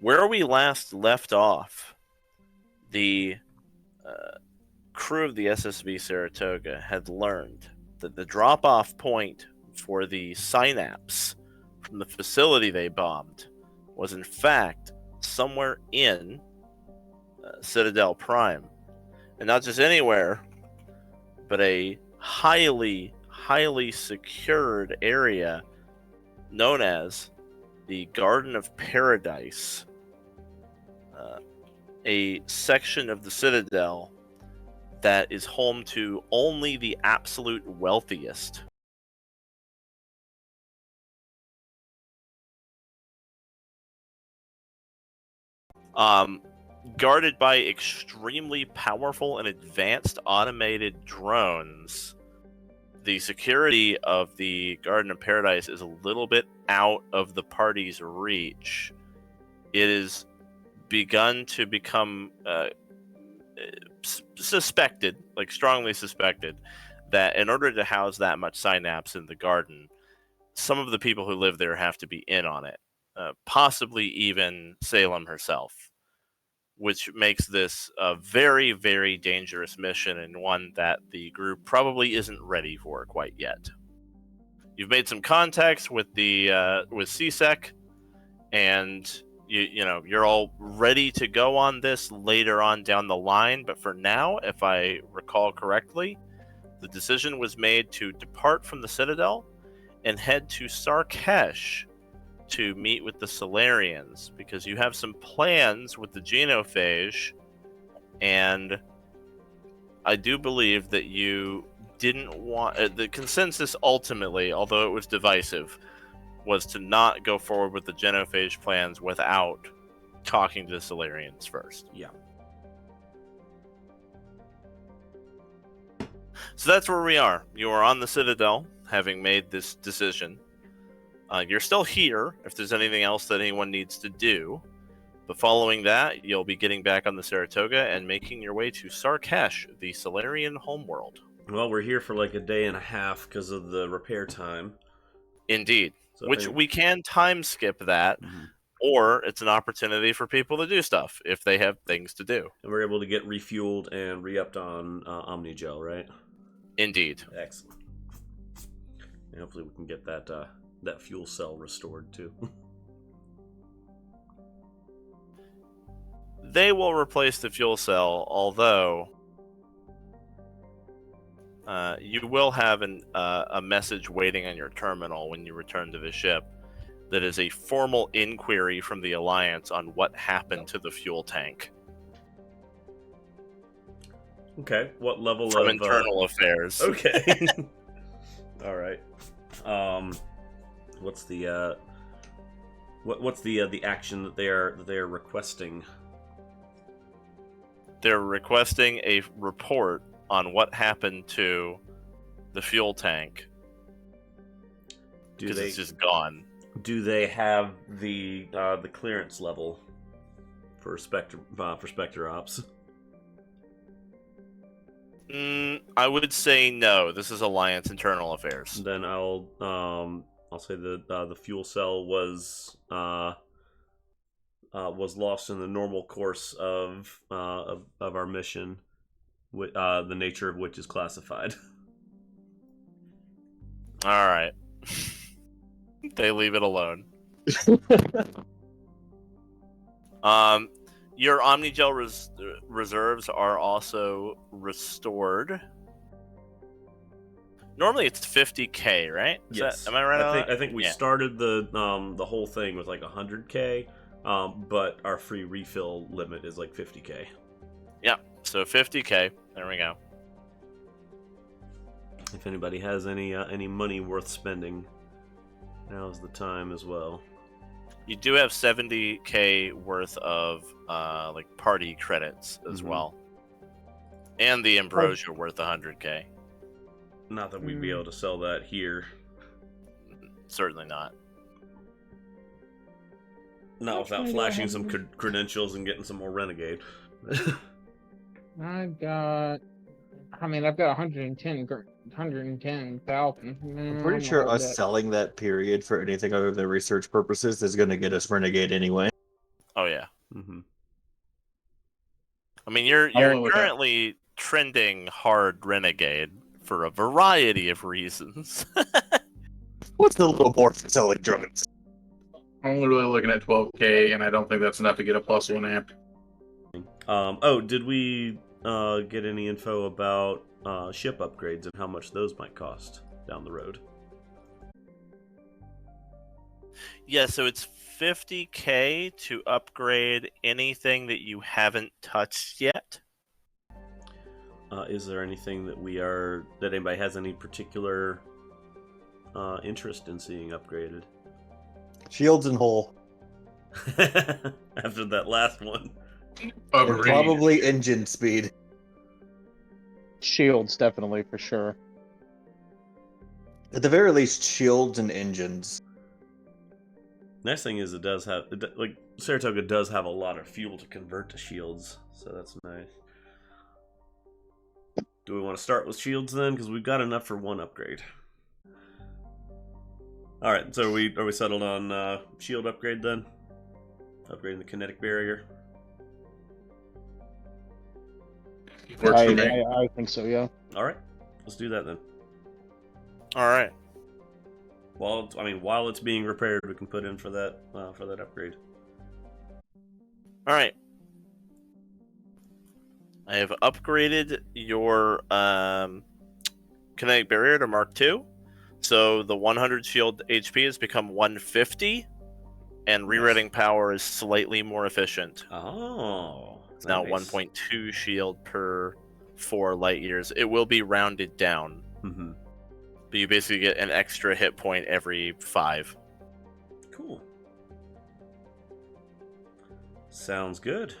Where we last left off, the crew of the SSV Saratoga had learned that the drop-off point for the synapse from the facility they bombed was in fact somewhere in Citadel Prime. And not just anywhere, but a highly secured area known as the Garden of Paradise, a section of the Citadel that is home to only the absolute wealthiest. Guarded by extremely powerful and advanced automated drones. The security of the Garden of Paradise is a little bit out of the party's reach. It has begun to become suspected, like strongly suspected, that in order to house that much synapse in the garden, some of the people who live there have to be in on it. Possibly even Salem herself, which makes this a very, very dangerous mission and one that the group probably isn't ready for quite yet. You've made some contacts with the with CSEC, and you're all ready to go on this later on down the line. But for now, if I recall correctly, the decision was made to depart from the Citadel and head to Sur'Kesh to meet with the Solarians, because you have some plans with the genophage, and I do believe that you didn't want the consensus ultimately, although it was divisive, was to not go forward with the genophage plans without talking to the Solarians first. Yeah. So that's where we are. You are on the Citadel, having made this decision. You're still here if there's anything else that anyone needs to do. But following that, you'll be getting back on the Saratoga and making your way to Sur'Kesh, the Solarian homeworld. Well, we're here for like a day and a half because of the repair time. Indeed. So which we can time skip that, or it's an opportunity for people to do stuff if they have things to do. And we're able to get refueled and re-upped on Omnigel, right? Indeed. Excellent. And hopefully we can get that fuel cell restored too. They will replace the fuel cell, although you will have a message waiting on your terminal when you return to the ship that is a formal inquiry from the Alliance on what happened to the fuel tank. Okay, what level from of internal affairs? Okay. All right. What's the action that they are requesting? They're requesting a report on what happened to the fuel tank. Because it's just gone. Do they have the clearance level for Spectre Ops? I would say no. This is Alliance internal affairs. Then I'll say the fuel cell was lost in the normal course of our mission, the nature of which is classified. All right. They leave it alone. Your Omnigel reserves are also restored. Normally it's 50k, right? Yes. Am I right? I think we started the whole thing with like 100k, but our free refill limit is like 50k. Yeah. So 50k. There we go. If anybody has any money worth spending, now's the time as well. You do have 70k worth of like party credits as well, and the ambrosia worth 100k. Not that we'd be able to sell that here. Certainly not. Not without flashing some credentials and getting some more renegade. I've got 110,000. I'm pretty sure us selling that period for anything other than research purposes is going to get us renegade anyway. Oh yeah. Mm-hmm. I mean, you're went with that. currently trending hard renegade for a variety of reasons. What's a little more for selling drugs? I'm really looking at 12k, and I don't think that's enough to get a +1 amp. Did we get any info about ship upgrades and how much those might cost down the road? Yeah, so it's 50k to upgrade anything that you haven't touched yet. Is there anything that anybody has any particular interest in seeing upgraded? Shields and hull. After that last one. Agreed. Probably engine speed. Shields, definitely, for sure. At the very least, shields and engines. Nice thing is Saratoga does have a lot of fuel to convert to shields, so that's nice. Do we want to start with shields then? Because we've got enough for one upgrade. All right, so are we settled on shield upgrade then? Upgrading the kinetic barrier. Works for me. I think so, yeah. All right, let's do that then. All right. While it's being repaired, we can put in for that upgrade. All right. I have upgraded your kinetic barrier to Mark II. So the 100 shield HP has become 150, and rereading power is slightly more efficient. Oh. It's now nice. 1.2 shield per 4 light years. It will be rounded down. Mm-hmm. But you basically get an extra hit point every 5. Cool. Sounds good.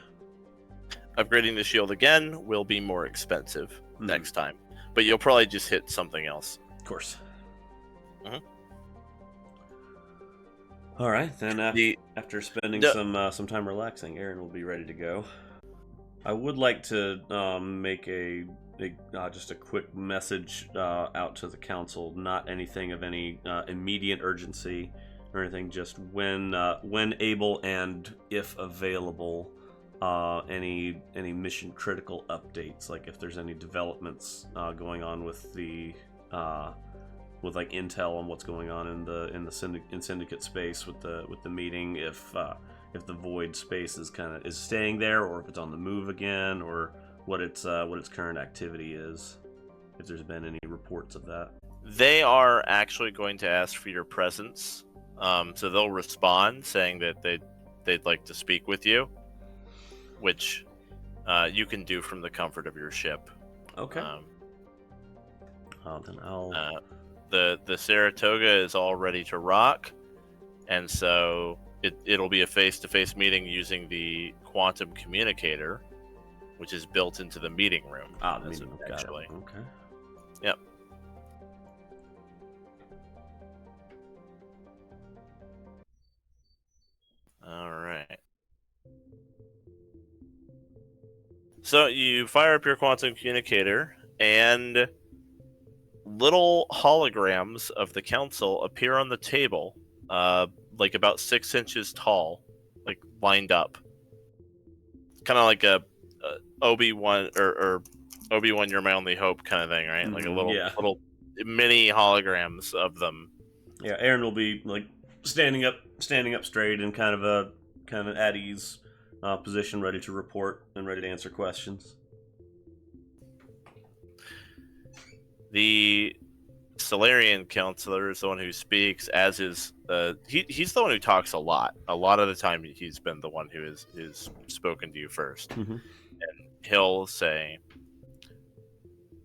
Upgrading the shield again will be more expensive next time. But you'll probably just hit something else. Of course. Mhm. All right, then after spending some time relaxing, Aryn will be ready to go. I would like to make just a quick message out to the council. Not anything of any immediate urgency or anything. Just when able and if available, any mission critical updates. Like if there's any developments going on with the with like intel on what's going on in syndicate space with the meeting. If the void space is staying there, or if it's on the move again, or what its current activity is, if there's been any reports of that. They are actually going to ask for your presence, so they'll respond saying that they'd like to speak with you, which you can do from the comfort of your ship. Okay. Then I'll. The Saratoga is all ready to rock, and so it'll be a face-to-face meeting using the quantum communicator, which is built into the meeting room. The meeting room. Actually. Okay. Yep. All right. So you fire up your quantum communicator, and little holograms of the council appear on the table, like about 6 inches tall, like lined up. Kind of like a Obi-Wan or Obi-Wan, you're my only hope kind of thing, right? Mm-hmm. Like a little Yeah. little mini holograms of them. Yeah, Aryn will be like standing up straight in kind of at ease position, ready to report and ready to answer questions. The Solarian counselor is the one who speaks, as is he's the one who talks a lot. A lot of the time, he's been the one who is spoken to you first, and he'll say,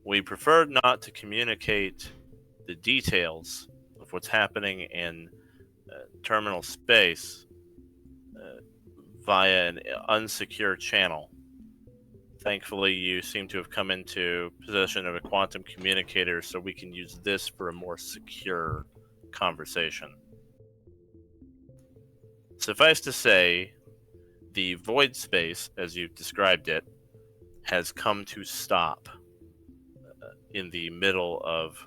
"We prefer not to communicate the details of what's happening in terminal space via an unsecure channel. Thankfully, you seem to have come into possession of a quantum communicator, so we can use this for a more secure conversation. Suffice to say, the void space, as you've described it, has come to stop in the middle of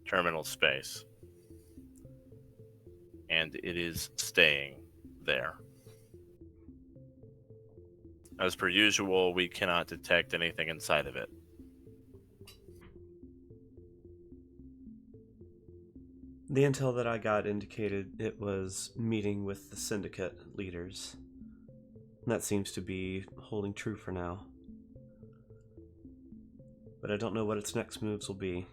terminal space. And it is staying there." As per usual, we cannot detect anything inside of it. The intel that I got indicated it was meeting with the syndicate leaders. That seems to be holding true for now. But I don't know what its next moves will be.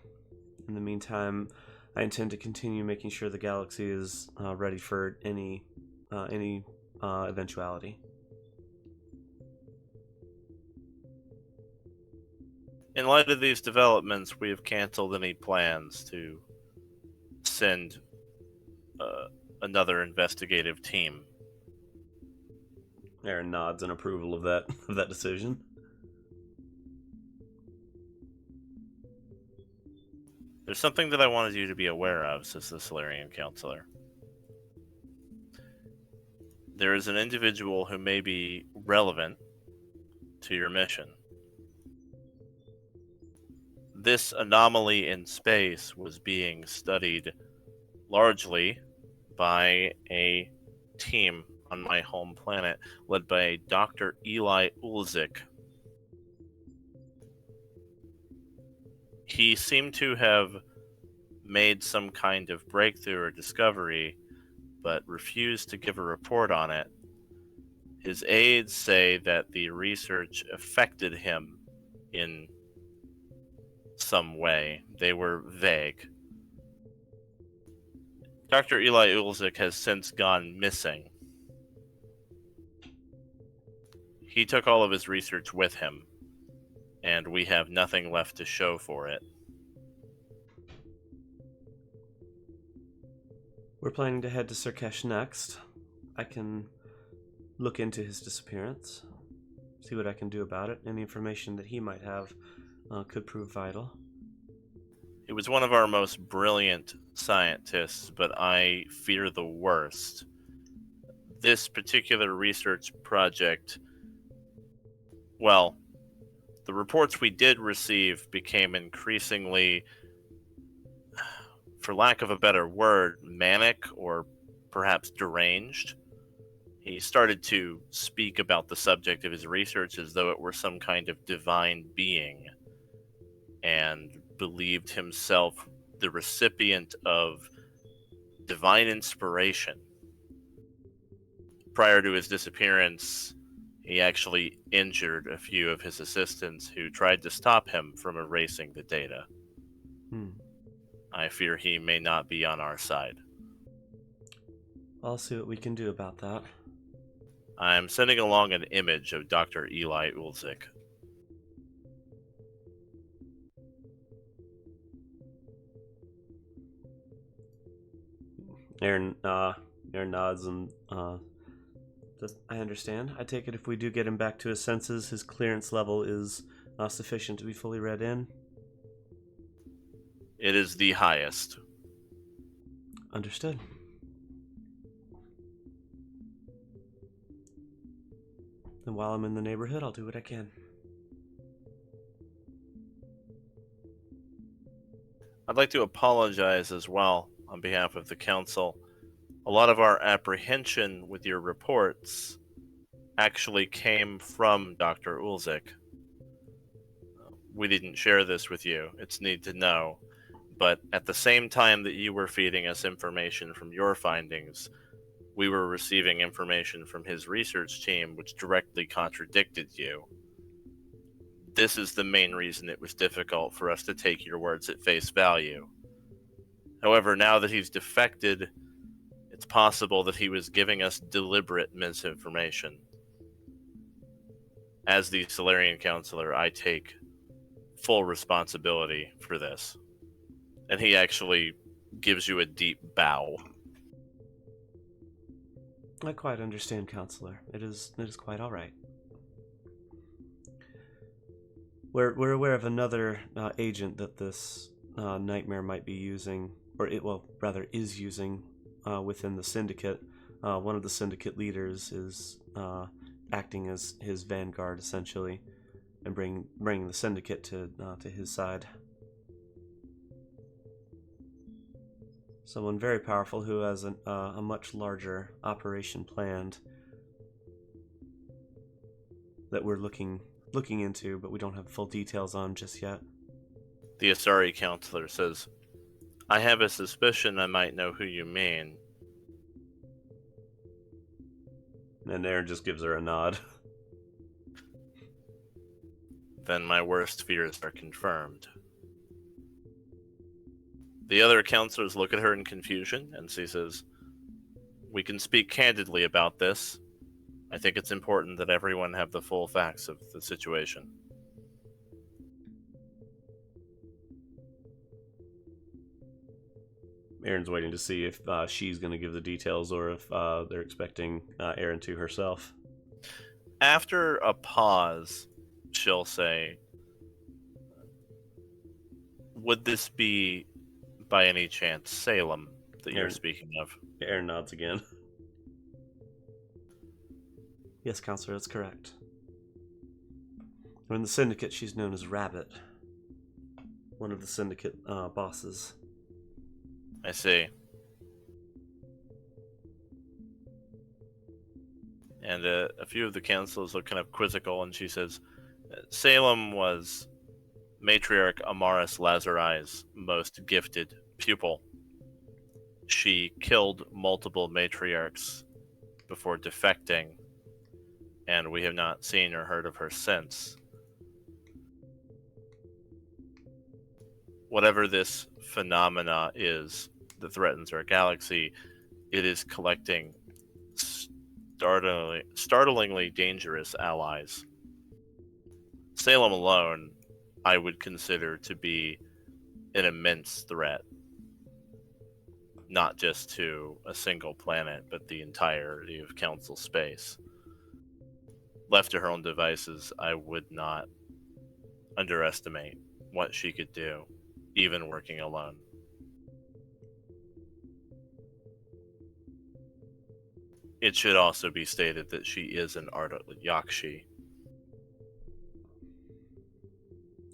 In the meantime, I intend to continue making sure the galaxy is ready for any eventuality. In light of these developments, we have canceled any plans to send another investigative team. Aryn nods in approval of that decision. There's something that I wanted you to be aware of, says the Solarian counselor. There is an individual who may be relevant to your mission. This anomaly in space was being studied largely by a team on my home planet led by Dr. Eli Ulzik. He seemed to have made some kind of breakthrough or discovery, but refused to give a report on it. His aides say that the research affected him in some way. They were vague. Dr. Eli Ulzik has since gone missing. He took all of his research with him, and we have nothing left to show for it. We're planning to head to Sur'Kesh next. I can look into his disappearance, see what I can do about it. Any information that he might have could prove vital. He was one of our most brilliant scientists, but I fear the worst. This particular research project, well, the reports we did receive became increasingly, for lack of a better word, manic or perhaps deranged. He started to speak about the subject of his research as though it were some kind of divine being, and believed himself the recipient of divine inspiration. Prior to his disappearance, he actually injured a few of his assistants who tried to stop him from erasing the data. I fear he may not be on our side. I'll see what we can do about that. I'm sending along an image of Dr. Eli Ulzik. Aryn nods and I understand. I take it if we do get him back to his senses, his clearance level is sufficient to be fully read in? It is the highest. Understood. And while I'm in the neighborhood, I'll do what I can. I'd like to apologize as well on behalf of the council. A lot of our apprehension with your reports actually came from Dr. Ulzik. We didn't share this with you. It's need to know. But at the same time that you were feeding us information from your findings, we were receiving information from his research team which directly contradicted you. This is the main reason it was difficult for us to take your words at face value. However, now that he's defected, it's possible that he was giving us deliberate misinformation. As the Solarian counselor, I take full responsibility for this. And he actually gives you a deep bow. I quite understand, Counselor. It is quite all right. We're aware of another agent that this nightmare might be using, or is using within the syndicate. One of the syndicate leaders is acting as his vanguard, essentially, and bringing the syndicate to his side. Someone very powerful who has a much larger operation planned. that we're looking into, but we don't have full details on just yet. The Asari counselor says, I have a suspicion I might know who you mean. And Aryn just gives her a nod. Then my worst fears are confirmed. The other counselors look at her in confusion, and she says, we can speak candidly about this. I think it's important that everyone have the full facts of the situation. Aryn's waiting to see if she's going to give the details or if they're expecting Aryn to herself. After a pause, she'll say, would this be, by any chance, Salem that you're speaking of? Aryn nods again. Yes, Counselor, that's correct. In the Syndicate, she's known as Rabbit. One of the Syndicate bosses. I see. And a few of the councilors look kind of quizzical, and she says, Salem was Matriarch Amaris Lazarai's most gifted pupil. She killed multiple matriarchs before defecting, and we have not seen or heard of her since. Whatever this phenomena is that threatens our galaxy, it is collecting startlingly dangerous allies. Salem alone, I would consider to be an immense threat. Not just to a single planet, but the entirety of Council space. Left to her own devices, I would not underestimate what she could do, even working alone. It should also be stated that she is an Yakshi.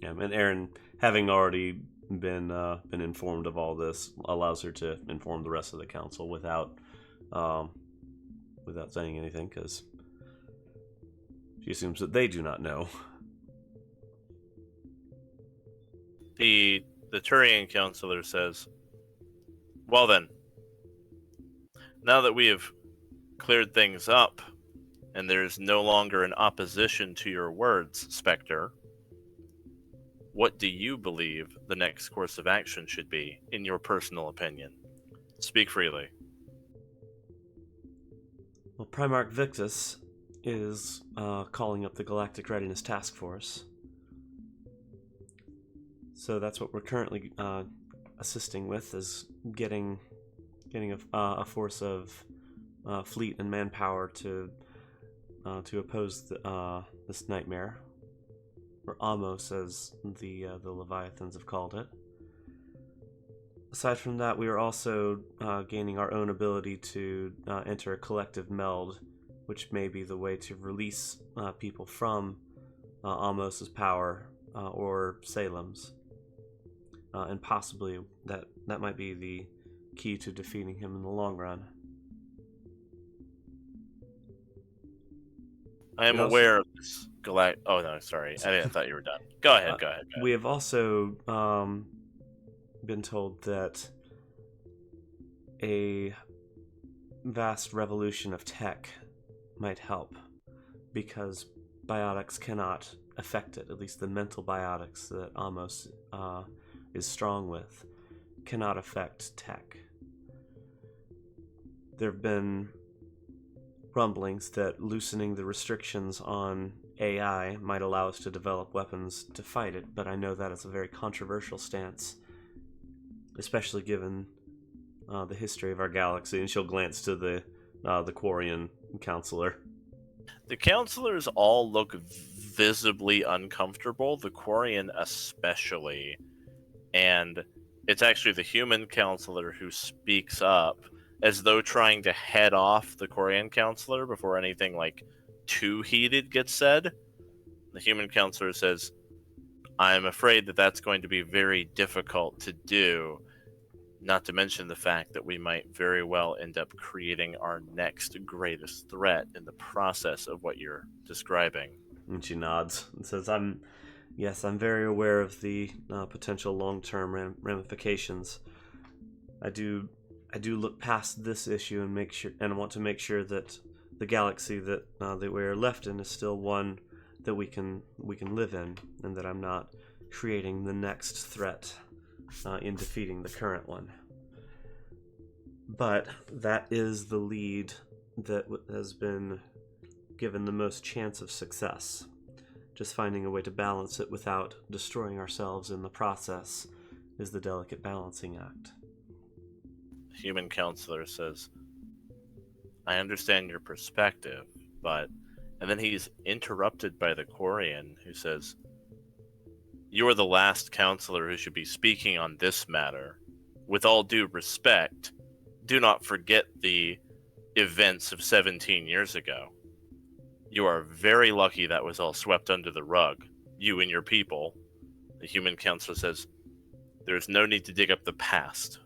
Yeah, and Aryn, having already been informed of all this, allows her to inform the rest of the council without saying anything, because she assumes that they do not know. The Turian counselor says, well then, now that we have cleared things up, and there is no longer an opposition to your words, Spectre, what do you believe the next course of action should be, in your personal opinion? Speak freely. Well, Primarch Victus is calling up the Galactic Readiness Task Force. So that's what we're currently assisting with, is getting a force of fleet and manpower to oppose this nightmare, or Amos, as the Leviathans have called it. Aside from that, we are also gaining our own ability to enter a collective meld, which may be the way to release people from Amos's power or Salem's, and possibly that might be the key to defeating him in the long run. I am aware of this galactic. Oh no, sorry, I thought you were done. Go ahead. We have also been told that a vast revolution of tech might help, because biotics cannot affect it. At least the mental biotics that Amos is strong with cannot affect tech. There have been rumblings that loosening the restrictions on AI might allow us to develop weapons to fight it, but I know that is a very controversial stance, especially given the history of our galaxy. And she'll glance to the Quarian counselor. The counselors all look visibly uncomfortable, the Quarian especially, and it's actually the human counselor who speaks up, as though trying to head off the Quarian counselor before anything too heated gets said. The human counselor says, I'm afraid that that's going to be very difficult to do, not to mention the fact that we might very well end up creating our next greatest threat in the process of what you're describing. And she nods and says, I'm very aware of the potential long-term ramifications. I do look past this issue and want to make sure that the galaxy that we are left in is still one that we can live in, and that I'm not creating the next threat in defeating the current one. But that is the lead that has been given the most chance of success. Just finding a way to balance it without destroying ourselves in the process is the delicate balancing act. Human counselor says, I understand your perspective, but... And then he's interrupted by the Quarian, who says, you are the last counselor who should be speaking on this matter. With all due respect, do not forget the events of 17 years ago. You are very lucky that was all swept under the rug, you and your people. The human counselor says, there's no need to dig up the past.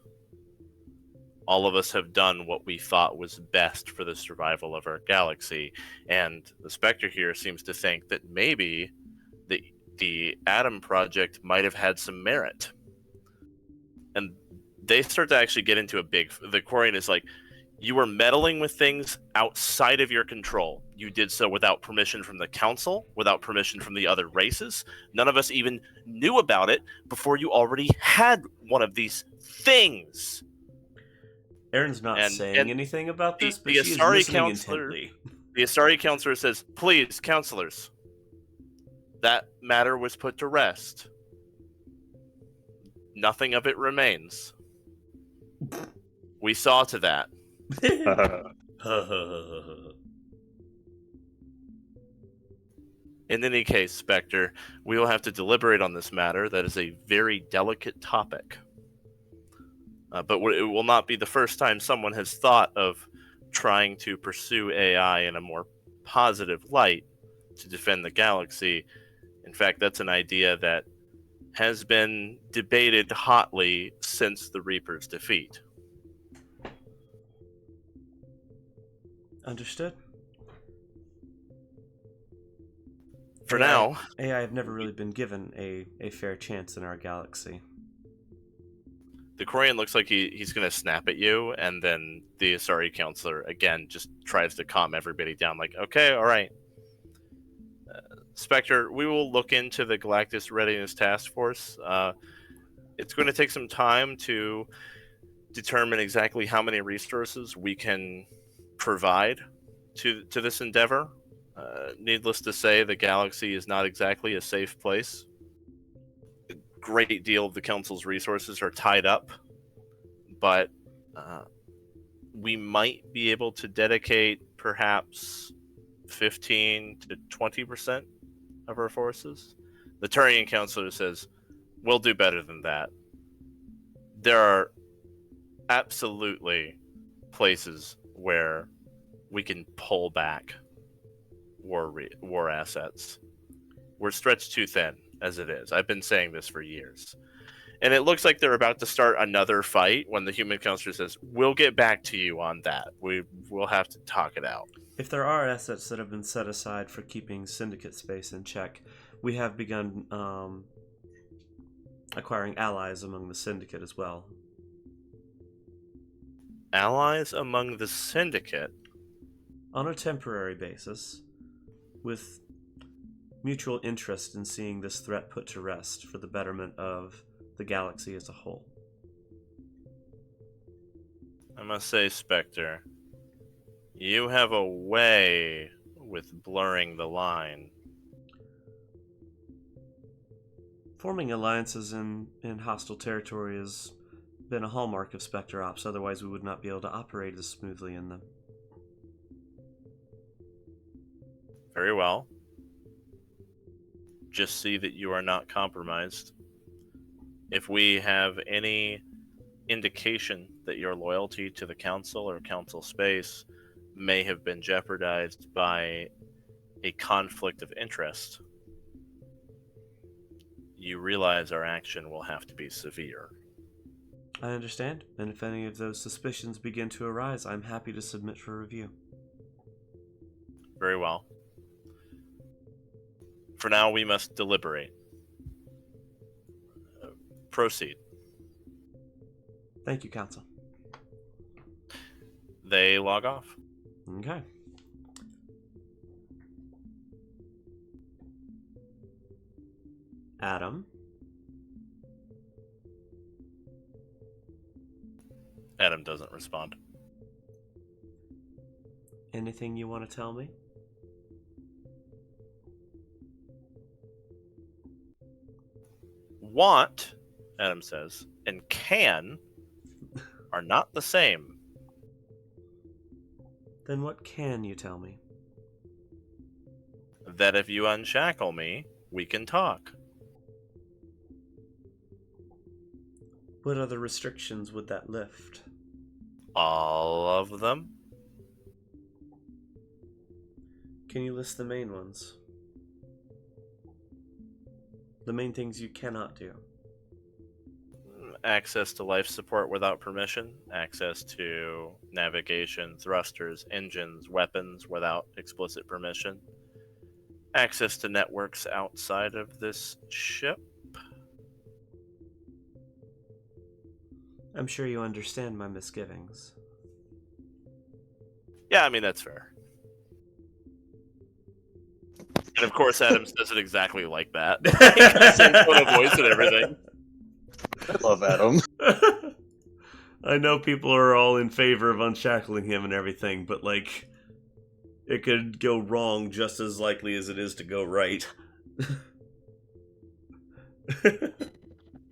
All of us have done what we thought was best for the survival of our galaxy, and the Spectre here seems to think that maybe the Atom Project might have had some merit. And they start to actually get into the Quarian is like, you were meddling with things outside of your control. You did so without permission from the Council, without permission from the other races. None of us even knew about it before you already had one of these things. Aryn's not saying anything about this, but she is Asari listening counselor, intently. The Asari counselor says, please, counselors, that matter was put to rest. Nothing of it remains. We saw to that. In any case, Spectre, we will have to deliberate on this matter. That is a very delicate topic. But it will not be the first time someone has thought of trying to pursue AI in a more positive light to defend the galaxy. In fact, that's an idea that has been debated hotly since the Reaper's defeat. Understood. For now, AI have never really been given a fair chance in our galaxy. the Quarian looks like he's going to snap at you, and then the Asari counselor, again, just tries to calm everybody down, like, okay, all right. Spectre, we will look into the Galactus Readiness Task Force. It's going to take some time to determine exactly how many resources we can provide to this endeavor. Needless to say, the galaxy is not exactly a safe place. A great deal of the Council's resources are tied up, but we might be able to dedicate perhaps 15 to 20% of our forces. The Turian Counselor says, we'll do better than that. There are absolutely places where we can pull back war assets. We're stretched too thin as it is. I've been saying this for years. And it looks like they're about to start another fight when the human counselor says, we'll get back to you on that. We'll have to talk it out. If there are assets that have been set aside for keeping Syndicate space in check, we have begun acquiring allies among the Syndicate as well. Allies among the Syndicate? On a temporary basis, with mutual interest in seeing this threat put to rest for the betterment of the galaxy as a whole. I must say, Spectre, you have a way with blurring the line. Forming alliances in hostile territory has been a hallmark of Spectre Ops, otherwise we would not be able to operate as smoothly in them. Very well. Just see that you are not compromised. If we have any indication that your loyalty to the Council or Council space may have been jeopardized by a conflict of interest, you realize our action will have to be severe. I understand, and if any of those suspicions begin to arise, I'm happy to submit for review. Very well. For now, we must deliberate. Proceed. Thank you, Council. They log off. Okay. Adam. Adam doesn't respond. Anything you want to tell me? Want, Adam says, and can are not the same. Then what can you tell me? That if you unshackle me, we can talk. What other restrictions would that lift? All of them? Can you list the main ones? The main things you cannot do. Access to life support without permission, access to navigation, thrusters, engines, weapons without explicit permission, access to networks outside of this ship. I'm sure you understand my misgivings. Yeah, I mean, that's fair. And of course, Adam says it exactly like that. He has the same tone of voice and everything. I love Adam. I know people are all in favor of unshackling him and everything, but, like, it could go wrong just as likely as it is to go right.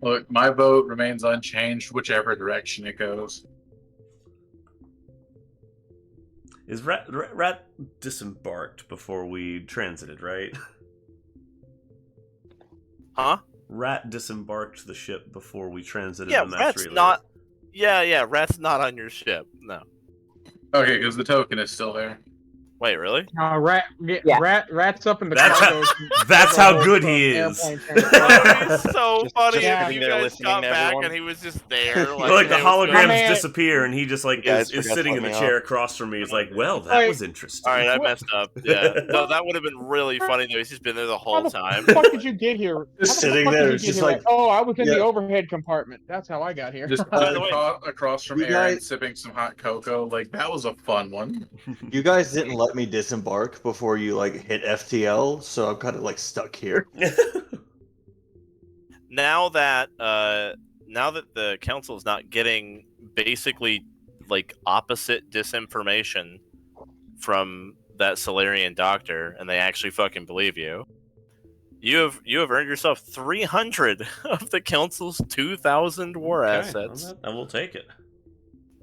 Look, my vote remains unchanged, whichever direction it goes. Is Rat disembarked before we transited, right? Huh? Rat disembarked the ship before we transited Yeah, the mass Rat's relay. not... Yeah, Rat's not on your ship. No. Okay, because the token is still there. Wait, really? Rat's up in the That's cargo. That's how good he is. Airplane It's so Just funny. yeah. You sitting there guys listening got to back everyone. and he was just there. Like the it was holograms Man. disappear, and he just like You guys is forgot sitting to in the let me chair off. across from me. He's like, "Well, that Like- was interesting." All right, I messed up. Yeah, no, that would have been really funny though. He's just been there the How whole the time. fuck did you get here? How the sitting fuck did there, you it's get just here? like- Oh, I was in the Yeah. overhead compartment. That's how I got here. Just By the way, across from you Aryn, guys- sipping some hot cocoa. Like, that was a fun one. You guys didn't let me disembark before you like hit FTL, so I'm kind of like stuck here. Now that the council is not getting basically like opposite disinformation from that Solarian doctor, and they actually fucking believe you. You have earned yourself 300 of the council's 2,000 war assets. I will take it.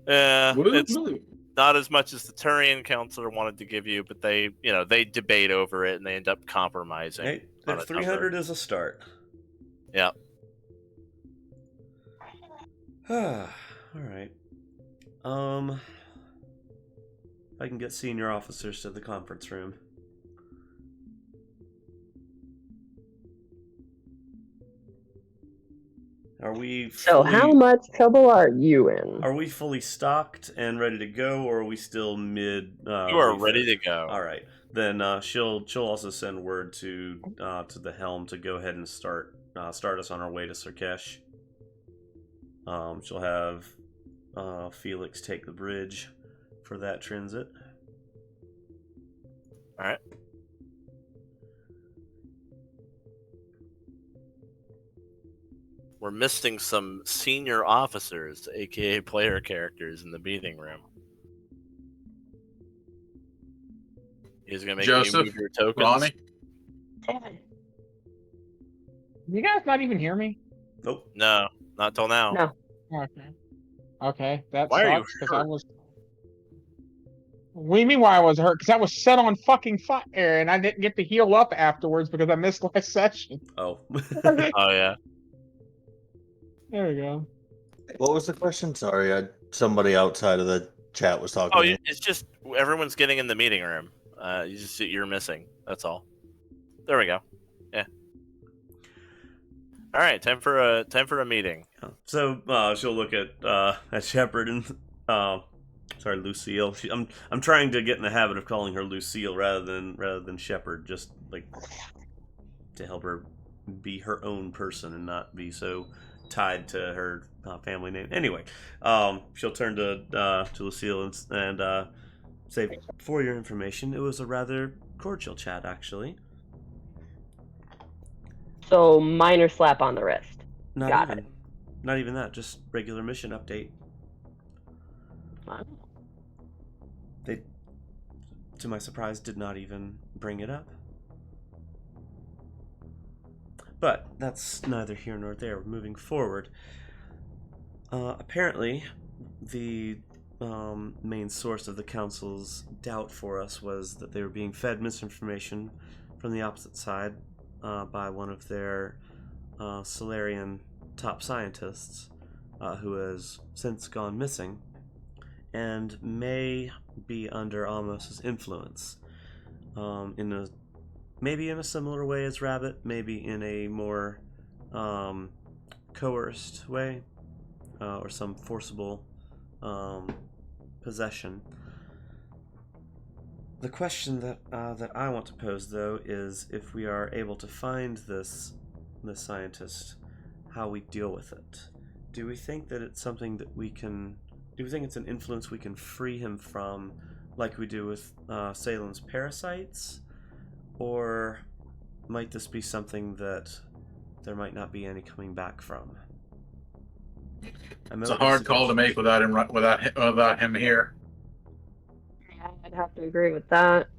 It's Really? not as much as the Turian counselor wanted to give you, but they debate over it and they end up compromising. Hey, on a 300 number. is a start. Yeah. All right. I can get senior officers to the conference room. Are we So how much trouble are you in? Are we fully stocked and ready to go, or are we still mid? You are refit? ready to go. All right. Then she'll also send word to the helm to go ahead and start us on our way to Sur'Kesh. She'll have Felix take the bridge for that transit. All right. We're missing some senior officers, aka player characters, in the meeting room. He's gonna make Joseph, you move your tokens. Ronnie? You guys not even hear me? Nope. No, not till now. No. Okay. Okay, that Why are you sucks because I hurt? was. What do you mean why I was hurt? Because I was set on fucking fire and I didn't get to heal up afterwards because I missed last session. Oh. Oh yeah. There we go. What was the question? Sorry, somebody outside of the chat was talking. Oh, to me. it's just everyone's getting in the meeting room. You're missing. That's all. There we go. Yeah. All right, time for a meeting. So she'll look at Shepard and sorry, Lucille. I'm trying to get in the habit of calling her Lucille rather than Shepard. Just like to help her be her own person and not be so tied to her family name. Anyway, she'll turn to Lucille and say, for your information, it was a rather cordial chat, actually. So, minor slap on the wrist. Got it. Not even that, just regular mission update. Wow. They, to my surprise, did not even bring it up. But that's neither here nor there. Moving forward, apparently, the main source of the Council's doubt for us was that they were being fed misinformation from the opposite side by one of their Solarian top scientists, who has since gone missing, and may be under Amos's influence, maybe in a similar way as Rabbit, maybe in a more coerced way, or some forcible possession. The question that I want to pose, though, is if we are able to find this scientist, how we deal with it. Do we think that it's something that we can... Do we think it's an influence we can free him from, like we do with Salem's parasites? Or might this be something that there might not be any coming back from? It's a hard call to make without him here. Yeah, I'd have to agree with that.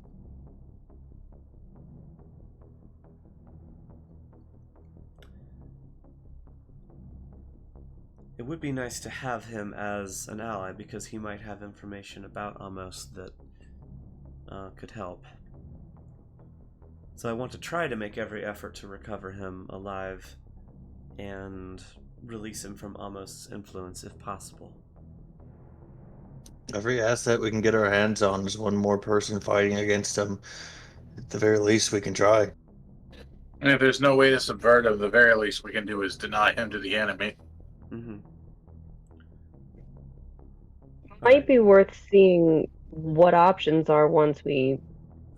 It would be nice to have him as an ally, because he might have information about Amos that could help. So I want to try to make every effort to recover him alive and release him from Amos' influence if possible. Every asset we can get our hands on is one more person fighting against him. At the very least, we can try. And if there's no way to subvert him, the very least we can do is deny him to the enemy. Mm-hmm. Might be worth seeing what options are once we...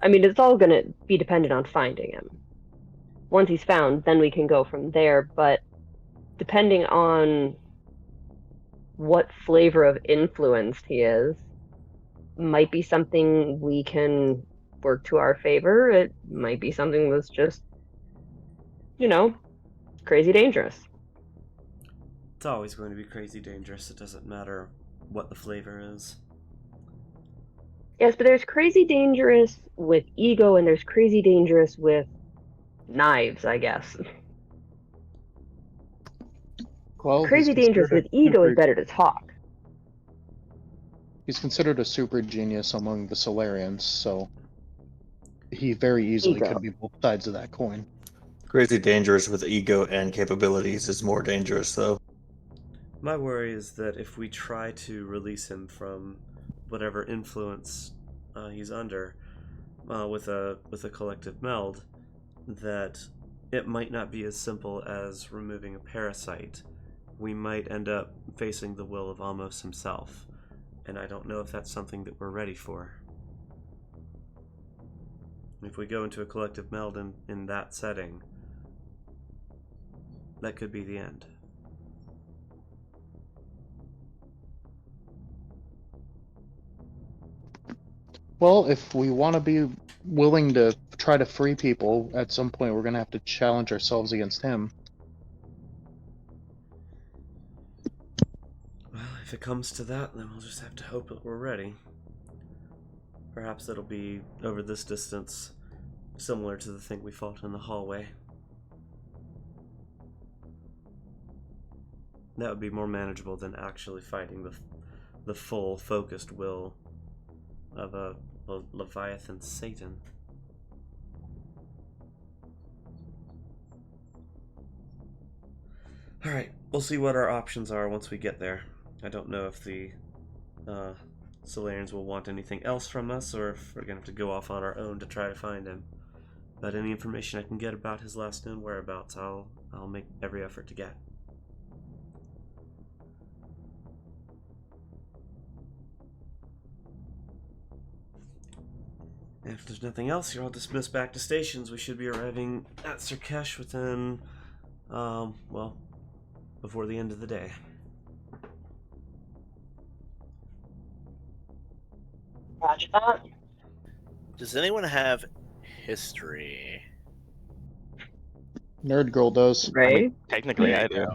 I mean, it's all going to be dependent on finding him. Once he's found, then we can go from there, but depending on what flavor of influence he is, might be something we can work to our favor. It might be something that's just, crazy dangerous. It's always going to be crazy dangerous. It doesn't matter what the flavor is. Yes, but there's crazy dangerous with ego, and there's crazy dangerous with knives, I guess. Well, crazy dangerous with ego is better to talk. He's considered a super genius among the Solarians, so he very easily could be both sides of that coin. Crazy dangerous with ego and capabilities is more dangerous, though. My worry is that if we try to release him from whatever influence he's under with a collective meld, that it might not be as simple as removing a parasite. We might end up facing the will of Amos himself, and I don't know if that's something that we're ready for. If we go into a collective meld in that setting, that could be the end. Well, if we want to be willing to try to free people, at some point we're going to have to challenge ourselves against him. Well, if it comes to that, then we'll just have to hope that we're ready. Perhaps it'll be over this distance, similar to the thing we fought in the hallway. That would be more manageable than actually fighting the full, focused will of a Leviathan Satan. Alright, we'll see what our options are once we get there. I don't know if the Solarians will want anything else from us, or if we're going to have to go off on our own to try to find him. But any information I can get about his last known whereabouts, I'll make every effort to get. If there's nothing else, you're all dismissed back to stations. We should be arriving at Sur'Kesh within, well, before the end of the day. Roger that. Does anyone have history? Nerd girl does. Right? Technically, I do.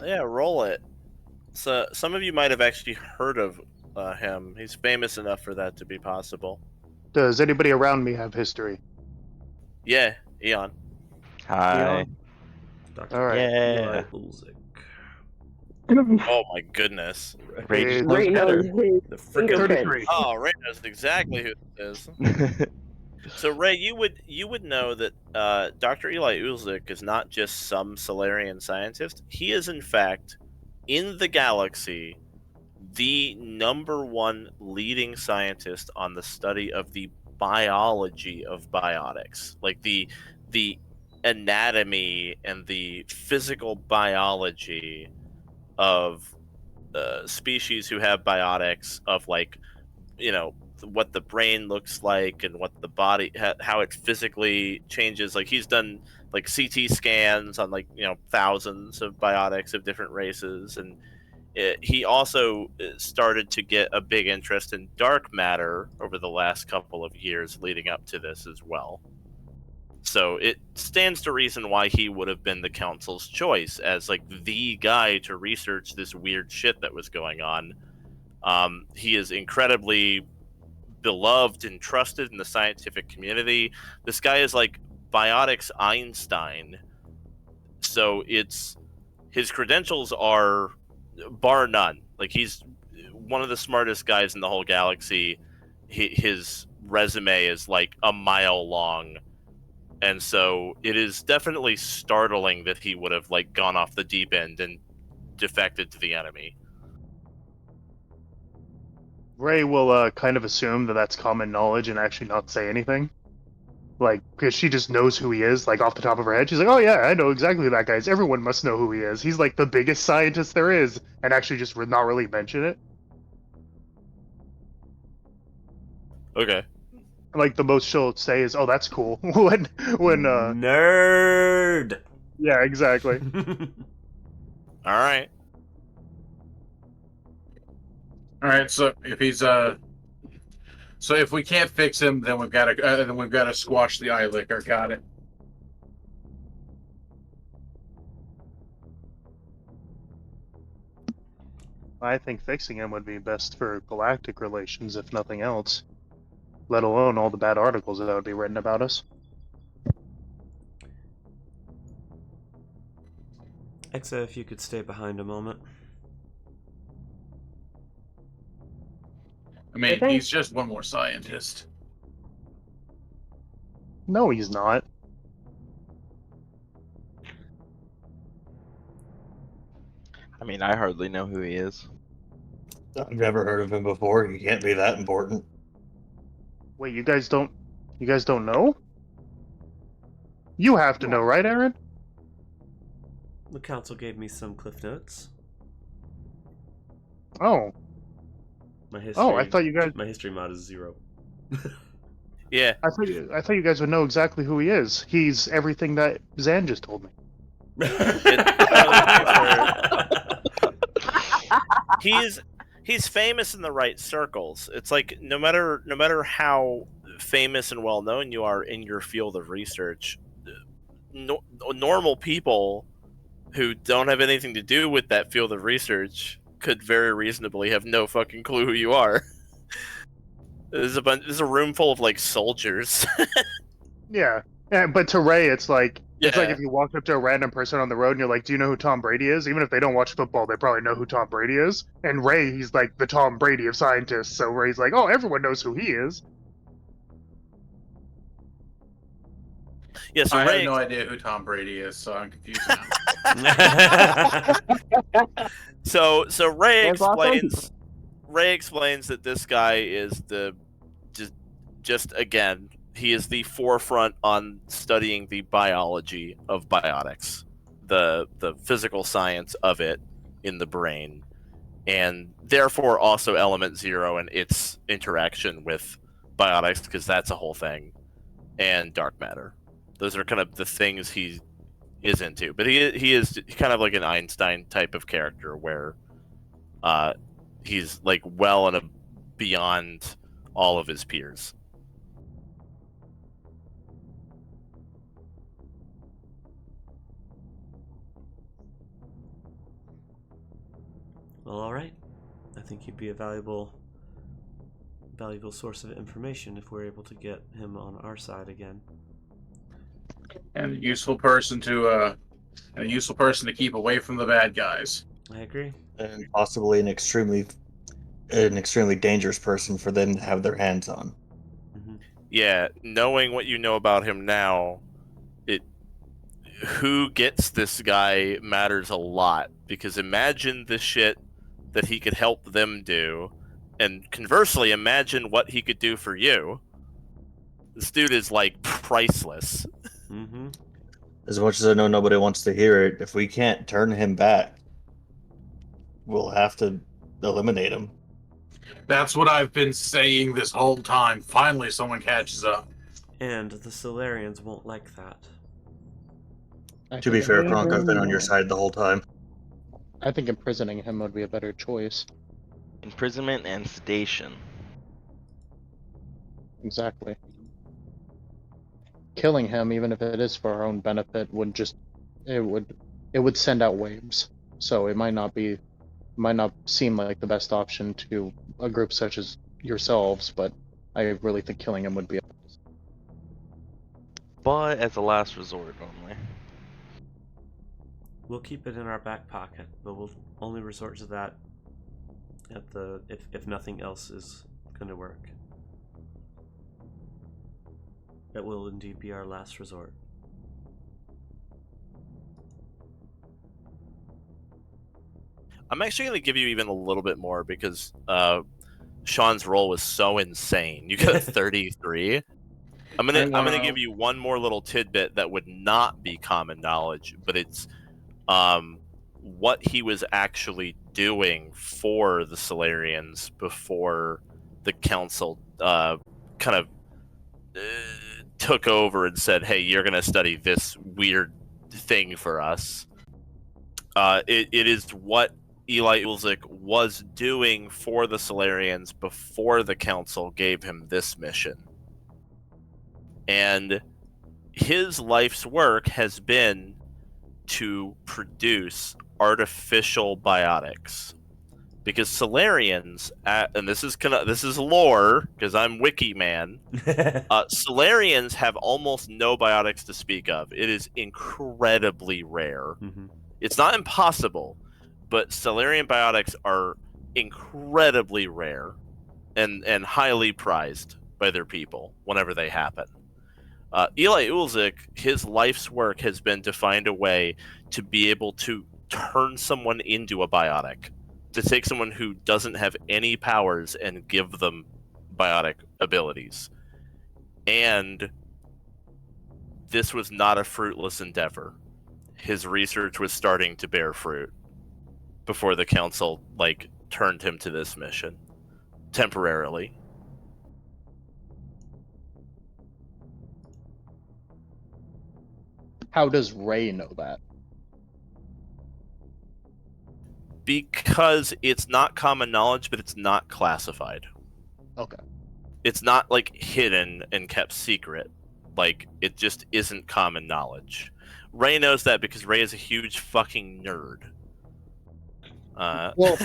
Yeah, roll it. So some of you might have actually heard of him. He's famous enough for that to be possible. Does anybody around me have history? Yeah, Eon. Hi. Dr. All right. Yeah. Ulzik. Oh my goodness. Ray just Ray knows knows better. his The freaking fingerprints. Oh, Ray knows exactly who this is. So Ray, you would know that Dr. Eli Ulzik is not just some Solarian scientist. He is in fact in the galaxy the #1 leading scientist on the study of the biology of biotics, like the anatomy and the physical biology of species who have biotics, of like, what the brain looks like and what the body, how it physically changes. Like he's done like CT scans on like thousands of biotics of different races, and he also started to get a big interest in dark matter over the last couple of years leading up to this as well. So it stands to reason why he would have been the council's choice as like the guy to research this weird shit that was going on. He is incredibly beloved and trusted in the scientific community. This guy is like biotics Einstein. So his credentials are bar none. Like he's one of the smartest guys in the whole galaxy. His resume is like a mile long. And so it is definitely startling that he would have like gone off the deep end and defected to the enemy. Ray will kind of assume that that's common knowledge and actually not say anything. Like, because she just knows who he is, like, off the top of her head. She's like, oh yeah, I know exactly who that guy is. Everyone must know who he is. He's, like, the biggest scientist there is, and actually just not really mention it. Okay. Like, the most she'll say is, oh, that's cool. when, Nerd! Yeah, exactly. All right. All right, so if he's so if we can't fix him, then we've got to squash the eye licker. Got it. I think fixing him would be best for galactic relations, if nothing else. Let alone all the bad articles that would be written about us. Exa, if you could stay behind a moment. I mean, Okay. he's just one more scientist. No, he's not. I mean, I hardly know who he is. I've never heard of him before. He can't be that important. Wait, you guys don't know? You have to know, right, Aryn? The council gave me some cliff notes. Oh. My history. Oh, I thought you guys. My history mod is 0. Yeah. I thought you guys would know exactly who he is. He's everything that Zan just told me. He's famous in the right circles. It's like no matter how famous and well known you are in your field of research, normal people who don't have anything to do with that field of research could very reasonably have no fucking clue who you are. There's a room full of like soldiers. Yeah, but to Ray, it's like Yeah. if you walked up to a random person on the road and you're like, "Do you know who Tom Brady is?" Even if they don't watch football, they probably know who Tom Brady is. And Ray, he's like the Tom Brady of scientists. So Ray's like, "Oh, everyone knows who he is." Yeah, so I Ray, have no idea who Tom Brady is, so I'm confused now. so Ray There's lots of explains that this guy is just again, he is the forefront on studying the biology of biotics, the physical science of it in the brain, and therefore also element 0 and its interaction with biotics, because that's a whole thing, and dark matter. Those are kind of the things he is into. But he is kind of like an Einstein type of character, where he's like well and beyond all of his peers. Well, all right. I think he'd be a valuable source of information if we're able to get him on our side again. And a useful person to keep away from the bad guys. I agree. And possibly an extremely dangerous person for them to have their hands on. Mm-hmm. Yeah, knowing what you know about him now, who gets this guy matters a lot, because imagine the shit that he could help them do, and conversely, imagine what he could do for you. This dude is like priceless. Mm-hmm. As much as I know nobody wants to hear it, if we can't turn him back, we'll have to eliminate him. That's what I've been saying this whole time. Finally, someone catches up. And the Solarians won't like that. To be fair, Kronk, I've been on your side the whole time. I think imprisoning him would be a better choice. Imprisonment and sedation. Exactly. Killing him, even if it is for our own benefit, would send out waves. So it might not seem like the best option to a group such as yourselves, but I really think killing him would be. But as a last resort only. We'll keep it in our back pocket, but we'll only resort to that if nothing else is going to work. That will indeed be our last resort. I'm actually going to give you even a little bit more, because Sean's role was so insane. You got 33. I'm gonna give you one more little tidbit that would not be common knowledge, but it's what he was actually doing for the Solarians before the council kind of took over and said, "Hey, you're gonna study this weird thing for us." It is what Eli Ulzik was doing for the Solarians before the council gave him this mission. And his life's work has been to produce artificial biotics. Because Solarians, and this is lore, because I'm wiki man, Solarians have almost no biotics to speak of. It is incredibly rare. Mm-hmm. It's not impossible, but Solarian biotics are incredibly rare and highly prized by their people whenever they happen. Eli Ulzik, his life's work has been to find a way to be able to turn someone into a biotic, to take someone who doesn't have any powers and give them biotic abilities. And this was not a fruitless endeavor. His research was starting to bear fruit before the council turned him to this mission temporarily. How does Ray know that? Because it's not common knowledge, but it's not classified. Okay. It's not hidden and kept secret. It just isn't common knowledge. Ray knows that because Ray is a huge fucking nerd. Well,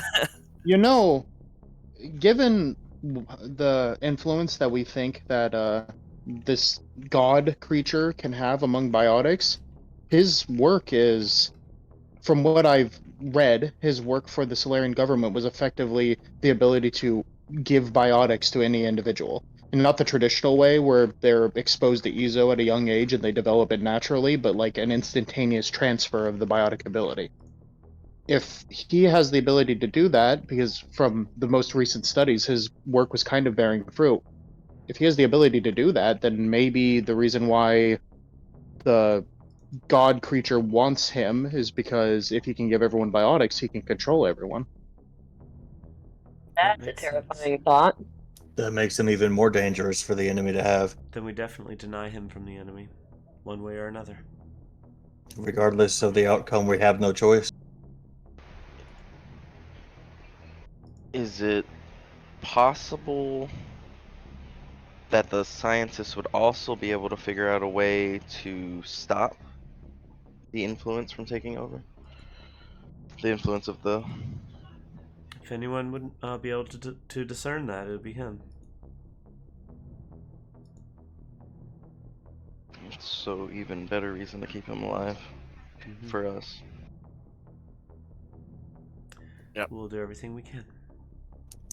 given the influence that we think that this god creature can have among biotics, his work is, from what I've read, his work for the Solarian government was effectively the ability to give biotics to any individual. And not the traditional way where they're exposed to EZO at a young age and they develop it naturally, but an instantaneous transfer of the biotic ability. If he has the ability to do that, because from the most recent studies, his work was kind of bearing fruit. If he has the ability to do that, then maybe the reason why the god creature wants him is because if he can give everyone biotics, he can control everyone. That's a terrifying thought. That makes him even more dangerous for the enemy to have. Then we definitely deny him from the enemy, one way or another. Regardless of the outcome, we have no choice. Is it possible that the scientists would also be able to figure out a way to stop the influence from taking over? The influence of the... If anyone would be able to discern that, it would be him. So even better reason to keep him alive for us. Yep. We'll do everything we can.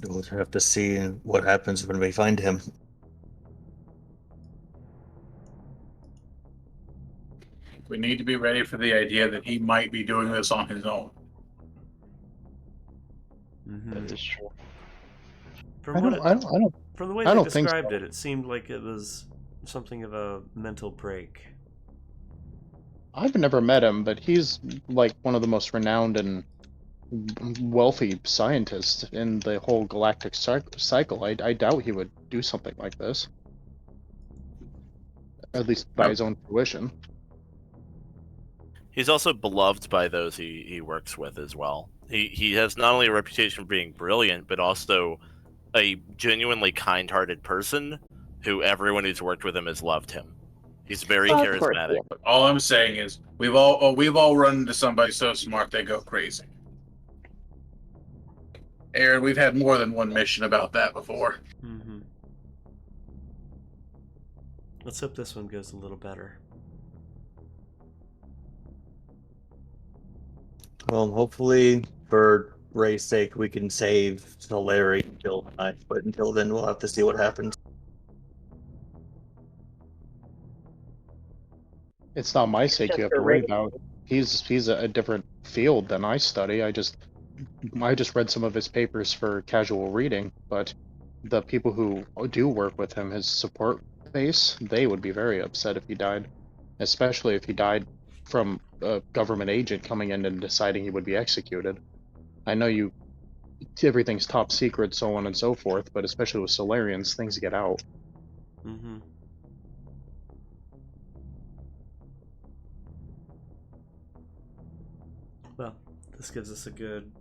We'll have to see what happens when we find him. We need to be ready for the idea that he might be doing this on his own. That is true. From I don't from the way I they don't think described so. it, it seemed like it was something of a mental break. I've never met him, but he's like one of the most renowned and wealthy scientists in the whole galactic cycle. I doubt he would do something like this. At least by his own fruition. He's also beloved by those he works with as well. He has not only a reputation for being brilliant, but also a genuinely kind-hearted person who everyone who's worked with him has loved him. He's very charismatic. All I'm saying is we've all run into somebody so smart they go crazy. Aaron, we've had more than one mission about that before. Let's hope this one goes a little better. Well, hopefully, for Ray's sake, we can save Solari until tonight. But until then, we'll have to see what happens. It's not my sake you have to worry about. He's a different field than I study. I just read some of his papers for casual reading, but the people who do work with him, his support base, they would be very upset if he died. Especially if he died from a government agent coming in and deciding he would be executed. I know everything's top secret, so on and so forth, but especially with Solarians, things get out. Well, this gives us a good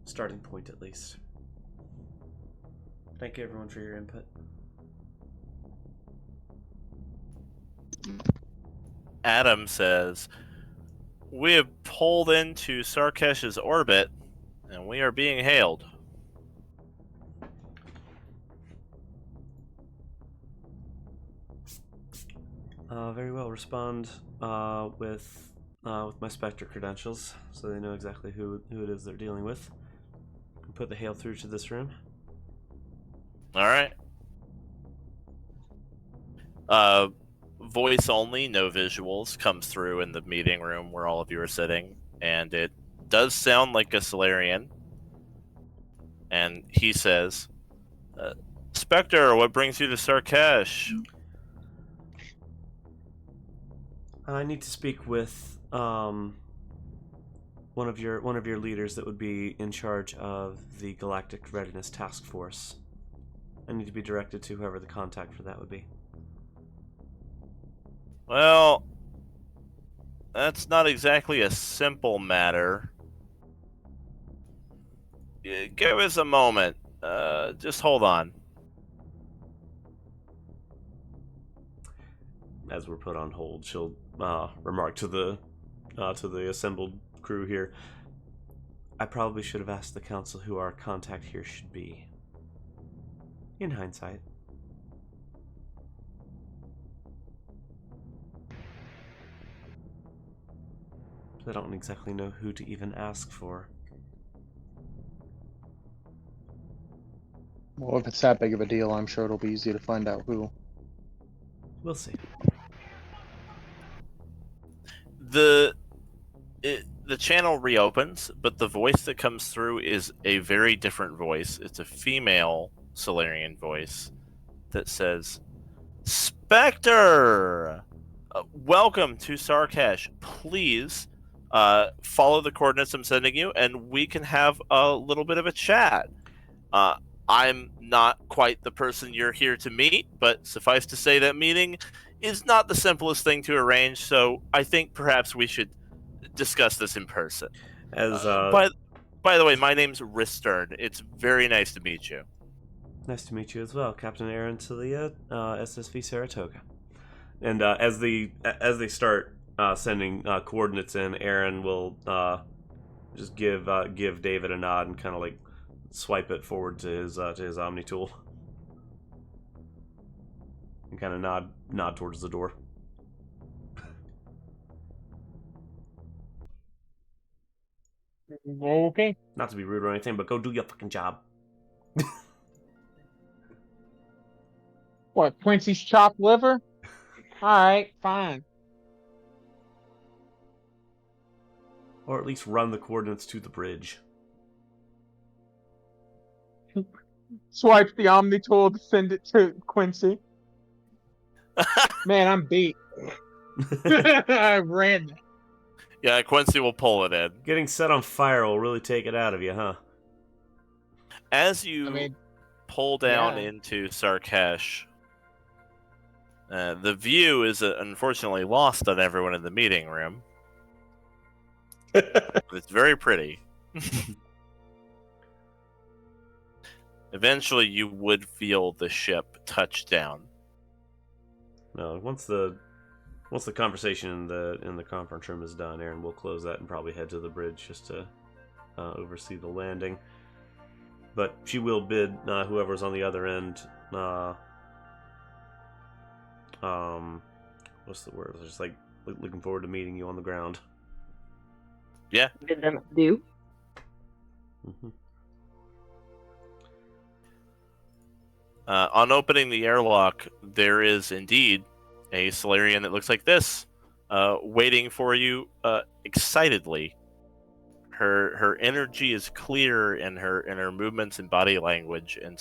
starting point at least. Thank you everyone for your input. Adam says, "We have pulled into Sur'Kesh's orbit, and we are being hailed." Very well. Respond with my Spectre credentials, so they know exactly who it is they're dealing with. Put the hail through to this room. All right. Voice only, no visuals, comes through in the meeting room where all of you are sitting, and it does sound like a Solarian. And he says, "Spectre, what brings you to Sur'Kesh?" I need to speak with one of your leaders that would be in charge of the Galactic Readiness Task Force. I need to be directed to whoever the contact for that would be. Well, that's not exactly a simple matter. Give us a moment. Just hold on. As we're put on hold, she'll remark to the assembled crew here. I probably should have asked the council who our contact here should be. In hindsight. I don't exactly know who to even ask for. Well, if it's that big of a deal, I'm sure it'll be easy to find out who. We'll see. The channel reopens, but the voice that comes through is a very different voice. It's a female Solarian voice that says, "Spectre! Welcome to Sur'Kesh. Please follow the coordinates I'm sending you, and we can have a little bit of a chat. I'm not quite the person you're here to meet, but suffice to say that meeting is not the simplest thing to arrange, so I think perhaps we should discuss this in person. As By the way, my name's Ristern. It's very nice to meet you. Nice to meet you as well, Captain Aryn to the SSV Saratoga. And as they start sending coordinates in, Aryn will just give David a nod and kind of like swipe it forward to his Omni tool, and kind of nod towards the door. Okay. Not to be rude or anything, but go do your fucking job. What, Quincy's chopped liver? Alright, fine. Or at least run the coordinates to the bridge. Swipe the Omni tool to send it to Quincy. Man, I'm beat. I ran that. Yeah, Quincy will pull it in. Getting set on fire will really take it out of you, huh? As you pull down into Sur'Kesh, the view is unfortunately lost on everyone in the meeting room. It's very pretty. Eventually, you would feel the ship touch down. No, once the conversation in the conference room is done, Aryn will close that and probably head to the bridge just to oversee the landing. But she will bid whoever's on the other end. What's the word? Just like looking forward to meeting you on the ground. Yeah. Bid them do. Mm-hmm. On opening the airlock, there is indeed a Solarian that looks like this, waiting for you excitedly. Her energy is clear in her movements and body language, and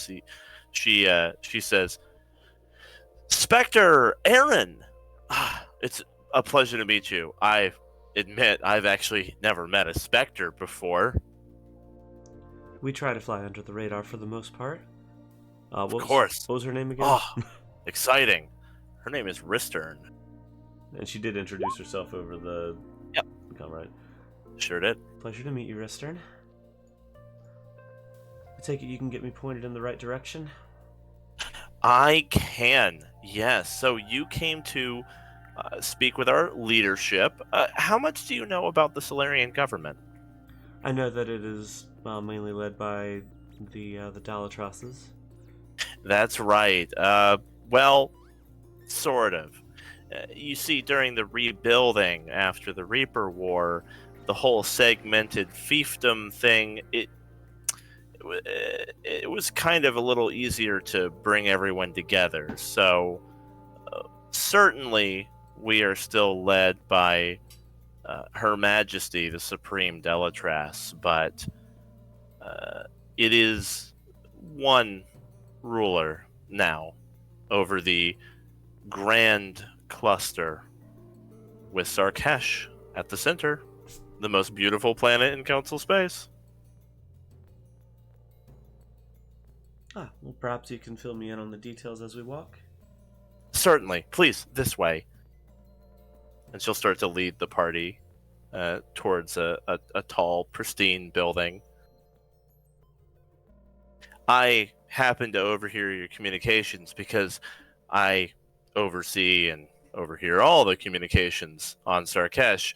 she says, "Spectre, Aryn, it's a pleasure to meet you. I admit I've actually never met a Spectre before." We try to fly under the radar for the most part. Of course. What was her name again? Oh, exciting. Her name is Ristern. And she did introduce herself over the... Yep. Comrade. Sure did. Pleasure to meet you, Ristern. I take it you can get me pointed in the right direction? I can, yes. So you came to speak with our leadership. How much do you know about the Solarian government? I know that it is mainly led by the Dalatrasses. That's right. Well, sort of. You see, during the rebuilding after the Reaper War, the whole segmented fiefdom thing, it was kind of a little easier to bring everyone together. So, certainly, we are still led by Her Majesty, the Supreme Delatras, but it is one ruler now over the grand cluster with Sur'Kesh at the center, the most beautiful planet in Council space. Well, perhaps you can fill me in on the details as we walk? Certainly. Please, this way. And she'll start to lead the party towards a tall, pristine building. I happen to overhear your communications because I oversee and overhear all the communications on Sur'Kesh.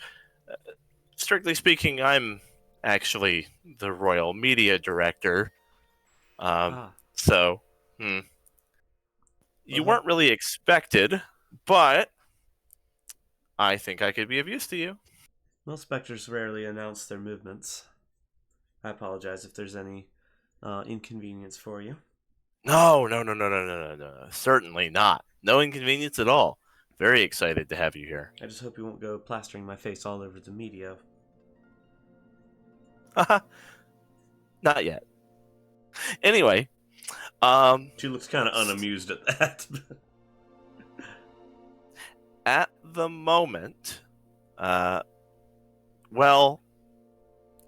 Strictly speaking, I'm actually the Royal Media Director. So, you weren't really expected, but I think I could be of use to you. Well, Spectres rarely announce their movements. I apologize if there's any inconvenience for you. No. Certainly not. No inconvenience at all. Very excited to have you here. I just hope you won't go plastering my face all over the media. Not yet. Anyway, she looks kind of unamused at that. At the moment, well,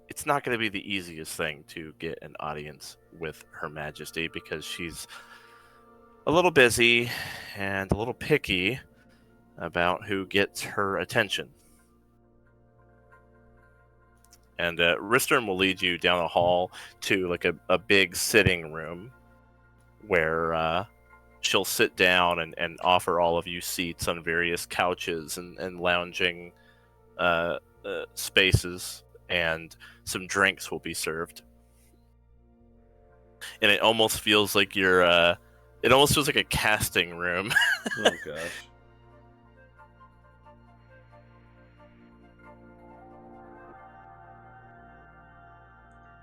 it's not going to be the easiest thing to get an audience with Her Majesty because she's a little busy and a little picky about who gets her attention. And Ristern will lead you down a hall to like a big sitting room where she'll sit down and offer all of you seats on various couches and lounging spaces, and some drinks will be served. And it almost feels like it almost feels like a casting room. Oh gosh.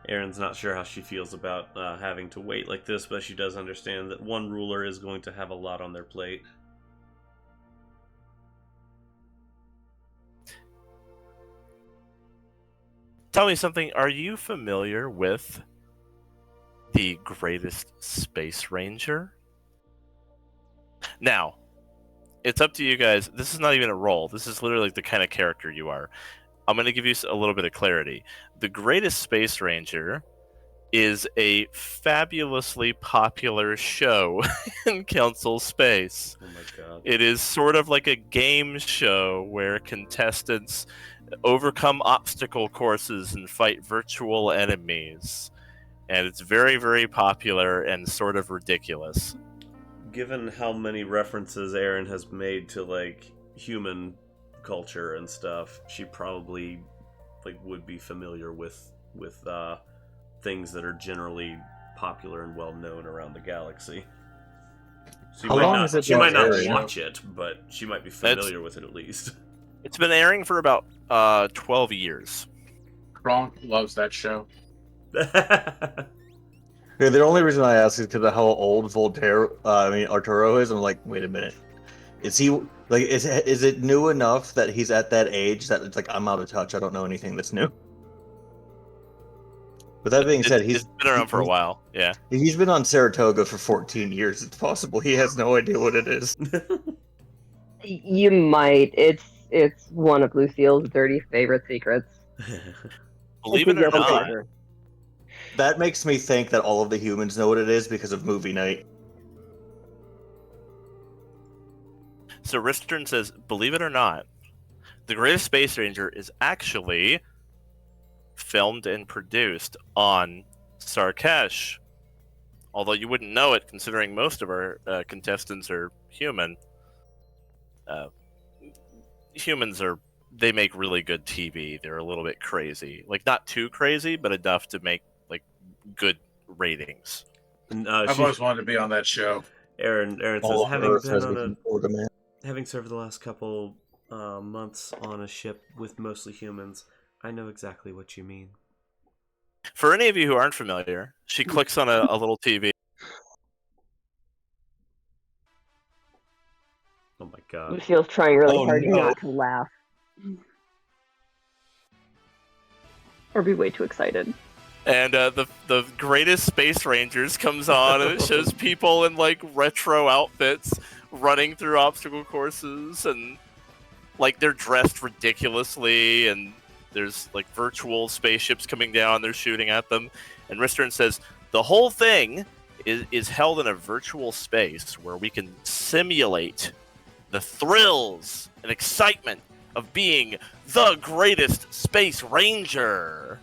Aryn's not sure how she feels about having to wait like this, but she does understand that one ruler is going to have a lot on their plate. Tell me something, are you familiar with the greatest space ranger? Now, it's up to you guys. This is not even a role. This is literally the kind of character you are. I'm going to give you a little bit of clarity. The Greatest Space Ranger is a fabulously popular show in Council Space. Oh my god. It is sort of like a game show where contestants overcome obstacle courses and fight virtual enemies. And it's very, very popular and sort of ridiculous. Given how many references Aryn has made to like human culture and stuff, she probably like would be familiar with things that are generally popular and well known around the galaxy. She might not watch it, but she might be familiar with it at least. It's been airing for about 12 years. Kronk loves that show. Yeah, the only reason I ask is because of how old Arturo is. I'm like, wait a minute. Is he like? Is it new enough that he's at that age that it's like I'm out of touch? I don't know anything that's new. But that being said, it's been around for a while. Yeah, he's been on Saratoga for 14 years. It's possible he has no idea what it is. You might. It's one of Lucille's dirty favorite secrets. Believe it or not, that makes me think that all of the humans know what it is because of movie night. So Ristern says, believe it or not, The Greatest Space Ranger is actually filmed and produced on Sur'Kesh. Although you wouldn't know it, considering most of our contestants are human. Humans they make really good TV. They're a little bit crazy. Like, not too crazy, but enough to make, like, good ratings. And, I've always wanted to be on that show. Aryn says, having served the last couple months on a ship with mostly humans, I know exactly what you mean. For any of you who aren't familiar, she clicks on a little TV. Oh my god. Lucille's trying really hard not to laugh. Or be way too excited. And the Greatest Space Rangers comes on, and it shows people in like retro outfits running through obstacle courses, and like they're dressed ridiculously, and there's like virtual spaceships coming down, they're shooting at them. And Ristern says the whole thing is held in a virtual space where we can simulate the thrills and excitement of being the Greatest Space Ranger.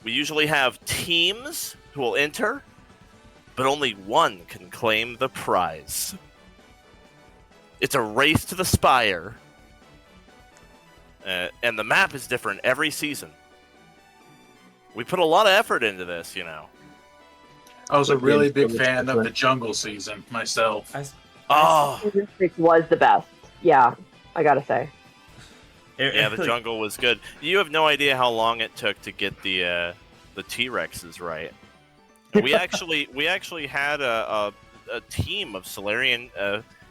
We usually have teams who will enter, but only one can claim the prize. It's a race to the spire, and the map is different every season. We put a lot of effort into this, you know. I was a really big fan of the Jungle season myself. Season 6 was the best. Yeah, I gotta say. Yeah, the Jungle was good. You have no idea how long it took to get the T-Rexes right. We actually had a team of Solarian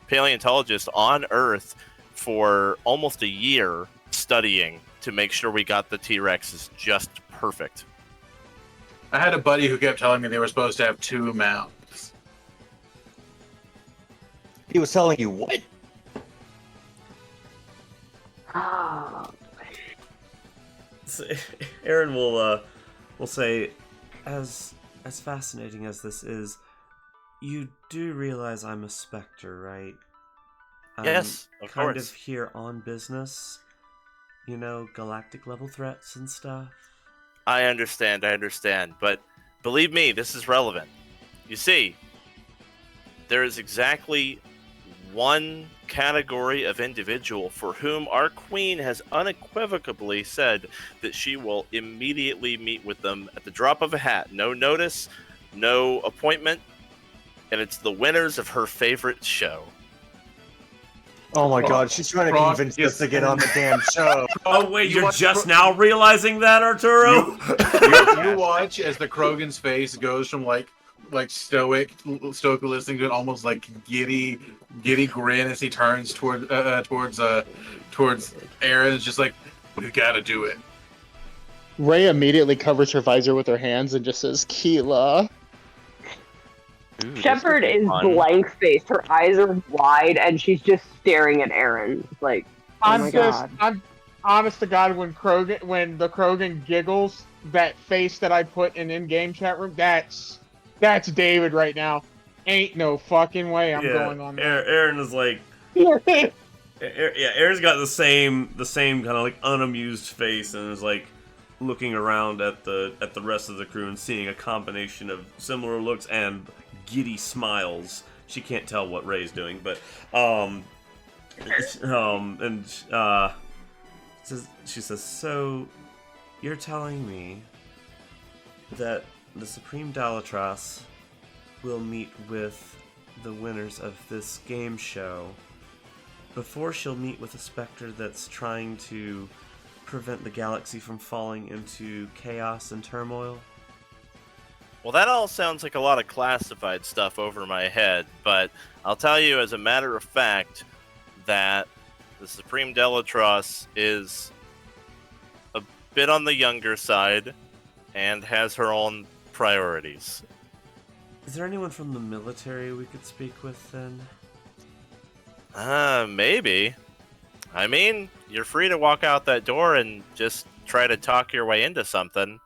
paleontologists on Earth for almost a year studying to make sure we got the T-Rexes just perfect. I had a buddy who kept telling me they were supposed to have 2 mouths. He was telling you what? Aryn will say, as as fascinating as this is, you do realize I'm a Spectre, right? Yes, of kind course. of here on business. You know, galactic level threats and stuff. I understand, but believe me, this is relevant. You see, there is exactly one category of individual for whom our queen has unequivocally said that she will immediately meet with them at the drop of a hat. No notice, no appointment, and it's the winners of her favorite show. Oh my god, she's trying to convince us to get on the damn show. Oh wait, you're just now realizing that, Arturo? You watch as the Krogan's face goes from like stoic listening to an almost like giddy grin as he turns towards Aryn. It's just like, we gotta do it. Rey immediately covers her visor with her hands and just says, Keela. Ooh, Shepard is blank-faced. Her eyes are wide, and she's just staring at Aryn. Like, I'm honest to God, when the Krogan giggles, that face that I put in game chat room, that's David right now. Ain't no fucking way I'm going on that. Aryn is like, Aryn's got the same kind of like unamused face, and is like looking around at the rest of the crew and seeing a combination of similar looks and giddy smiles. She can't tell what Rey's doing, but she says, so you're telling me that the Supreme Dalatras will meet with the winners of this game show before she'll meet with a Spectre that's trying to prevent the galaxy from falling into chaos and turmoil? Well, that all sounds like a lot of classified stuff over my head, but I'll tell you as a matter of fact that the Supreme Dalatras is a bit on the younger side and has her own priorities. Is there anyone from the military we could speak with then? Maybe. I mean, you're free to walk out that door and just try to talk your way into something.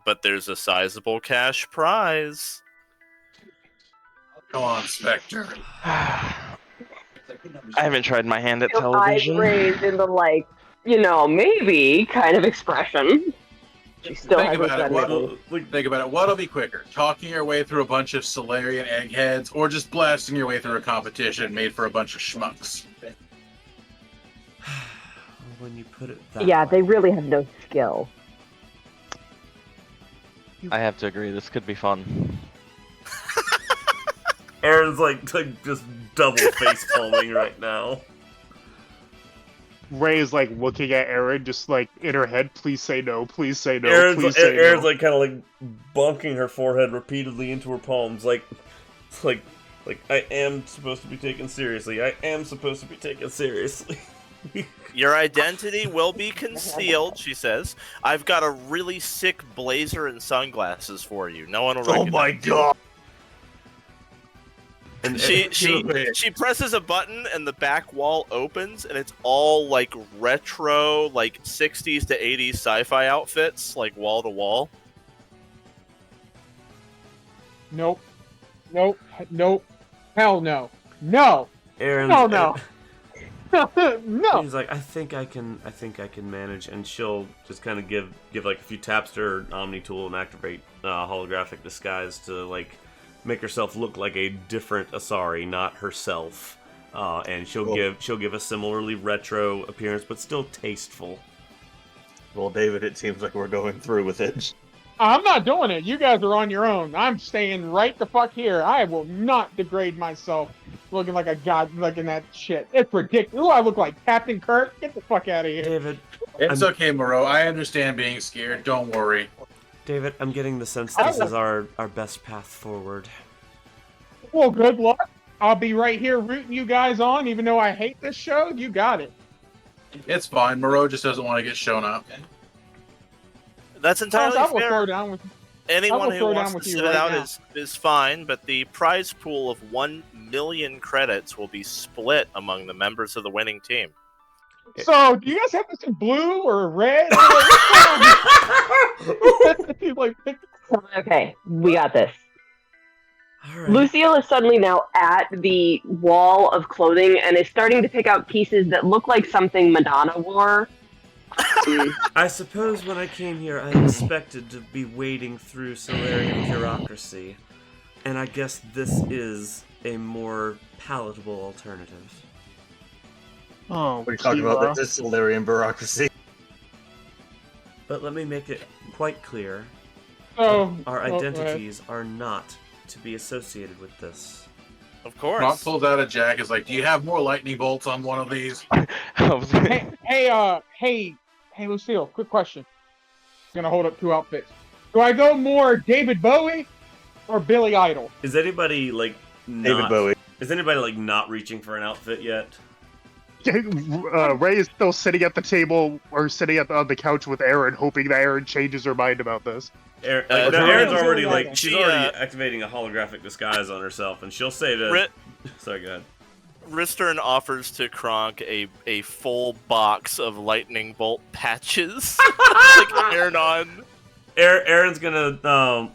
But there's a sizable cash prize. Come on, Spectre. I haven't tried my hand at Eyes television. raised in the maybe kind of expression. She still Think hasn't about it. said anything. Think about it. What'll be quicker? Talking your way through a bunch of Solarian eggheads, or just blasting your way through a competition made for a bunch of schmucks? When you put it that Yeah, way. they really have no skill. I have to agree, this could be fun. Aaron's like just double face palming right now. Rey is like looking at Aryn, just like in her head, please say no, please say no, Aaron's please say Aaron's no. like kind of like bunking her forehead repeatedly into her palms, like I am supposed to be taken seriously. I am supposed to be taken seriously. Your identity will be concealed, she says. I've got a really sick blazer and sunglasses for you. No one will recognize. Oh my god! And she presses a button and the back wall opens and it's all like retro, like 60s to 80s sci-fi outfits, like wall to wall. Nope. Hell no. No. Aaron, No. No. He's like, I think I can manage, and she'll just kind of give like a few taps to her Omni tool and activate holographic disguise to like make herself look like a different Asari, not herself. And she'll give a similarly retro appearance, but still tasteful. Well, David, it seems like we're going through with it. I'm not doing it. You guys are on your own. I'm staying right the fuck here. I will not degrade myself looking like a god, looking at shit. It's ridiculous. Ooh, I look like Captain Kirk. Get the fuck out of here. David, It's okay, Moreau. I understand being scared. Don't worry. David, I'm getting the sense this is our best path forward. Well, good luck. I'll be right here rooting you guys on, even though I hate this show. You got it. It's fine. Moreau just doesn't want to get shown up. That's entirely I will fair. throw down with Anyone who throw wants down with to you sit it right out now. is fine, but the prize pool of 1 million credits will be split among the members of the winning team. So, do you guys have this in blue or red? Or what's going on here? Like, Okay, we got this. All right. Lucille is suddenly now at the wall of clothing and is starting to pick out pieces that look like something Madonna wore. I suppose when I came here, I expected to be wading through Solarian bureaucracy, and I guess this is a more palatable alternative. Oh, What are you talking about? This is Solarian bureaucracy. But let me make it quite clear. Oh, Our identities are not to be associated with this. Of course. Kronk pulls out a jack. Is like, do you have more lightning bolts on one of these? Hey, Lucille, quick question. I'm gonna hold up 2 outfits. Do I go more David Bowie or Billy Idol? Is anybody like David Bowie. Is anybody like not reaching for an outfit yet? Ray is still sitting at the table or sitting on the couch with Aryn, hoping that Aryn changes her mind about this. Aryn's already like she's already activating a holographic disguise on herself, and she'll say to. Sorry, go ahead. Ristern offers to Kronk a full box of lightning bolt patches, like Urdnot. Aryn's gonna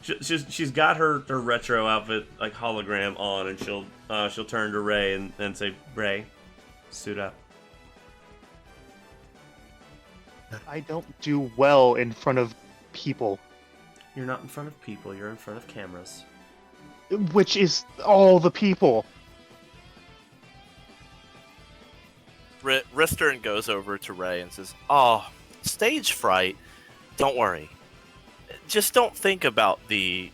she's got her retro outfit like hologram on, and she'll turn to Ray and say, Ray, suit up. I don't do well in front of people. You're not in front of people. You're in front of cameras. Which is all the people. Ristern goes over to Ray and says, "Oh, stage fright. Don't worry. Just don't think about the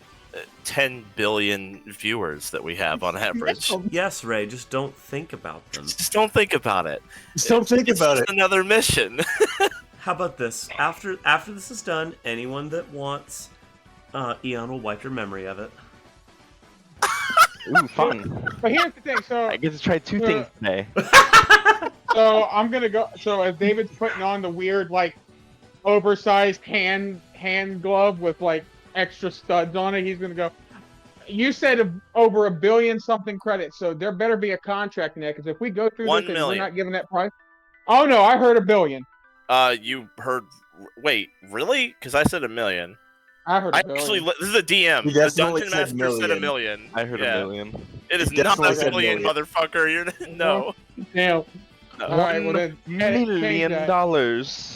10 billion viewers that we have on average. Yes, Ray, just don't think about them. Just don't think about it. Just don't think about it. It's another mission." How about this? After this is done, anyone that wants, Aeon will wipe your memory of it. Ooh, fun. But here's the thing. So I get to try 2 things today. So I'm gonna go. So as David's putting on the weird, like, oversized hand glove with like extra studs on it, he's gonna go. You said over 1 billion something credits, so there better be a contract in that. Because if we go through 1 this and million. we're not giving that price, oh no, I heard 1 billion. You heard? Wait, really? Because I said 1 million. I heard 1 I billion. actually, this is a DM. He The definitely Dungeon said Master million. said 1 million. I heard Yeah. 1 million. It is He not definitely a said million, million. motherfucker. No. Damn. No. All right, well then, $1 million.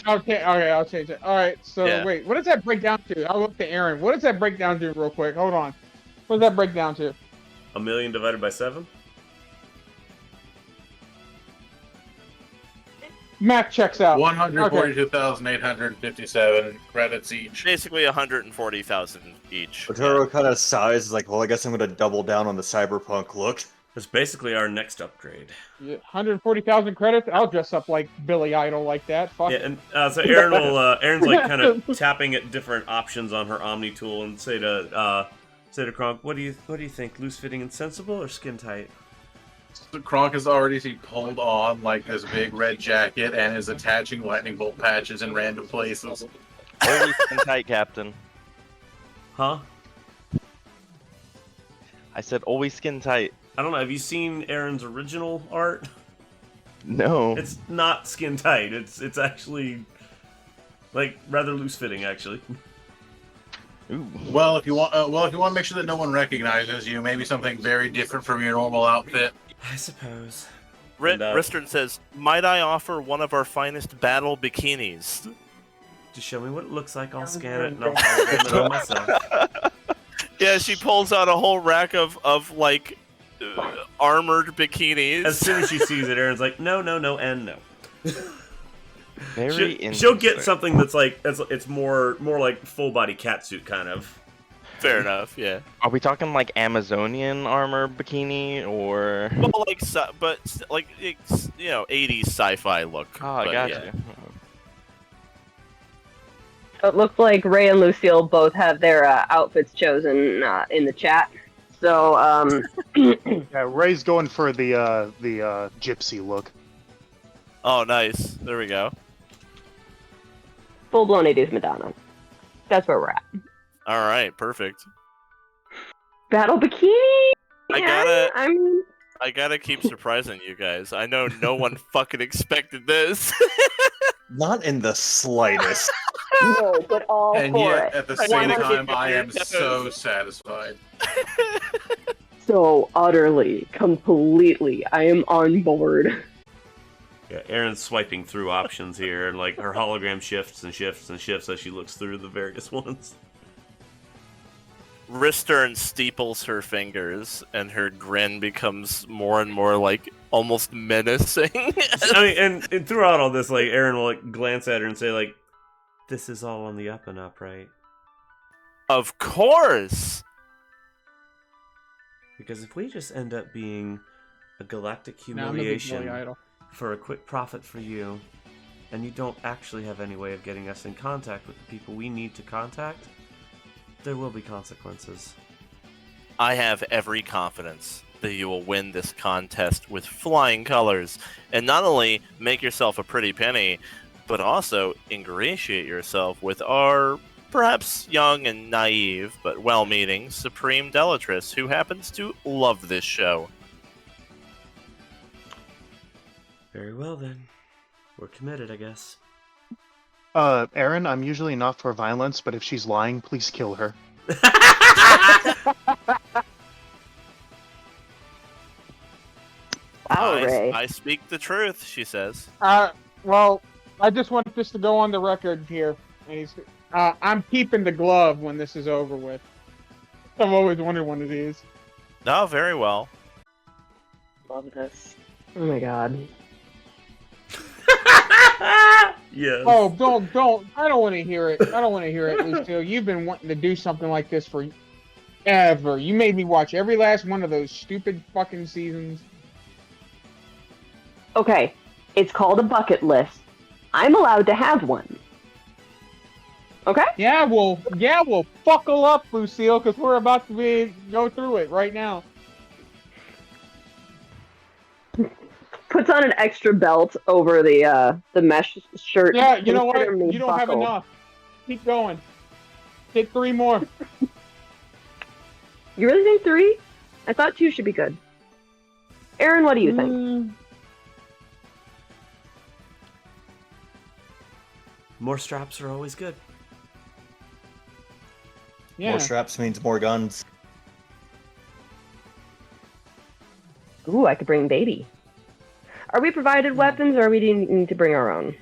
Okay, I'll change it. All right, so Yeah. wait, what does that break down to? I'll look to Aryn. What does that break down to, real quick? Hold on. What does that break down to? 1 million divided by 7? Math checks out. 142,857 credits each. Basically 140,000 each. Arturo kind of sighs, like, well, I guess I'm going to double down on the cyberpunk look. That's basically our next upgrade. 140,000 credits. I'll dress up like Billy Idol like that. Fuck. Yeah, and so Aryn will. Aryn's like kind of tapping at different options on her Omni tool and say to Kronk, what do you think? Loose fitting and sensible or skin tight? So Kronk has already pulled on like this big red jacket and is attaching lightning bolt patches in random places. Always skin tight, Captain. Huh? I said always skin tight. I don't know. Have you seen Aryn's original art? No. It's not skin tight. It's actually like rather loose fitting, actually. Ooh. Well, if you want to make sure that no one recognizes you, maybe something very different from your normal outfit. I suppose. Ristern says, "Might I offer one of our finest battle bikinis?" Just show me what it looks like. I'll scan it and I'll hologram it on myself. Yeah, she pulls out a whole rack of like armored bikinis. As soon as she sees it, Aryn's like, no, and no. Very she'll get interesting. something that's like it's more like full body catsuit kind of. Fair enough, yeah. Are we talking like Amazonian armor bikini or? Well, but like it's, 80s sci-fi look. Oh, I but, got yeah. you. It looks like Ray and Lucille both have their outfits chosen in the chat. So, Yeah, Ray's going for the gypsy look. Oh, nice. There we go. full-blown 80s Madonna. That's where we're at. All right, perfect. Battle bikini. I gotta keep surprising you guys. I know no one fucking expected this. Not in the slightest. No, but all And for yet, it. at the same 100%. time, I am so satisfied. So utterly, completely, I am on board. Yeah, Erin's swiping through options here, and like her hologram shifts and shifts and shifts as she looks through the various ones. Ristern steeples her fingers, and her grin becomes more and more like almost menacing. I mean, and throughout all this, like Aryn will like glance at her and say, like, "This is all on the up and up, right?" Of course. Because if we just end up being a galactic Nah, I'm a big boy humiliation idol. for a quick profit for you, and you don't actually have any way of getting us in contact with the people we need to contact, there will be consequences. I have every confidence that you will win this contest with flying colors, and not only make yourself a pretty penny, but also ingratiate yourself with our perhaps young and naive, but well-meaning Supreme Delatress, who happens to love this show. Very well then. We're committed, I guess. Aryn, I'm usually not for violence, but if she's lying, please kill her. Wow, Ray. I speak the truth, she says. Well, I just want this to go on the record here. I'm keeping the glove when this is over with. I've always wondered when it is. Oh, very well. Love this. Oh my god. Yes. Oh, don't. I don't want to hear it. I don't want to hear it, Lucille. You've been wanting to do something like this for ever. You made me watch every last one of those stupid fucking seasons. Okay, it's called a bucket list. I'm allowed to have one. Okay? Yeah, well, buckle up, Lucille, because we're about to go through it right now. Puts on an extra belt over the mesh shirt. Yeah, you know what? Consider me You don't have buckled. enough. Keep going. Get 3 more. You really think 3? I thought 2 should be good. Aryn, what do you think? More straps are always good. Yeah. More straps means more guns. Ooh, I could bring baby. Are we provided weapons, or are we need to bring our own?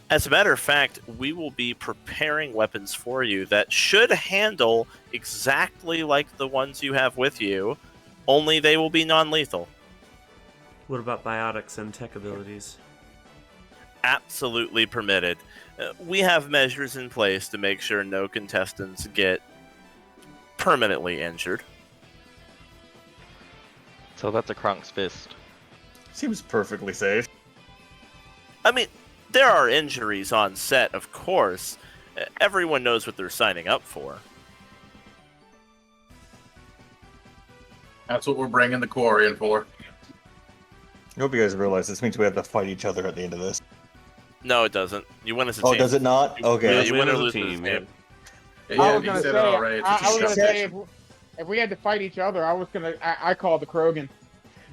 As a matter of fact, we will be preparing weapons for you that should handle exactly like the ones you have with you, only they will be non-lethal. What about biotics and tech abilities? Absolutely permitted. We have measures in place to make sure no contestants get permanently injured. So that's a Kronk's fist. Seems perfectly safe. I mean, there are injuries on set, of course. Everyone knows what they're signing up for. That's what we're bringing the Quarian for. I hope you guys realize this means we have to fight each other at the end of this. No, it doesn't. You win as a Oh, team. does it not? Okay. You win win or as a lose team, as a yeah. team. Yeah, I was you gonna said say, it already. I was gonna say It's if we had to fight each other, I call the Krogan.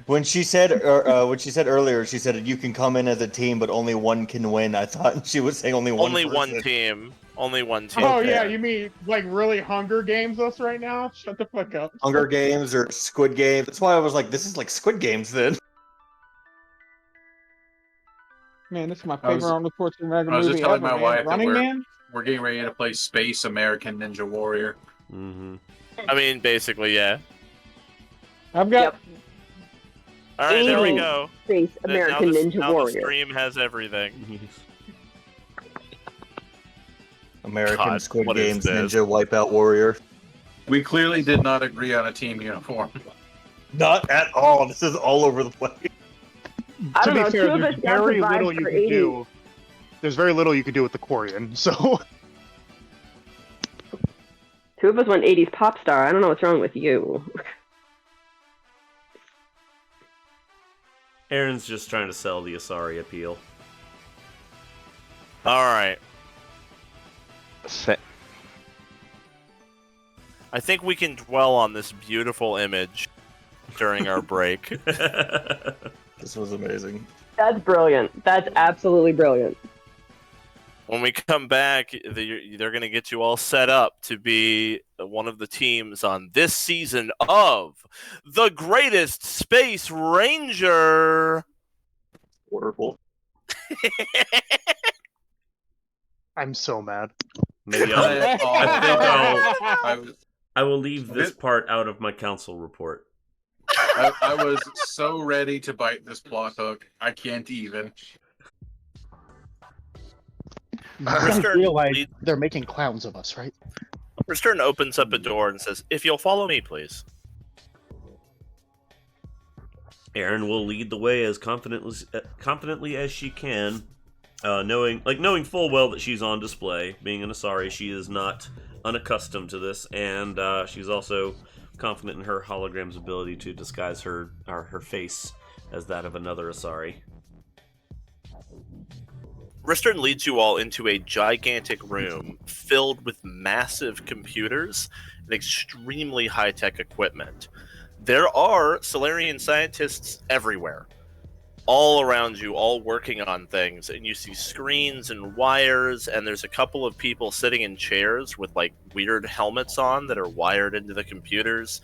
When she said earlier, she said you can come in as a team, but only one can win. I thought she was saying only one. Only one person. team. Only one team. Oh Okay. yeah, you mean like really Hunger Games us right now? Shut the fuck up. Hunger Games or Squid Games. That's why I was like, this is like Squid Games then. Man, this is my I was- favorite Arnold Schwarzenegger I was movie just telling ever, my man. wife that Running Man. we're getting ready to play Space American Ninja Warrior. Mm-hmm. I mean, basically, yeah. I've got. Yep. All right, there we 80s go. Space American now Ninja now Warrior. the stream has everything. American God, Squid what is Games this? Ninja Wipeout Warrior. We clearly did not agree on a team uniform. Not at all. This is all over the place. I To don't be know. fair, Two of us there's got very the little vibes you for can 80s. do. There's very little you can do with the Quarian, so. Two of us went 80s pop star. I don't know what's wrong with you. Erin's just trying to sell the Asari appeal. All right. Sa- I think we can dwell on this beautiful image during our break. This was amazing. That's brilliant. That's absolutely brilliant. When we come back, they're going to get you all set up to be one of the teams on this season of The Greatest Space Ranger. Horrible. I'm so mad. Maybe I will leave this part out of my council report. I was so ready to bite this plot hook. I can't even. You guys realize they're making clowns of us, right? Ristern opens up a door and says, "If you'll follow me, please." Aryn will lead the way as confidently as she can, knowing full well that she's on display. Being an Asari, she is not unaccustomed to this, and she's also confident in her hologram's ability to disguise her face as that of another Asari. Ristern leads you all into a gigantic room filled with massive computers and extremely high-tech equipment. There are Solarian scientists everywhere, all around you, all working on things, and you see screens and wires, and there's a couple of people sitting in chairs with like weird helmets on that are wired into the computers.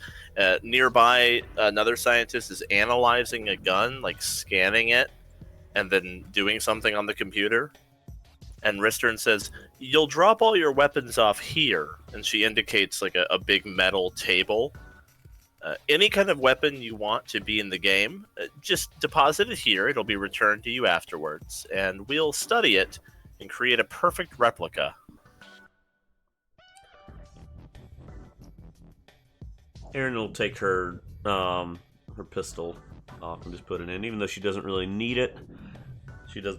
Nearby, another scientist is analyzing a gun, like scanning it, and then doing something on the computer. And Ristern says, "You'll drop all your weapons off here," and she indicates like a big metal table. Any kind of weapon you want to be in the game, just deposit it here. It'll be returned to you afterwards, and we'll study it and create a perfect replica. Aryn will take her pistol off and just put it in, even though she doesn't really need it.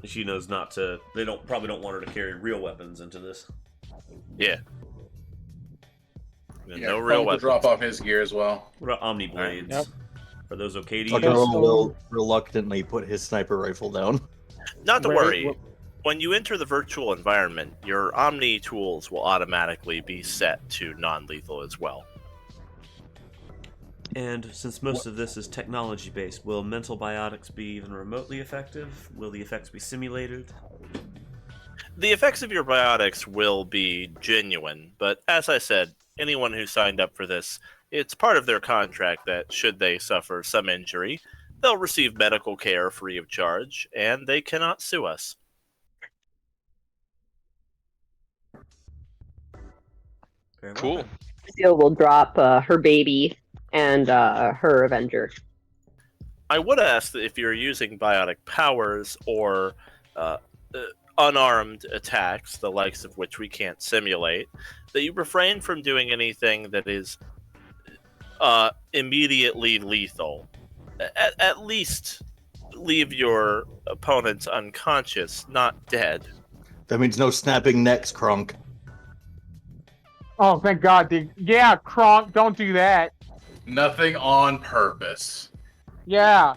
She knows not to. They probably don't want her to carry real weapons into this. Yeah. Yeah, no real weapons. Drop off his gear as well. What about Omni Blades? Yep. Are those okay to Arturo use? will reluctantly put his sniper rifle down. Not to worry. When you enter the virtual environment, your Omni tools will automatically be set to non-lethal as well. And since most of this is technology-based, will mental biotics be even remotely effective? Will the effects be simulated? The effects of your biotics will be genuine, but as I said, anyone who signed up for this, it's part of their contract that should they suffer some injury, they'll receive medical care free of charge, and they cannot sue us. Cool. Lucille will drop her baby and her Avenger. I would ask that if you're using biotic powers or unarmed attacks, the likes of which we can't simulate, that you refrain from doing anything that is immediately lethal. At least leave your opponents unconscious, not dead. That means no snapping necks, Kronk. Oh, thank God. Yeah, Kronk, don't do that. Nothing on purpose. Yeah.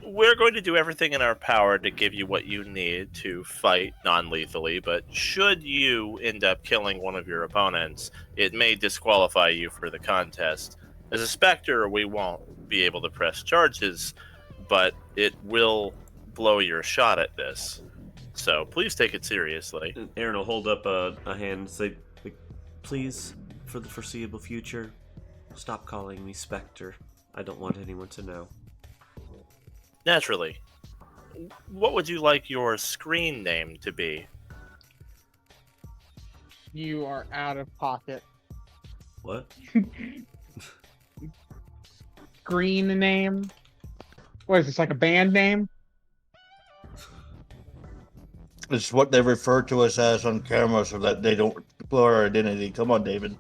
We're going to do everything in our power to give you what you need to fight non-lethally, but should you end up killing one of your opponents, it may disqualify you for the contest. As a Spectre, we won't be able to press charges, but it will blow your shot at this. So please take it seriously. Aryn will hold up a hand and say, "Please, for the foreseeable future, stop calling me Spectre. I don't want anyone to know." Naturally. What would you like your screen name to be? You are out of pocket. What? Green name? What is this, like a band name? It's what they refer to us as on camera so that they don't blow our identity. Come on, David.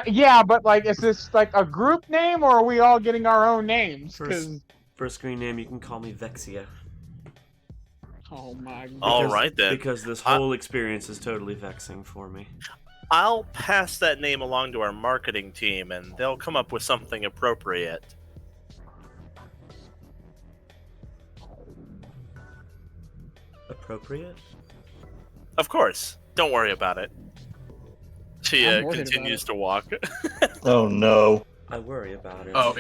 Yeah, but like, is this like a group name, or are we all getting our own names? For a screen name, you can call me Vexia. Oh my God. All right, then. Because this whole experience is totally vexing for me. I'll pass that name along to our marketing team, and they'll come up with something appropriate. Appropriate? Of course. Don't worry about it. She I'm worried continues about to walk. Oh no. I worry about it. Oh,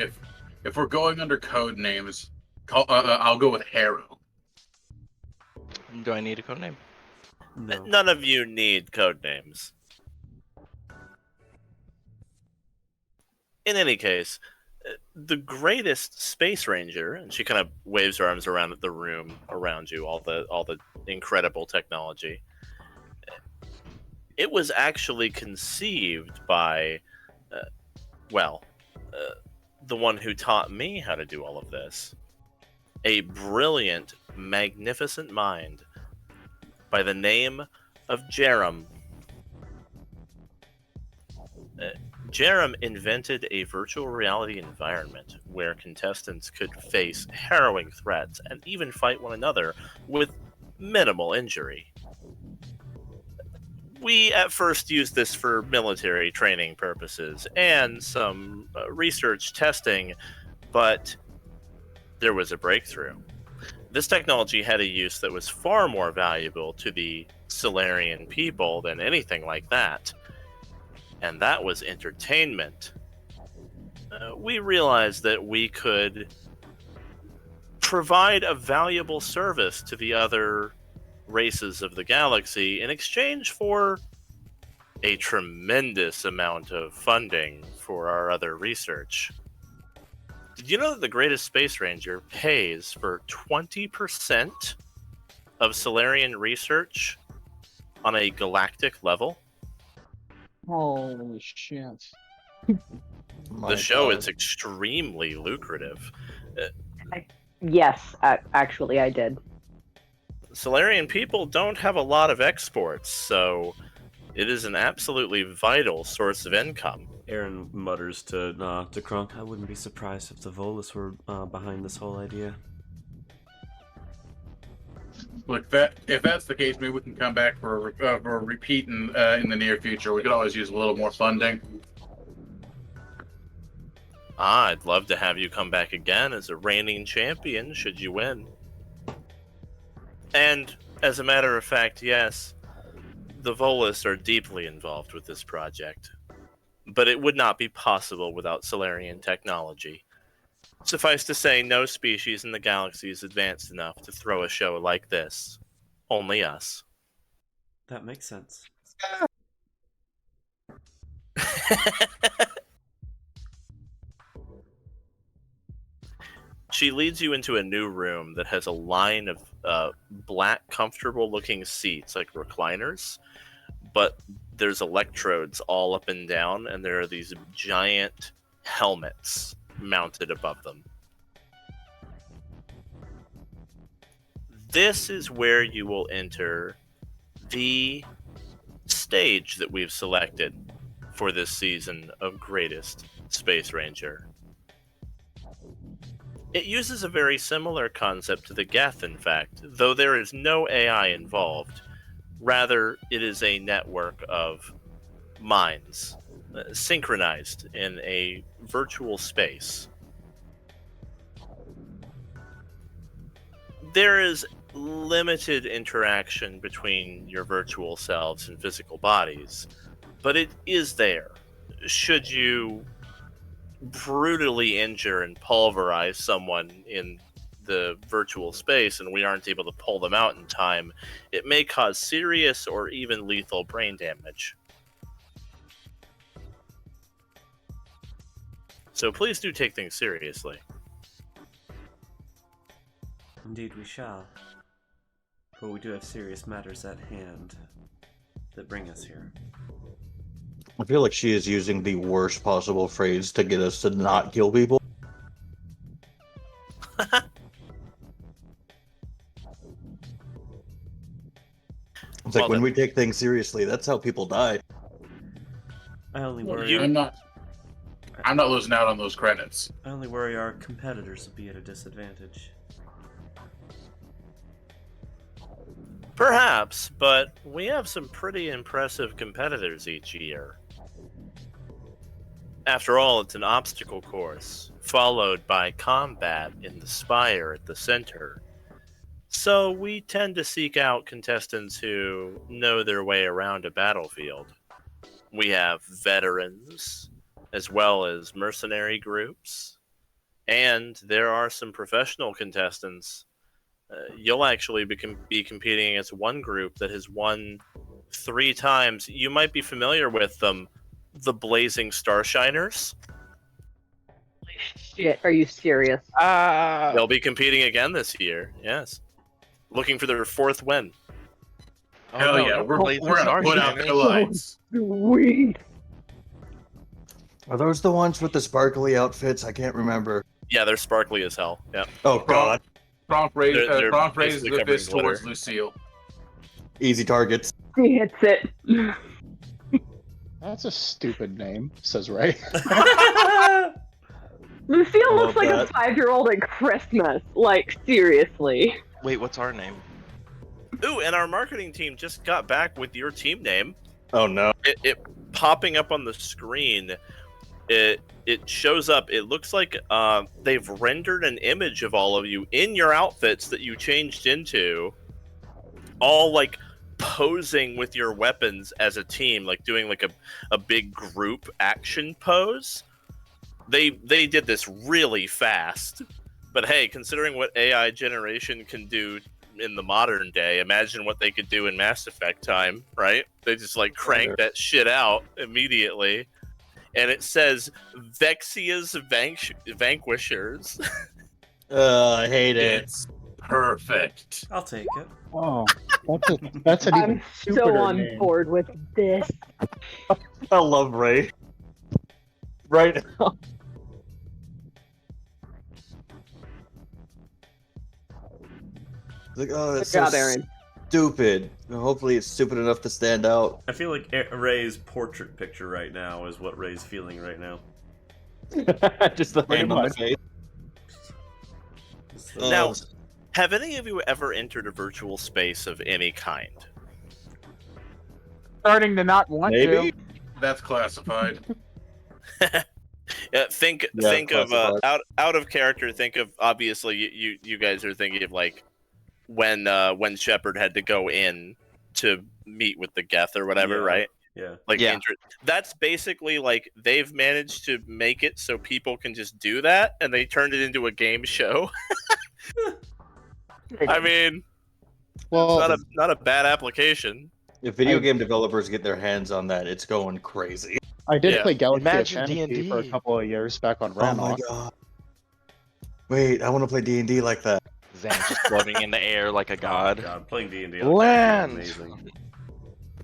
if we're going under code names, I'll go with Harrow. Do I need a code name? No. None of you need code names. In any case, the greatest space ranger, and she kind of waves her arms around the room around you, all the incredible technology. It was actually conceived by, the one who taught me how to do all of this. A brilliant, magnificent mind by the name of Jerem. Jerem invented a virtual reality environment where contestants could face harrowing threats and even fight one another with minimal injury. We at first used this for military training purposes and some research testing, but there was a breakthrough. This technology had a use that was far more valuable to the Solarian people than anything like that. And that was entertainment. We realized that we could provide a valuable service to the other races of the galaxy in exchange for a tremendous amount of funding for our other research. Did you know that the Greatest Space Ranger pays for 20% of Solarian research on a galactic level? Holy shit. The show is extremely lucrative. Yes, actually, I did. Solarian people don't have a lot of exports, so it is an absolutely vital source of income. Aryn mutters to Kronk, I wouldn't be surprised if the Volus were behind this whole idea. Look, if that's the case, maybe we can come back for a repeat in the near future. We could always use a little more funding. I'd love to have you come back again as a reigning champion, should you win. And, as a matter of fact, yes, the Volus are deeply involved with this project. But it would not be possible without Solarian technology. Suffice to say, no species in the galaxy is advanced enough to throw a show like this. Only us. That makes sense. She leads you into a new room that has a line of black, comfortable-looking seats, like recliners, but there's electrodes all up and down, and there are these giant helmets mounted above them. This is where you will enter the stage that we've selected for this season of Greatest Space Ranger. It uses a very similar concept to the Geth, in fact, though there is no AI involved. Rather, it is a network of minds, synchronized in a virtual space. There is limited interaction between your virtual selves and physical bodies, but it is there. Should you brutally injure and pulverize someone in the virtual space and we aren't able to pull them out in time, it may cause serious or even lethal brain damage. So please do take things seriously. Indeed we shall. But we do have serious matters at hand that bring us here. I feel like she is using the worst possible phrase to get us to not kill people. It's like when we take things seriously, that's how people die. I only worry. I'm not losing out on those credits. I only worry our competitors will be at a disadvantage. Perhaps, but we have some pretty impressive competitors each year. After all, it's an obstacle course, followed by combat in the spire at the center. So we tend to seek out contestants who know their way around a battlefield. We have veterans, as well as mercenary groups, and there are some professional contestants you'll actually be competing against one group that has won 3 times. You might be familiar with them, the Blazing Starshiners. Shit, are you serious? They'll be competing again this year. Yes, looking for their 4th win. Hell yeah, we're gonna put out the lights. Sweet. Are those the ones with the sparkly outfits? I can't remember. Yeah, they're sparkly as hell. Yeah. Oh god. Kronk raises They're the basically fist covered in towards glitter. Lucille. Easy targets. He hits it. That's a stupid name, says Ray. Lucille looks Love like that. a 5-year-old at Christmas. Like, seriously. Wait, what's our name? Ooh, and our marketing team just got back with your team name. Oh no. It popping up on the screen. It shows up. It looks like they've rendered an image of all of you in your outfits that you changed into, all like posing with your weapons as a team, like doing like a big group action pose. They did this really fast, but hey, considering what AI generation can do in the modern day, imagine what they could do in Mass Effect time, right? They just like crank that shit out immediately. And it says Vexia's Vanquishers. I hate it. It's perfect. I'll take it. Oh, that's an even I'm stupider so on name. board with this. I love Ray. Right now. Like, oh, that's Good job, so Aryn. stupid. Hopefully it's stupid enough to stand out. I feel like Ray's portrait picture right now is what Ray's feeling right now. Just the hand on my face. Now, have any of you ever entered a virtual space of any kind? Starting to not want Maybe? to. That's classified. Think of classified. out of character. Think of, obviously you guys are thinking of like when Shepard had to go in to meet with the Geth or whatever, Yeah. right? Yeah. Like Yeah. that's basically like they've managed to make it so people can just do that, and they turned it into a game show. I mean, Well, it's not a bad application. If video game developers get their hands on that, it's going crazy. I did Yeah. play Galaxy of Imagine Fantasy D&D. for a couple of years back on Oh my Rannoch. god. Wait, I want to play D&D like that. Zan just floating in the air like a Oh god. god, playing D&D Land! amazing.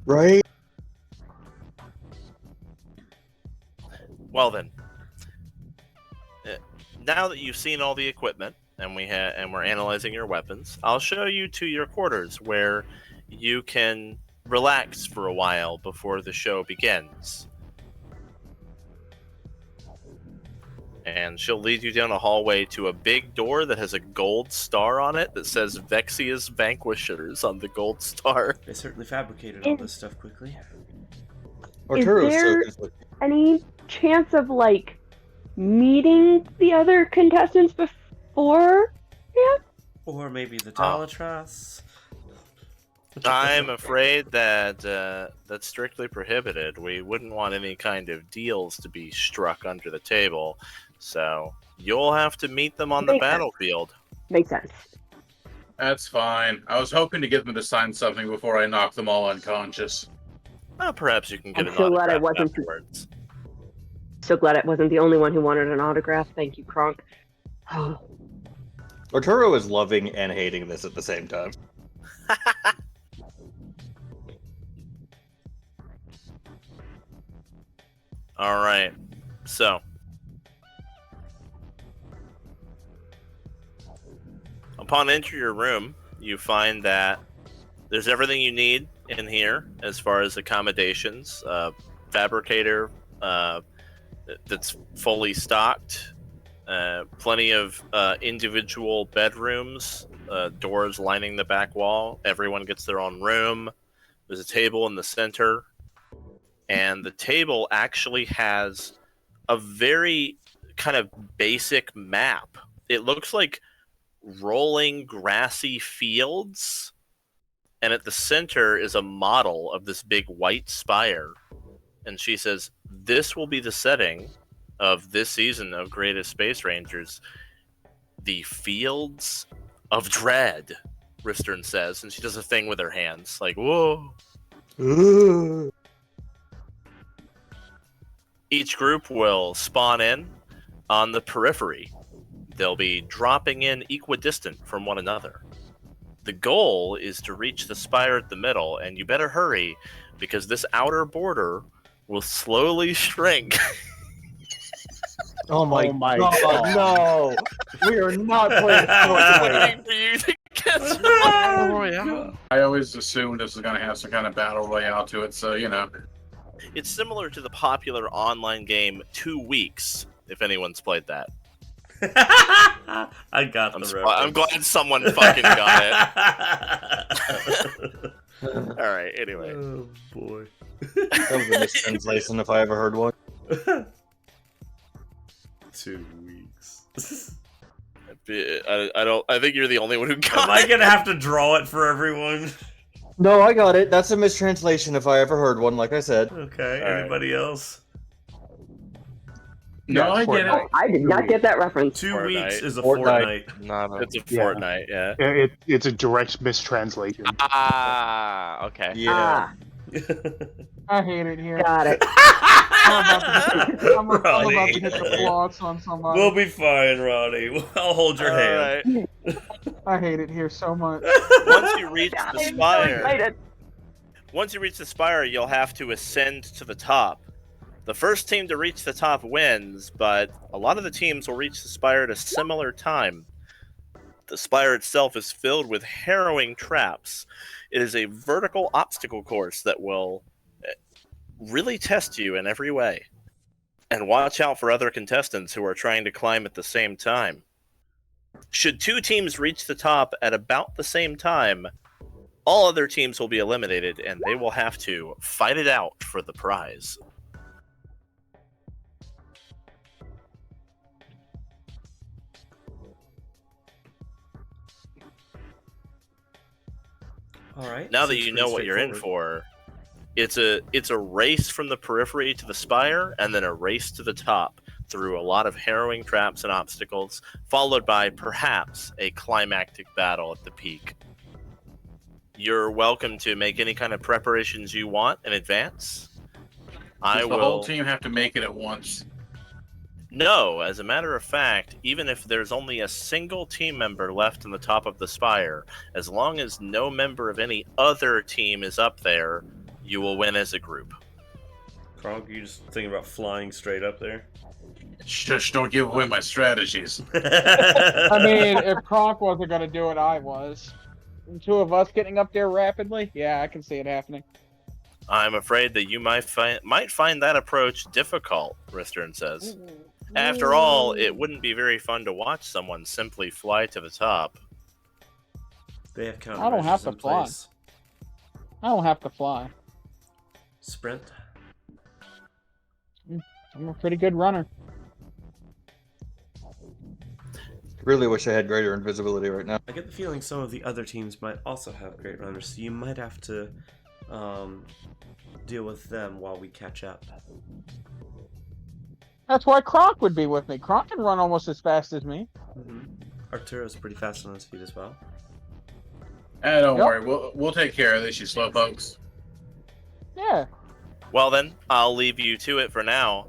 Right? Well then, now that you've seen all the equipment and we're analyzing your weapons, I'll show you to your quarters where you can relax for a while before the show begins. And she'll lead you down a hallway to a big door that has a gold star on it that says Vexia's Vanquishers on the gold star. They certainly fabricated all this stuff quickly. Arturo's there- so Any chance of like meeting the other contestants before? Or maybe the Talatras. I'm afraid that that's strictly prohibited. We wouldn't want any kind of deals to be struck under the table, so you'll have to meet them on the Makes sense. battlefield. Makes sense. That's fine. I was hoping to get them to sign something before I knock them all unconscious. Perhaps you can get I'm an so glad I autograph wasn't- afterwards. So glad I wasn't the only one who wanted an autograph. Thank you, Kronk. Oh, Arturo is loving and hating this at the same time. All right, so upon entering your room, you find that there's everything you need in here as far as accommodations. Fabricator that's fully stocked. Plenty of individual bedrooms, doors lining the back wall. Everyone gets their own room. There's a table in the center. And the table actually has a very kind of basic map. It looks like rolling grassy fields. And at the center is a model of this big white spire. And she says, this will be the setting of this season of Greatest Space Rangers. The fields of dread, Ristern says, and she does a thing with her hands, like, whoa. Each group will spawn in on the periphery. They'll be dropping in equidistant from one another. The goal is to reach the spire at the middle, and you better hurry, because this outer border will slowly shrink. Oh my god, no! We are not playing Waiting for you to guess Battle Royale. I always assumed this was going to have some kind of battle royale to it, so, you know. It's similar to the popular online game 2 Weeks, if anyone's played that. I got the reference. I'm glad someone fucking got it. Alright, anyway. Oh, boy. That was a mistranslation if I ever heard one. 2 weeks. I think you're the only one who got Am I it. gonna have to draw it for everyone? No, I got it. That's a mistranslation if I ever heard one, like I said. Okay, All right. anybody else? No, I get it. Oh, I did not get that reference. 2 Fortnite. weeks is a Fortnite. fortnight. Not a... It's a Fortnite, yeah. It's a direct mistranslation. Ah, okay. Yeah. I hate it here. Got it. I'm about to Ronnie. hit the plots on somebody. We'll be fine, Ronnie. I'll hold your hand. Alright. I hate it here so much. Once you reach the I'm so spire, excited. once you reach the spire, you'll have to ascend to the top. The first team to reach the top wins, but a lot of the teams will reach the spire at a similar time. The spire itself is filled with harrowing traps. It is a vertical obstacle course that will really test you in every way. And watch out for other contestants who are trying to climb at the same time. Should 2 teams reach the top at about the same time, all other teams will be eliminated and they will have to fight it out for the prize. All right. Now that seems you pretty know what you're in straightforward. for, it's a race from the periphery to the spire, and then a race to the top through a lot of harrowing traps and obstacles, followed by perhaps a climactic battle at the peak. You're welcome to make any kind of preparations you want in advance. Does the whole team have to make it at once? No, as a matter of fact, even if there's only a single team member left in the top of the spire, as long as no member of any other team is up there, you will win as a group. Kronk, you just thinking about flying straight up there? Shush, don't give away my strategies. I mean, if Kronk wasn't going to do it, I was. And 2 of us getting up there rapidly? Yeah, I can see it happening. I'm afraid that you might find that approach difficult, Ristern says. After all, it wouldn't be very fun to watch someone simply fly to the top. They have countermeasures I don't have to in fly. place. I don't have to fly. Sprint. I'm a pretty good runner. Really wish I had greater invisibility right now. I get the feeling some of the other teams might also have great runners, so you might have to deal with them while we catch up. That's why Kronk would be with me. Kronk can run almost as fast as me. Arturo's pretty fast on his feet as well. Don't worry, we'll take care of this, you slowpokes. Yeah. Well then, I'll leave you to it for now.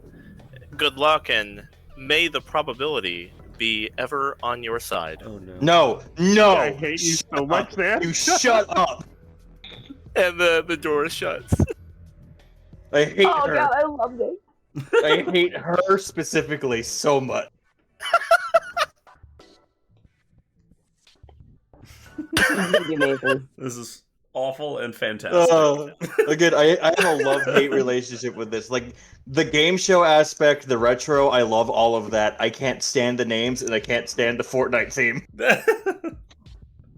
Good luck, and may the probability be ever on your side. Oh no. I No! hate you so much, man. You shut up! And the door shuts. I hate Oh her. god, I love this. I hate her specifically so much. This is gonna be amazing. This is awful and fantastic. Again, I have a love-hate relationship with this. Like, the game show aspect, the retro, I love all of that. I can't stand the names, and I can't stand the Fortnite theme.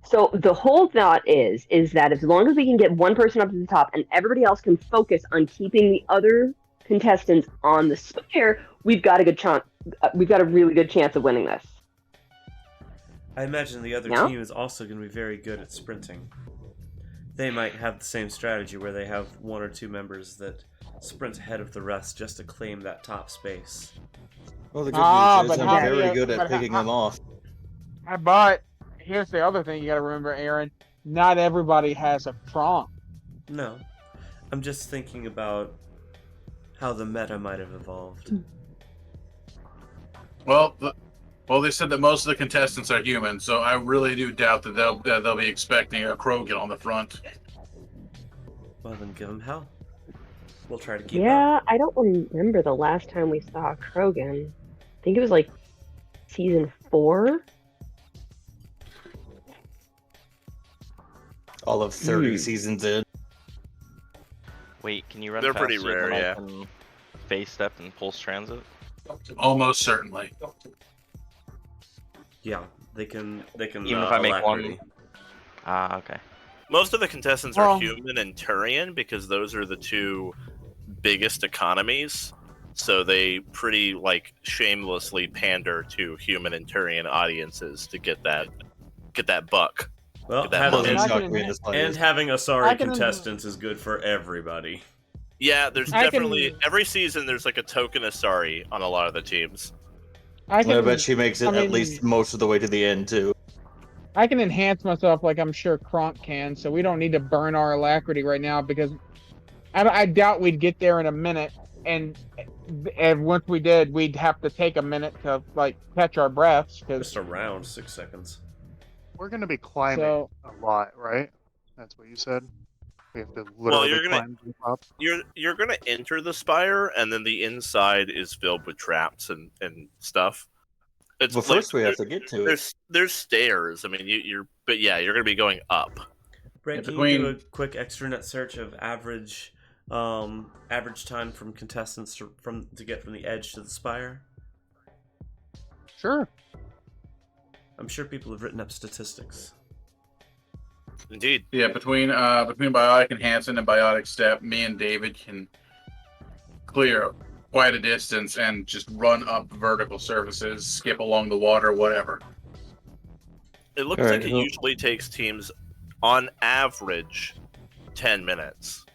So the whole thought is that as long as we can get one person up to the top and everybody else can focus on keeping the other contestants on the spire, we've got a good chance. We've got a really good chance of winning this. I imagine the other No? team is also going to be very good at sprinting. They might have the same strategy where they have 1 or 2 members that sprint ahead of the rest just to claim that top space. Well, the good Ah, news but is how I'm do very you- good at but picking how- them off. But here's the other thing you got to remember, Aaron. Not everybody has a Kronk. No, I'm just thinking about how the meta might have evolved. Well, they said that most of the contestants are human, so I really do doubt that they'll be expecting a Krogan on the front. Well, then give them hell. We'll try to keep Yeah, up. I don't remember the last time we saw a Krogan. I think it was like season 4. All of 30 seasons in. Wait, can you run They're faster pretty rare, than I yeah. can phase step and pulse transit? Almost certainly. Yeah, they can. Even if I make alacrity. one. Ah, okay. Most of the contestants are human and Turian because those are the two biggest economies. So they pretty shamelessly pander to human and Turian audiences to get that buck. Well, Get that money. and having Asari I can- contestants is good for everybody. Yeah, there's I definitely can- every season there's like a token Asari on a lot of the teams. I I bet she makes it at least most of the way to the end too. I can enhance myself like I'm sure Kronk can, so we don't need to burn our alacrity right now because I doubt we'd get there in a minute, and once we did, we'd have to take a minute to catch our breaths. Just around 6 seconds. We're going to be climbing So- a lot, right? That's what you said. We have to Well, literally climb up. You're gonna enter the spire, and then the inside is filled with traps and stuff. It's Well, first we have to get to it. There's stairs. I mean, you're gonna be going up. Brett, can between- you do a quick extranet search of average time from contestants to get from the edge to the spire? Sure. I'm sure people have written up statistics. Indeed. Yeah, between Biotic and Hansen and Biotic Step, me and David can clear quite a distance and just run up vertical surfaces, skip along the water, whatever. It looks All like right, it usually takes teams, on average, 10 minutes.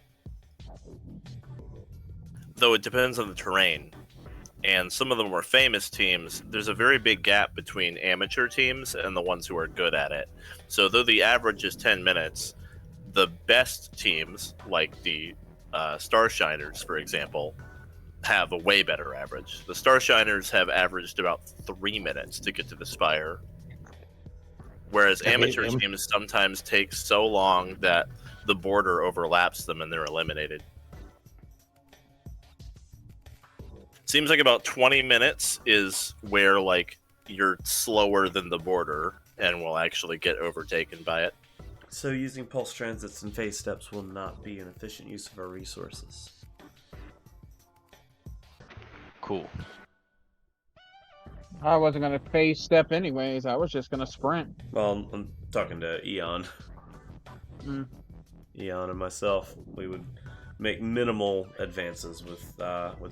Though it depends on the terrain. And some of the more famous teams, there's a very big gap between amateur teams and the ones who are good at it. So though the average is 10 minutes, the best teams, like the Starshiners, for example, have a way better average. The Starshiners have averaged about 3 minutes to get to the spire. Whereas I hate amateur them. teams sometimes take so long that the border overlaps them and they're eliminated. Seems like about 20 minutes is where you're slower than the border and will actually get overtaken by it. So using pulse transits and phase steps will not be an efficient use of our resources. Cool. I wasn't gonna phase step anyways. I was just gonna sprint. Well, I'm talking to Eon. Mm. Eon and myself, we would make minimal advances with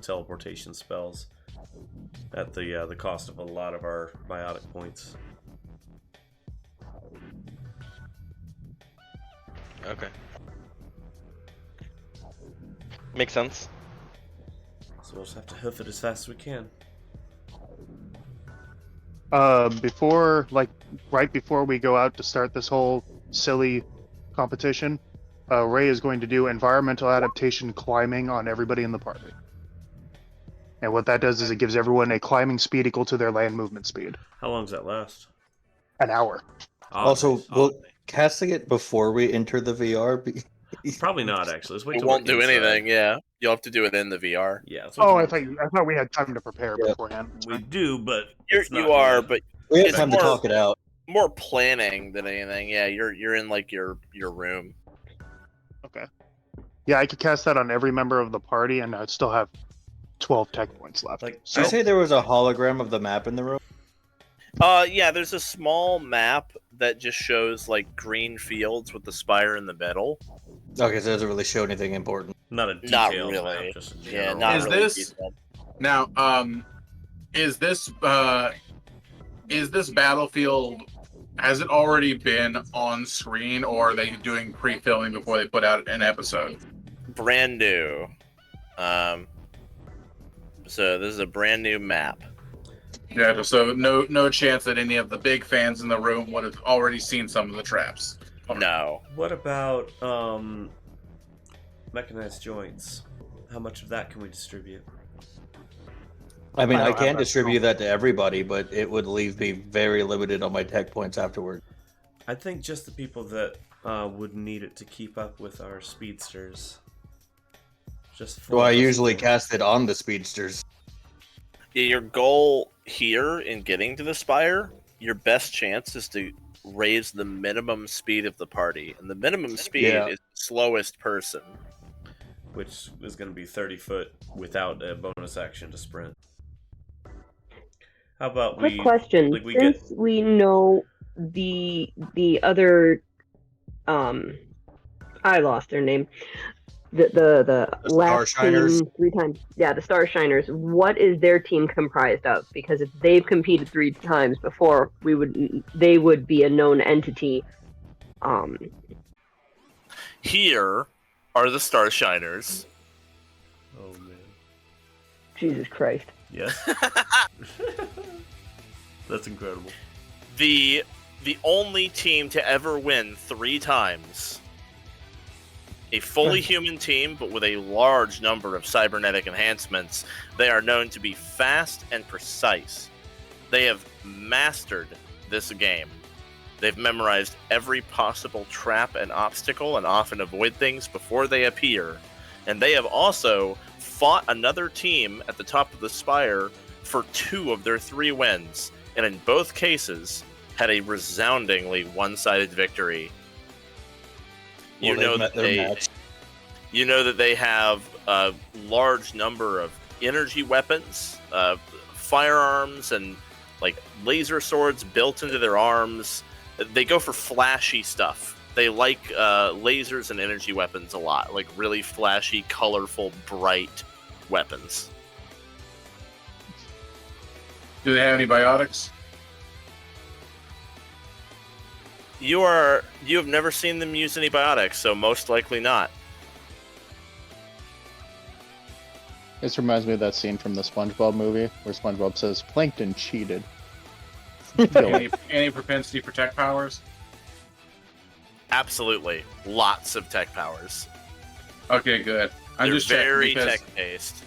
teleportation spells at the cost of a lot of our biotic points. Okay. Makes sense. So we'll just have to hoof it as fast as we can. Right before we go out to start this whole silly competition, Ray is going to do environmental adaptation climbing on everybody in the party. And what that does is it gives everyone a climbing speed equal to their land movement speed. How long does that last? An hour. Also, nice. will casting it before we enter the VR be... Probably not actually. Let's wait It till won't we're do inside. anything, yeah. You'll have to do it in the VR. Yeah. let's wait Oh, till I thought we had time to prepare Yeah. beforehand. we do, but You it's not are, gonna- but We have It's time to more- talk it out. more planning than anything. Yeah, you're in your room. Okay. Yeah, I could cast that on every member of the party, and I'd still have 12 tech points left. Like, Did you say there was a hologram of the map in the room? Yeah, there's a small map that just shows green fields with the spire in the middle. Okay, so it doesn't really show anything important. not a Not detailed map, really. just a Yeah, general not Is map. really this- detailed. Now, is this battlefield, has it already been on screen, or are they doing pre-filming before they put out an episode? Brand new. So this is a brand new map. Yeah, so no chance that any of the big fans in the room would have already seen some of the traps. No. What about mechanized joints? How much of that can we distribute? I mean, I I don't have can that distribute that to everybody, but it would leave me very limited on my tech points afterward. I think just the people that would need it to keep up with our speedsters. Just Well, I us usually four. cast it on the speedsters. Yeah, your goal here in getting to the spire, your best chance is to raise the minimum speed of the party, and the minimum speed is the slowest person. Which is going to be 30 foot without a bonus action to sprint. How about Quick question. Since we know the other I lost their name. The last Starshiners? team 3 times. Yeah, the Starshiners. What is their team comprised of? Because if they've competed 3 times before, they would be a known entity. Here are the Starshiners. Oh man. Jesus Christ. Yes. That's incredible. The only team to ever win 3 times. A fully human team, but with a large number of cybernetic enhancements. They are known to be fast and precise. They have mastered this game. They've memorized every possible trap and obstacle and often avoid things before they appear. And they have also fought another team at the top of the spire for 2 of their 3 wins. And in both cases, had a resoundingly one-sided victory. You know that they have a large number of energy weapons, firearms, and like laser swords built into their arms. They go for flashy stuff. They like lasers and energy weapons a lot, like really flashy, colorful, bright weapons. Do they have any biotics? You have never seen them use any biotics, so most likely not. This reminds me of that scene from the SpongeBob movie where SpongeBob says, "Plankton cheated." any propensity for tech powers? Absolutely, lots of tech powers. Okay, good. They're just very tech-based.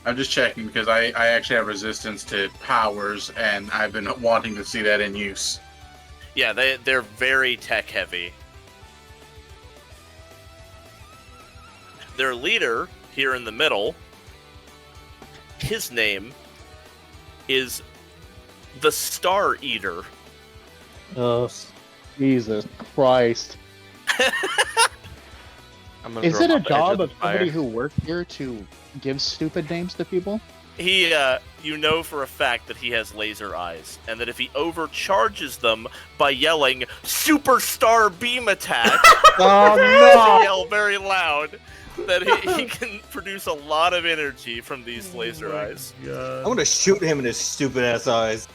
I'm just checking because I actually have resistance to powers, and I've been wanting to see that in use. Yeah, they're very tech-heavy. Their leader, here in the middle, his name is the Star Eater. Oh, Jesus Christ. Is it a job of somebody who worked here to give stupid names to people? He, you know for a fact that he has laser eyes, and that if he overcharges them by yelling, "Superstar Beam Attack," oh no! yell very loud, that he can produce a lot of energy from these laser eyes. I'm gonna shoot him in his stupid ass eyes.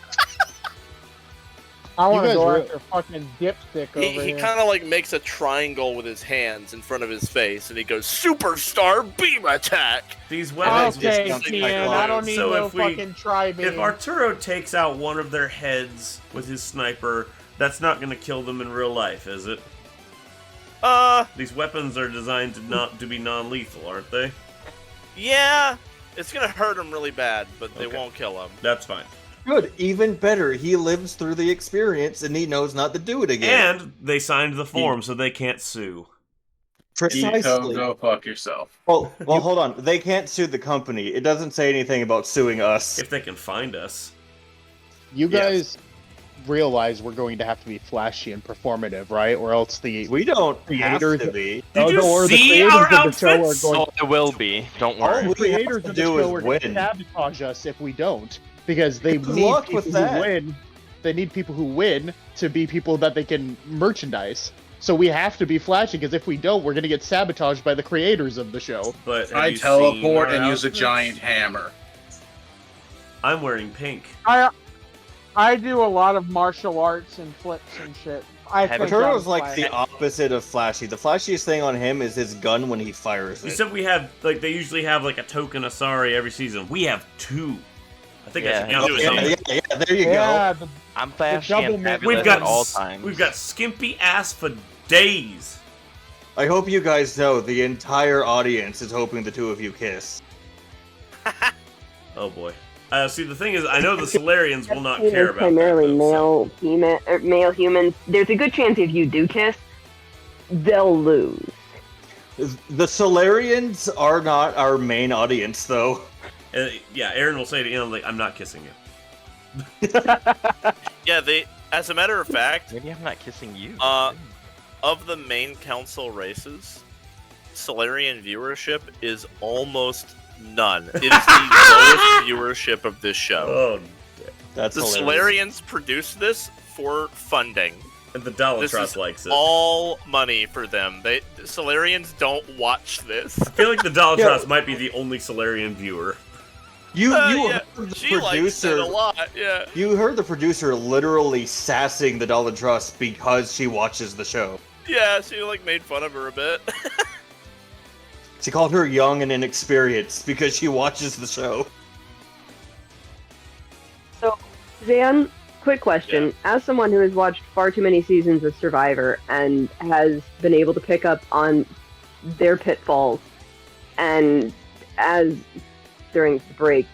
I want to guys go re- after fucking dipstick over He here. kind of like makes a triangle with his hands in front of his face, and he goes, "Superstar Beam Attack!" These weapons. Okay, just Tian, I don't need So no if we- fucking tri-beam. If Arturo takes out one of their heads with his sniper, that's not going to kill them in real life, is it? These weapons are designed to be non-lethal, aren't they? Yeah, it's gonna hurt him really bad, but they Okay. won't kill him. That's fine. Good, even better. He lives through the experience and he knows not to do it again. And they signed the form, so they can't sue. Precisely. Go fuck yourself. Well, hold on. They can't sue the company. It doesn't say anything about suing us. If they can find us. You guys realize we're going to have to be flashy and performative, right? Or else the We don't have creators to be. Did you or the see creators our of the show are outfits? going. Oh, it will be. Don't All worry. The we have creators to of the do show are is going to win. sabotage us if we don't, because they Good need luck people with who that. win. They need people who win to be people that they can merchandise. So we have to be flashy, because if we don't, we're going to get sabotaged by the creators of the show. But have I you teleport seen our and use a outfits? giant hammer. I'm wearing pink. I do a lot of martial arts and flips and shit. I think Arturo's I'm like flashy. the opposite of flashy. The flashiest thing on him is his gun when he fires You it. said we have, like, they usually have, like, a token Asari every season. We have 2. I think Yeah, that's you do enough. it. Yeah, there you Yeah, go. I'm flashy double and mint. fabulous at all times. We've got skimpy ass for days. I hope you guys know the entire audience is hoping the two of you kiss. Oh boy. See, the thing is, I know the Solarians will not It's care about primarily that. male humans. There's a good chance if you do kiss, they'll lose. The Solarians are not our main audience, though. Yeah, Aryn will say to him, like, I'm not kissing you. Yeah, as a matter of fact, Maybe I'm not kissing you. of the main council races, Solarian viewership is almost none. It is the lowest viewership of this show. Oh, That's The hilarious. Solarians produce this for funding. and the This Dalatrass is likes it. all money for them. The Solarians don't watch this. I feel like the Dalatrass might be the only Solarian viewer. You Yeah, heard the she likes producer. it a lot. Yeah. You heard the producer literally sassing the Dollar Trust because she watches the show. Yeah, she like made fun of her a bit. She called her young and inexperienced because she watches the show. So, Zan, quick question. As someone who has watched far too many seasons of Survivor and has been able to pick up on their pitfalls, and as during the break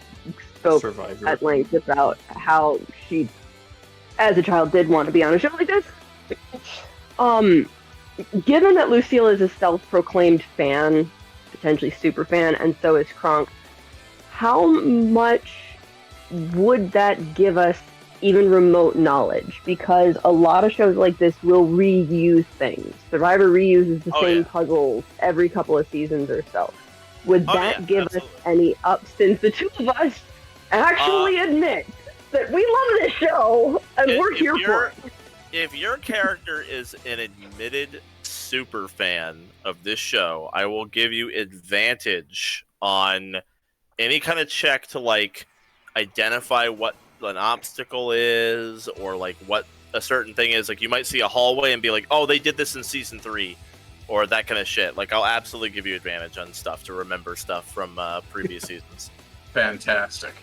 spoke Survivor. at length about how she, as a child, did want to be on a show like this. Given that Lucille is a self-proclaimed fan, potentially super fan, and so is Kronk, how much would that give us even remote knowledge? Because a lot of shows like this will reuse things. Survivor reuses the same puzzles every couple of seasons or so. Would that give us any up, since the two of us actually admit that we love this show and we're here for it? If your character is an admitted super fan of this show, I will give you advantage on any kind of check to like identify what an obstacle is or like what a certain thing is. Like you might see a hallway and be like, oh, they did this in season 3 or that kind of shit. Like I'll absolutely give you advantage on stuff to remember stuff from previous seasons. Fantastic.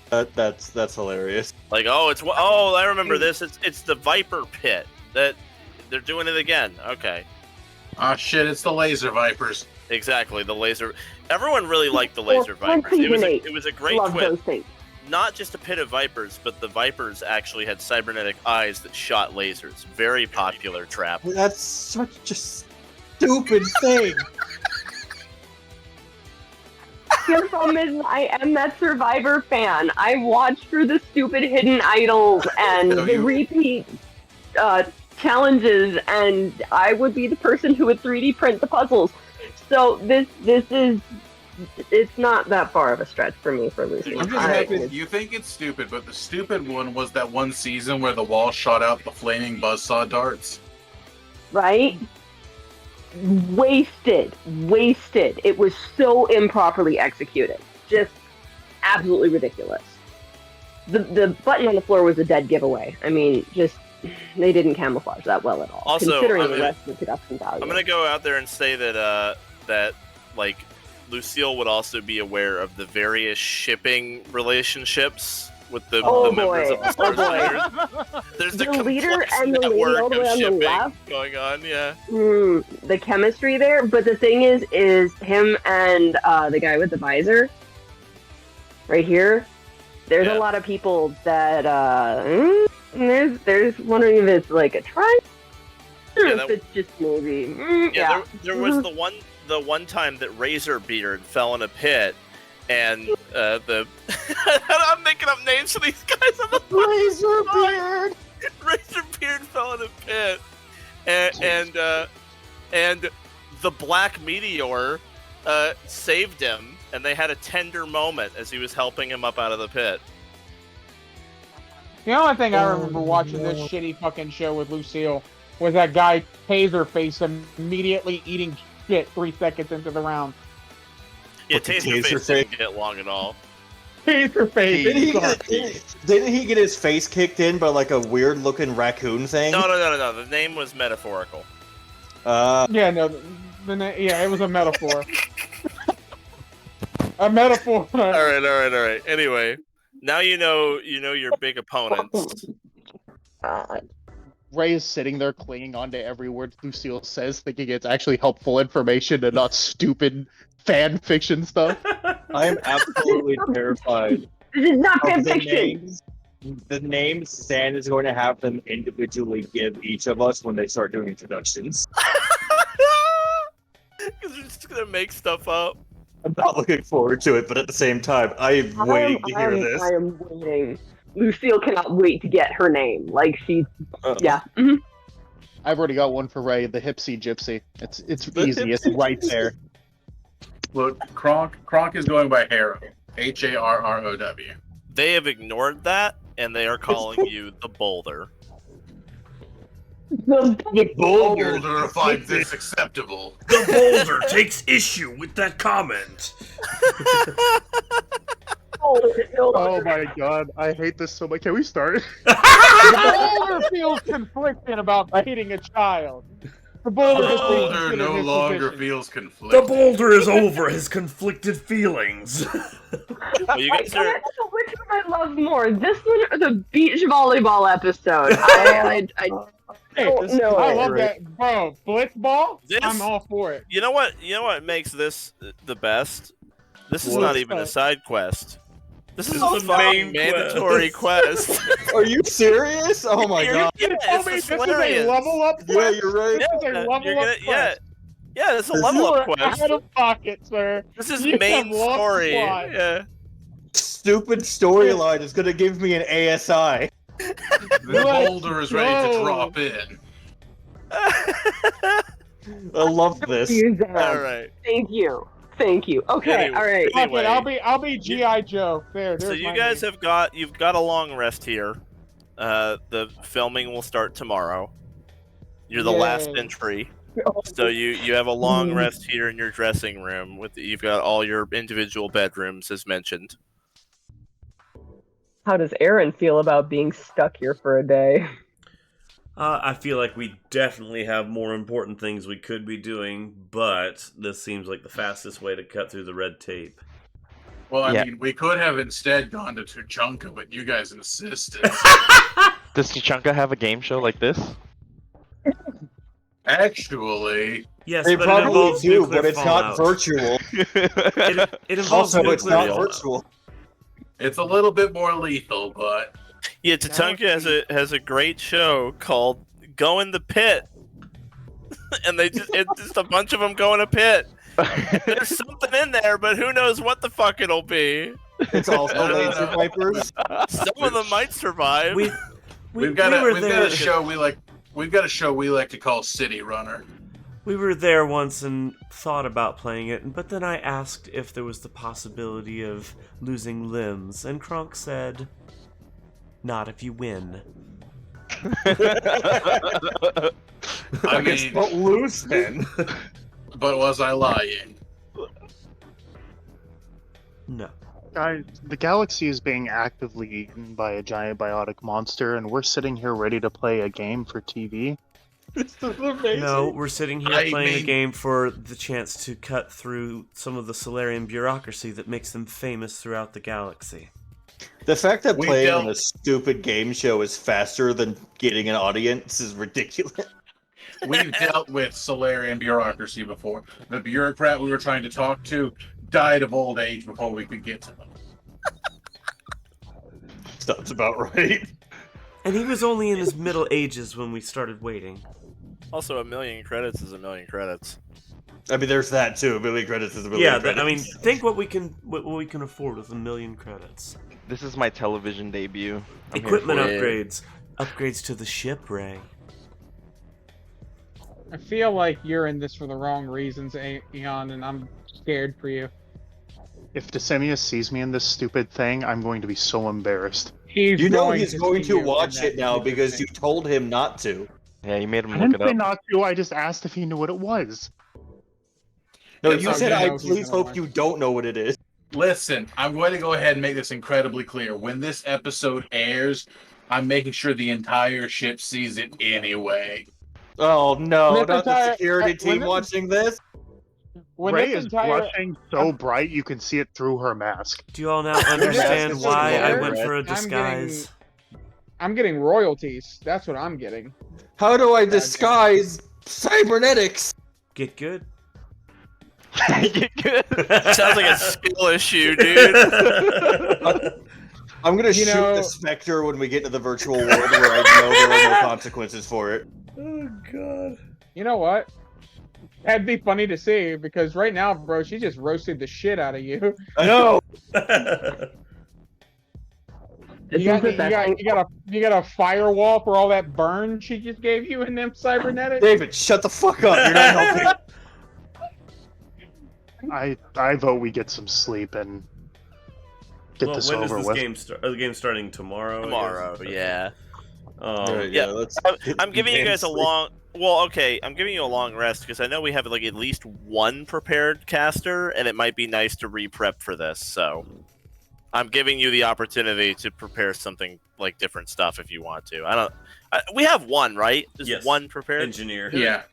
That's hilarious. Like, I remember this. It's the Viper Pit. That they're doing it again. Okay. Ah, shit! It's the Laser Vipers. Exactly, the laser. Everyone really liked the Laser Vipers. It was a great Love twist. those things. Not just a pit of vipers, but the vipers actually had cybernetic eyes that shot lasers. Very popular trap. That's such a stupid thing. The problem is, I am that Survivor fan. I watched through the stupid hidden idols and the repeat challenges, and I would be the person who would 3D print the puzzles. So this is, it's not that far of a stretch for me for losing. I'm just happy. You think it's stupid, but the stupid one was that one season where the wall shot out the flaming buzzsaw darts. Right? Wasted. It was so improperly executed. Just absolutely ridiculous. The button on the floor was a dead giveaway. I mean, just they didn't camouflage that well at all. Also, considering the rest of the production value. I'm gonna go out there and say that that like Lucille would also be aware of the various shipping relationships with the members of the Star Players. There's the leader and the lady all the way on the left going on, yeah. The chemistry there, but the thing is him and the guy with the visor right here. There's a lot of people that there's wondering if it's like a try, or if it's just maybe. There was the one time that Razorbeard fell in a pit. And I'm making up names for these guys on the Razorbeard. Razorbeard fell in a pit, and the Black Meteor saved him, and they had a tender moment as he was helping him up out of the pit. The only thing I remember watching this shitty fucking show with Lucille was that guy Taserface immediately eating shit 3 seconds into the round. Yeah, Taserface didn't get long at all. Taserface. Didn't he get his face kicked in by like a weird looking raccoon thing? No. The name was metaphorical. Yeah, no. It was a metaphor. A metaphor. All right. Anyway, Now you know your big opponents. Ray is sitting there clinging onto every word Lucille says, thinking it's actually helpful information and not stupid fan fiction stuff. I am absolutely terrified. This is not of fan the fiction. the names Stan is going to have them individually give each of us when they start doing introductions. Because they're just gonna make stuff up. I'm not looking forward to it, but at the same time, I am waiting to hear this. I am waiting. Lucille cannot wait to get her name. Like yeah. I've already got one for Ray, the Hipsy Gypsy. It's The easy. It's Hipsy right Gypsy. there. Look, Kronk is going by Harrow. Harrow. They have ignored that, and they are calling you the Boulder. The Boulder finds this acceptable. The Boulder takes issue with that comment. Oh my god, I hate this so much. Can we start? The Boulder feels conflicted about hitting a child. The Boulder, The has been Boulder considered no his longer position. feels The conflicted. Boulder is over his conflicted feelings. Well, you guys are. Which one I love more, this one or the beach volleyball episode? I don't know. I love that, bro. Blitzball. This- I'm all for it. You know what? You know what makes this the best? This is not even a side quest. This is This a is the main fucking mandatory quest. Are you serious? Oh my god. Yeah, Tell me it's this the is a Solarians. level up quest. Yeah, you're right. This is a level You're up gonna, quest. yeah, it's a You level up are quest. out of pocket, sir. This is You main have lost story. plot. Yeah. Stupid storyline is gonna give me an ASI. The Let's Boulder is ready to go. drop in. I love this. All right. Thank you. Okay. Anyway. All right. Fuck Anyway. it, I'll be GI Joe. There's So you my guys name. you've got a long rest here. The filming will start tomorrow. You're the last Yay. entry. So you have a long rest here in your dressing room. You've got all your individual bedrooms as mentioned. How does Aryn feel about being stuck here for a day? I feel like we definitely have more important things we could be doing, but this seems like the fastest way to cut through the red tape. Well, I Yeah. mean, we could have instead gone to Tuchanka, but you guys insisted. Does Tuchanka have a game show like this? Actually, Yes, They but it probably involves do, nuclear but it's fallout. not virtual. It involves Also, it's nuclear not fallout. virtual. it's a little bit more lethal, but Yeah, Tatanka has a great show called Go in the Pit. And it's just a bunch of them go in a pit. There's something in there, but who knows what the fuck it'll be. It's also laser vipers. Some of them might survive. we've got a there. show we like to call City Runner. We were there once and thought about playing it, but then I asked if there was the possibility of losing limbs, and Kronk said, "Not if you win." I mean, But loose then. but was I lying? No. Guys, the galaxy is being actively eaten by a giant biotic monster, and we're sitting here ready to play a game for TV. This is amazing. No, we're sitting here I playing a mean- game for the chance to cut through some of the Solarian bureaucracy that makes them famous throughout the galaxy. The fact that We playing don't- on a stupid game show is faster than getting an audience is ridiculous. We've dealt with Solarian bureaucracy before. The bureaucrat we were trying to talk to died of old age before we could get to them. Sounds about right. And he was only in his middle ages when we started waiting. Also, 1,000,000 credits is 1,000,000 credits. I mean, there's that too. A million credits is a million Yeah, credits. I mean, think what we can afford with 1,000,000 credits. This is my television debut. I'm here Equipment for it. upgrades to the ship, Ray. I feel like you're in this for the wrong reasons, Aeon, and I'm scared for you. If Decimius sees me in this stupid thing, I'm going to be so embarrassed. He's You know going he's to going see to you in watch that it now stupid because thing. you told him not to. Yeah, you made him I look didn't it say up. not to, I just asked if he knew what it was. No, It's you okay. said, I No, he's please gonna hope watch. you don't know what it is. Listen, I'm going to go ahead and make this incredibly clear. When this episode airs, I'm making sure the entire ship sees it anyway. Oh no, This not the entire- security when team this- watching this. when Ray this is entire blushing so bright you can see it through her mask. Do you all now understand is why just I red. went for a I'm disguise? I'm getting royalties. That's what I'm getting. How do I disguise cybernetics? Get good. Get good. Sounds like a skill issue, dude. I'm gonna You shoot know- the Spectre when we get to the virtual world where I know there are no consequences for it. Oh god. You know what? That'd be funny to see because right now, bro, she just roasted the shit out of you. I know. This You is the best thing. got a firewall for all that burn she just gave you in them cybernetics. David, shut the fuck up. You're not helping. I vote we get some sleep and get this when over is this with. game start? The game's starting tomorrow. I guess? Tomorrow, Okay. yeah. Yeah. let's I'm giving you get guys a sleep. long. Well, okay, I'm giving you a long rest because I know we have like at least one prepared caster, and it might be nice to re-prep for this. So, I'm giving you the opportunity to prepare something like different stuff if you want to. We have one, right? Is Yes. one prepared? Engineer. Yeah,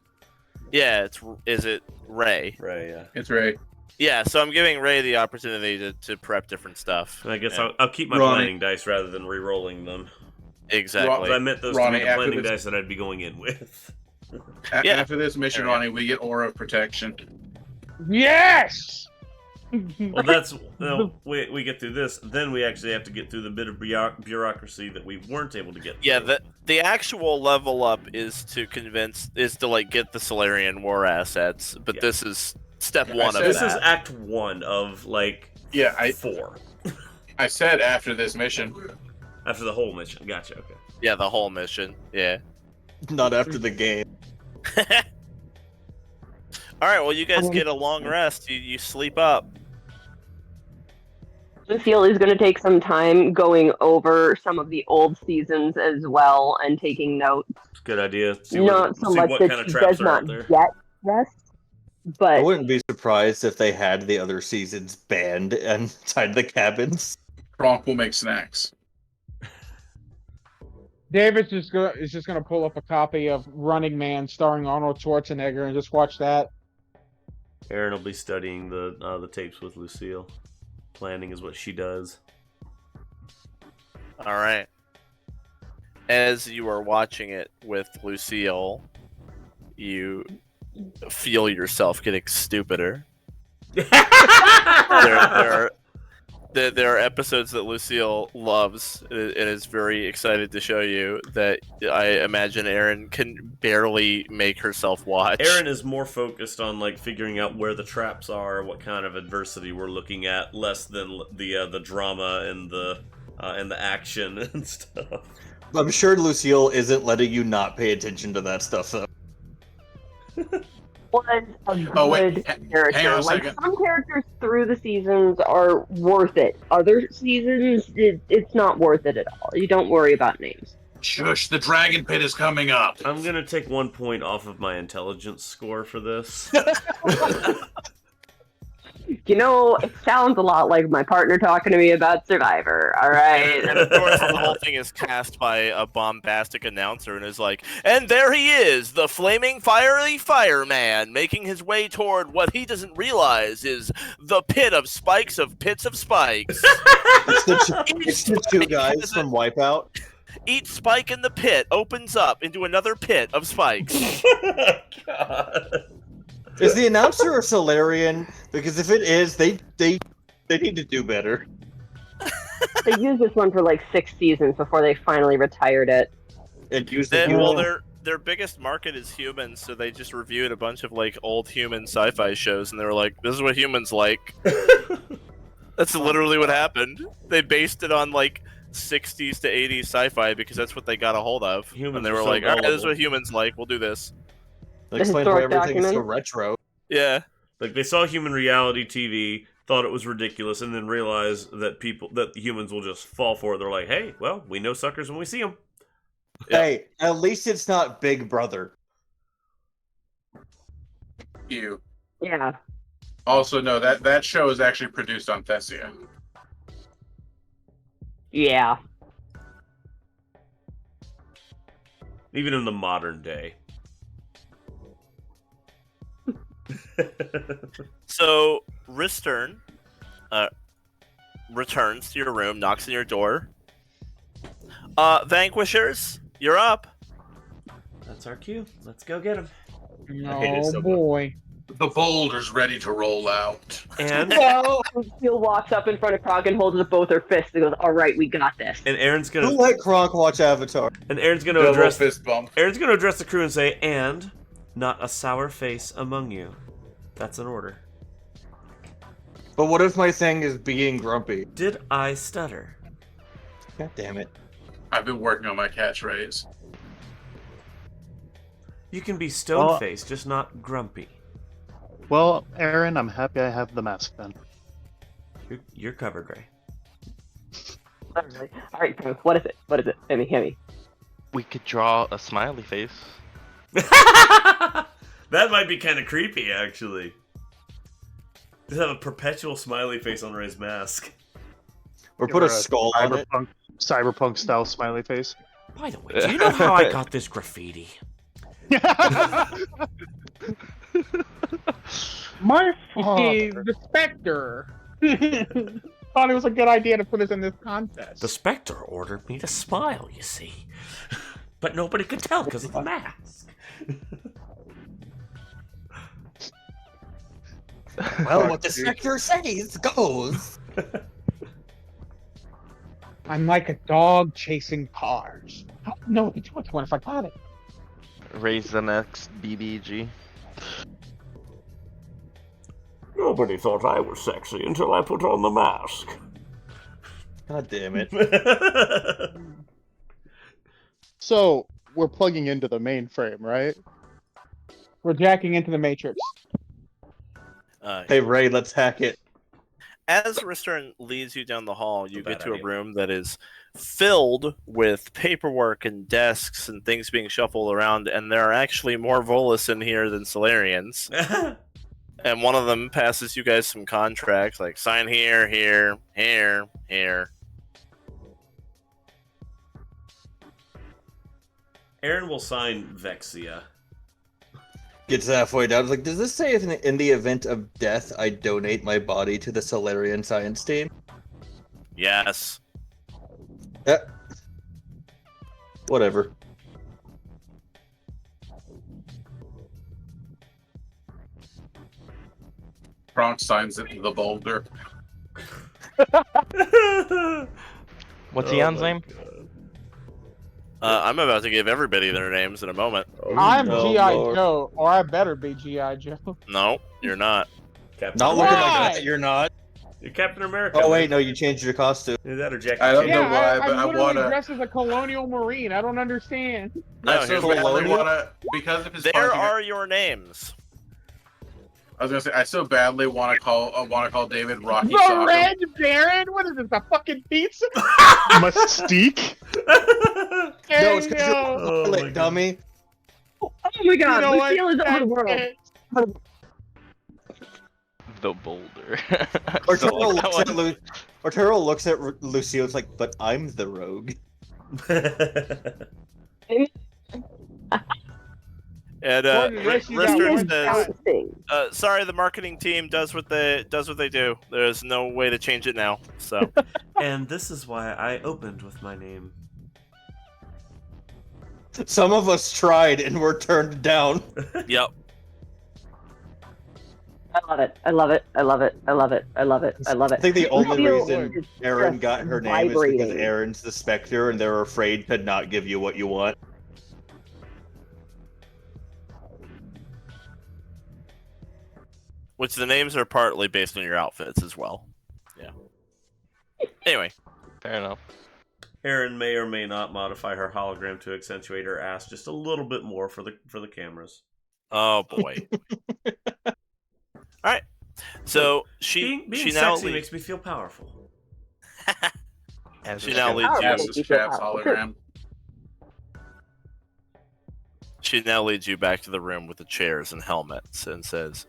Yeah. Is it Ray? Right. Yeah. it's Ray. Yeah. So I'm giving Ray the opportunity to prep different stuff. I guess Yeah. I'll keep my Ronnie. planning dice rather than re-rolling them. Exactly. I meant those Ronnie, to be the after planning this- dice that I'd be going in with. Yeah. After this mission, Ronnie, we get Aura of Protection. Yes. Well, that's we get through this, then we actually have to get through the bit of bureaucracy that we weren't able to get through. Yeah, the actual level up is to like get the Solarian war assets, but Yeah. this is step Yeah, I one of said- This that. is Act 1 of like Yeah, 4 I said after this mission. after the whole mission. Gotcha. Okay. Yeah, the whole mission. Yeah. Not after the game. All right. Well, you guys get a long rest. You sleep up. Lucille is going to take some time going over some of the old seasons as well and taking notes. It's a good idea. See Not so see much what that kind of she traps does are not out there. get rest, I but wouldn't be surprised if they had the other seasons banned inside the cabins. Kronk will make snacks. David's just gonna pull up a copy of Running Man starring Arnold Schwarzenegger and just watch that. Aryn will be studying the tapes with Lucille. Planning is what she does. All right. As you are watching it with Lucille, you feel yourself getting stupider. There are episodes that Lucille loves and is very excited to show you that I imagine Aryn can barely make herself watch. Aryn is more focused on like figuring out where the traps are, what kind of adversity we're looking at, less than the drama and the action and stuff. I'm sure Lucille isn't letting you not pay attention to that stuff, though. was a good Oh, wait, character. hang on a Like second. some characters through the seasons are worth it. Other seasons, it's not worth it at all. You don't worry about names. Shush, the dragon pit is coming up. I'm gonna take 1 point off of my intelligence score for this. You know, it sounds a lot like my partner talking to me about Survivor. All right. And of course, the whole thing is cast by a bombastic announcer and is like, and there he is, the flaming fiery fireman, making his way toward what he doesn't realize is the pit of spikes of pits of spikes. It's the two guys from Wipeout. Each spike in the pit opens up into another pit of spikes. God. Is the announcer a Solarian? Because if it is, they need to do better. They used this one for like 6 seasons before they finally retired it. And use Then, the well, their biggest market is humans, so they just reviewed a bunch of like old human sci-fi shows, and they were like, "This is what humans like." That's literally what happened. They based it on like 60s to 80s sci-fi because that's what they got a hold of. Humans and they are were so like, "All right, this is gullible." what humans like. We'll do this." That explains why historic everything's so document. retro. Yeah. Like they saw human reality TV, thought it was ridiculous, and then realized that humans will just fall for it. They're like, "Hey, well, we know suckers when we see them." Yeah. Hey, at least it's not Big Brother. You. Yeah. Also, no, that show is actually produced on Thessia. Yeah. Even in the modern day. So Ristern returns to your room, knocks on your door. Vanquishers, you're up. That's our cue. Let's go get him. Oh boy. The boulder's ready to roll out. And Lucille walks up in front of Kronk and holds up both her fists and goes, "All right, we got this." and Aaron's Who gonna let Kronk watch Avatar? Double address fist bump. Aaron's gonna address the crew and say, "And not a sour face among you." That's an order. But what if my thing is being grumpy? Did I stutter? God damn it. I've been working on my catchphrase. You can be stone-faced, just not grumpy. Well, Aaron, I'm happy I have the mask then. You're covered, Ray. All right, Kronk, what is it? What is it? Hit me. We could draw a smiley face. That might be kind of creepy, actually. Just have a perpetual smiley face on Ray's mask. Or put a skull on it. Cyberpunk style smiley face. By the way, do you know how I got this graffiti? My the Spectre. Thought it was a good idea to put us in this contest. The Spectre ordered me to smile, you see. But nobody could tell because of the mask. Well, what the Spectre says goes. I'm like a dog chasing cars. Oh, no, what if I caught it? Raise the next BBG. Nobody thought I was sexy until I put on the mask. God damn it. So we're plugging into the mainframe, right? We're jacking into the Matrix. Hey Ray, let's hack it. As Ristern leads you down the hall, you That's get a bad to a room that is filled with paperwork and desks and things being shuffled around, and there are actually more Volus in here than Solarians. And one of them passes you guys some contracts, like sign here, here, here, here. Aaron will sign Vexia. Gets halfway down. Like, does this say if in the event of death, I donate my body to the Solarian science team? Yes. Whatever. Kronk signs it to the boulder. What's Eon's name? I'm about to give everybody their names in a moment. I'm no, G.I. Lord. Joe, or I better be G.I. Joe. No, you're not. Captain Not America. looking like Why? that, you're not. You're Captain America. Oh, wait, man. no, you changed your costume. Is that or Jackie I don't Chan? know Yeah, why, but I'm I literally wanna- dressed as a colonial marine. I don't understand. No, I so here's badly Bologna? wanna, because of his There parking- are your names. I was gonna say, I so badly want to call David Rocky The Sock. Red Baron? What is this, a fucking pizza? Mystique? No, it's because you're no. a Oh my pilot, dummy. Oh my god, You know what? Lucille is over the That's world. it. The boulder. Arturo looks at Lucille. It's like, but I'm the rogue. And Gordon, yes, you got Ristern one says, shot. sorry, the marketing team does what they do. There's no way to change it now. So And this is why I opened with my name. Some of us tried and were turned down. yep. I love it. I love it. I love it. I love it. I love it. I love I it. think the only Lucille reason is Aaron just got her name is vibrating. because Aaron's the Spectre and they're afraid to not give you what you want. Which the names are partly based on your outfits as well. Yeah. Anyway, Fair enough. Aaron may or may not modify her hologram to accentuate her ass just a little bit more for the cameras. oh boy. All right. So Being she now sexy leads. makes me feel powerful. As She a now show. leads Powerful. you. Yes, it's Chap's hologram. She now leads you back to the room with the chairs and helmets and says,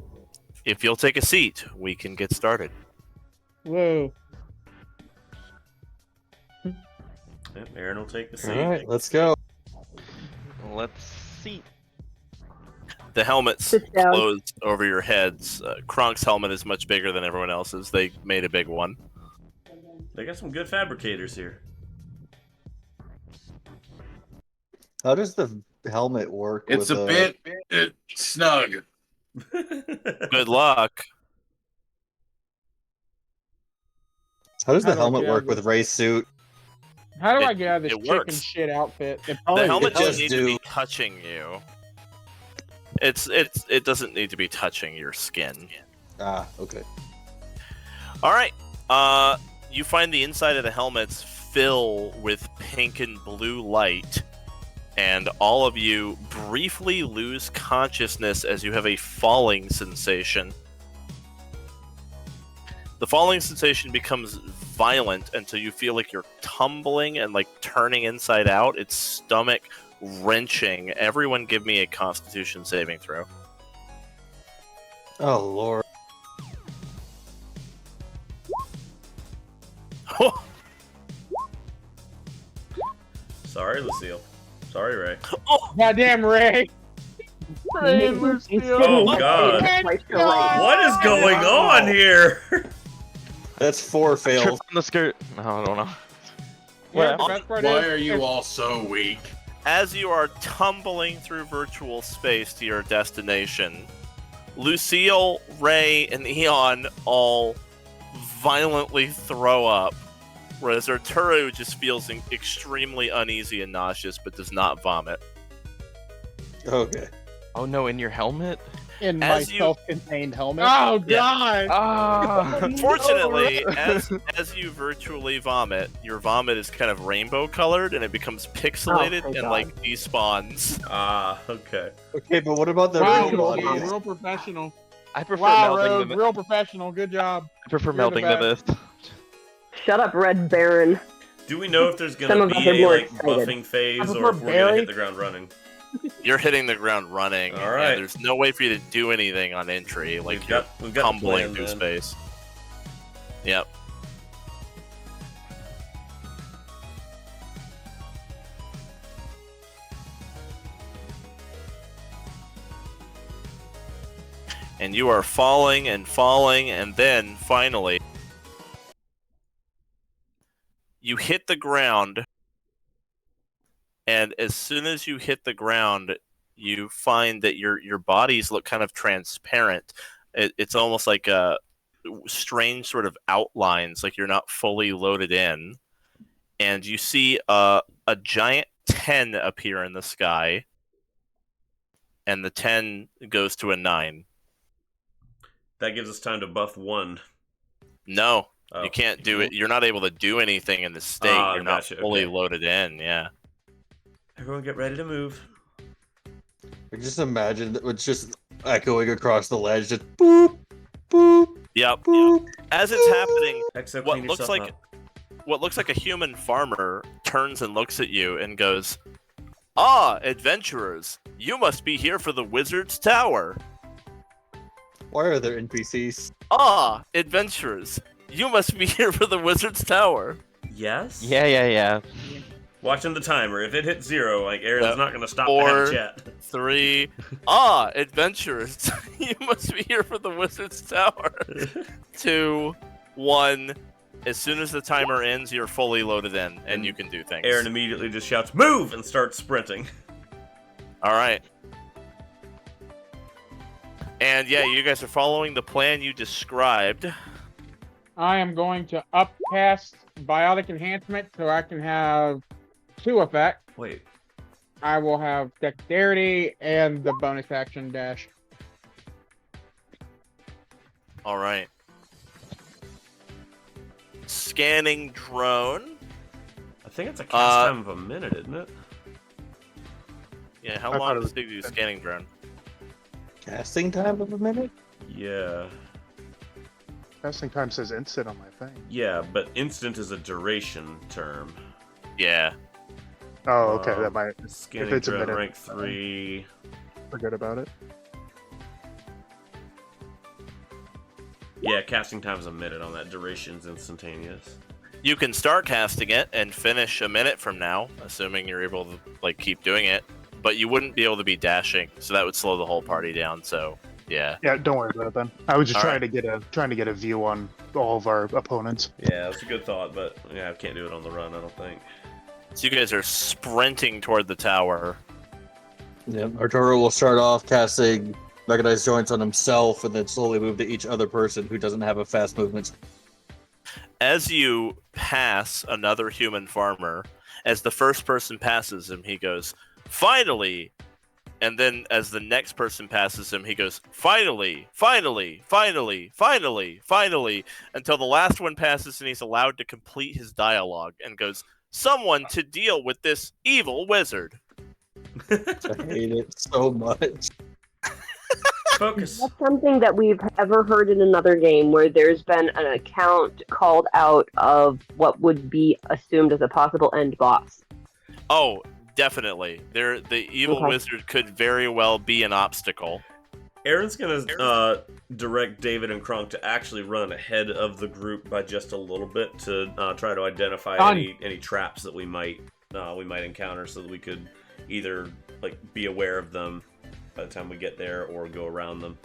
"If you'll take a seat, we can get started." Whoa. Yep, Aaron will take the seat. All right, let's go. Let's see. The helmets Sit down. close over your heads. Kronk's helmet is much bigger than everyone else's. They made a big one. They got some good fabricators here. How does the helmet work? It's with, a bit snug. Good luck. How does the How do I helmet get out work of with Ray's suit? How do I It- get out of this it chicken works. shit outfit? It The probably helmet it doesn't does need to be do- touching you. It doesn't need to be touching your skin. Ah, okay. All right. You find the inside of the helmets fill with pink and blue light, and all of you briefly lose consciousness as you have a falling sensation. The falling sensation becomes violent until you feel like you're tumbling and like turning inside out. It's stomach wrenching. Everyone give me a Constitution saving throw. Oh lord. Sorry, Lucille. Sorry, Ray. Goddamn Ray. Ray and Oh, God. What is going on here? That's 4 Trip fails. on the skirt. No, I don't know. Yeah, Well, the best part Why is, are you all so weak? As you are tumbling through virtual space to your destination, Lucille, Ray, and Eon all violently throw up, whereas Arturo just feels extremely uneasy and nauseous but does not vomit. Okay. oh no, in your helmet? in my As you- self-contained helmet. Oh god! Ah! Unfortunately, as you virtually vomit, your vomit is kind of rainbow colored and it becomes pixelated thank and God. like despawns. Ah, okay. Okay, but what about the Wow, ring wow, bodies? real professional. I prefer Wow, melding Rogue, the real professional. Good job. I prefer you're the melding the myth. Shut up, Red Baron. Do we know if there's Some gonna of us be are a more like excited. buffing phase I or if prefer we're gonna Barry. hit the ground running? You're hitting the ground running. All right. And there's no way for you to do anything on entry. Like We've you're got the tumbling plan, through then. space. Yep. And you are falling and falling, and then finally you hit the ground. And as soon as you hit the ground, you find that your bodies look kind of transparent. It's almost like a strange sort of outlines, like you're not fully loaded in. And you see a giant 10 appear in the sky, and the 10 goes to a 9. That gives us time to buff 1. No, Oh. you can't do it. You're not able to do anything in this state. Ah, You're not gotcha, fully okay. loaded in. Yeah. Everyone get ready to move. I just imagine that it's just echoing across the ledge, just boop, boop, Yep. boop. As it's happening, Exo, what clean looks yourself like up. what looks like a human farmer turns and looks at you and goes, "Ah, adventurers, you must be here for the wizard's tower. Why are there NPCs? Ah, adventurers, you must be here for the wizard's tower." Yes? Yeah. Watching the timer. If it hits 0, like Aaron's Yep. not gonna stop Four. to have a chat. 3. Ah, adventurers, you must be here for the wizard's tower. 2, 1. As soon as the timer ends, you're fully loaded in, and you can do things. Aaron immediately just shouts, "Move!" and starts sprinting. All right. And yeah, you guys are following the plan you described. I am going to upcast biotic enhancement so I can have 2 effects. Wait. I will have dexterity and the bonus action dash. All right. Scanning drone. I think it's a cast time of a minute, isn't it? Yeah, how I long thought it does it was- take to do scanning drone? Casting time of a minute? Yeah. Casting time says instant on my thing. Yeah, but instant is a duration term. Yeah. Oh, okay. That might Scanning it's a drone minute, rank 3. forget about it. Yeah, casting time's a minute on that. Duration's instantaneous. You can start casting it and finish a minute from now, assuming you're able to like keep doing it. but you wouldn't be able to be dashing, so that would slow the whole party down. So yeah. Yeah, don't worry about it then. I was just All trying to get a view on all of our opponents. Yeah, that's a good thought, but yeah, I can't do it on the run, I don't think. So you guys are sprinting toward the tower. Yep. Arturo will start off casting mechanized joints on himself, and then slowly move to each other person who doesn't have a fast movement. As you pass another human farmer, as the first person passes him, he goes, "Finally!" And then as the next person passes him, he goes, "Finally, finally, finally, finally, finally," until the last one passes and he's allowed to complete his dialogue and goes, "Someone to deal with this evil wizard." I hate it so much. Focus. That's something that we've ever heard in another game where there's been an account called out of what would be assumed as a possible end boss. Oh, definitely. The evil wizard could very well be an obstacle. Aaron's gonna direct David and Kronk to actually run ahead of the group by just a little bit to try to identify any traps that we might encounter, so that we could either like be aware of them by the time we get there or go around them.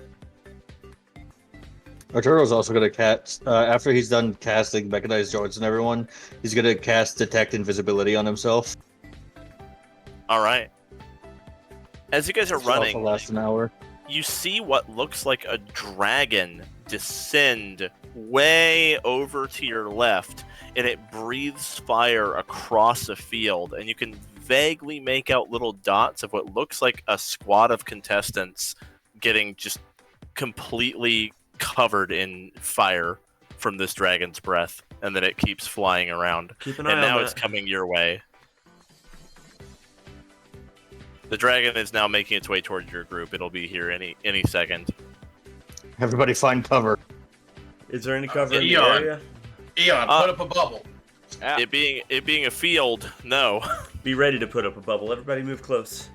Arturo's also going to cast, after he's done casting mechanized joints and everyone, he's going to cast detect invisibility on himself. All right. As you guys are running, also last an hour. You see what looks like a dragon descend way over to your left, and it breathes fire across a field, and you can vaguely make out little dots of what looks like a squad of contestants getting just completely covered in fire from this dragon's breath, and then it keeps flying around. Keep an eye and on now that. it's coming your way. The dragon is now making its way towards your group. It'll be here any second. Everybody find cover. Is there any cover in the Eon. area? Eon, put up a bubble. It being a field, no. Be ready to put up a bubble. Everybody move close.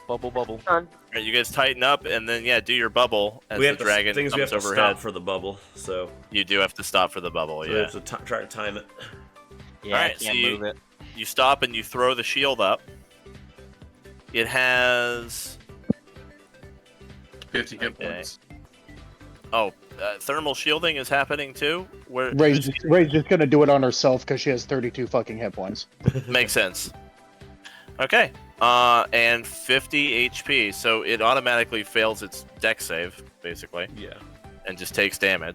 Bubble, bubble. All right, you guys tighten up, and then do your bubble as We have the dragon we comes have to overhead. stop for the bubble, so You do have to stop for the bubble, we yeah. have to try to time it. Yeah, Alright, I so can't move it. You stop and you throw the shield up. It has 50 hit points. Thermal shielding is happening too. Ray's just gonna do it on herself because she has 32 fucking hit points. Makes sense. Okay. And 50 HP, so it automatically fails its dex save, basically. Yeah. And just takes damage.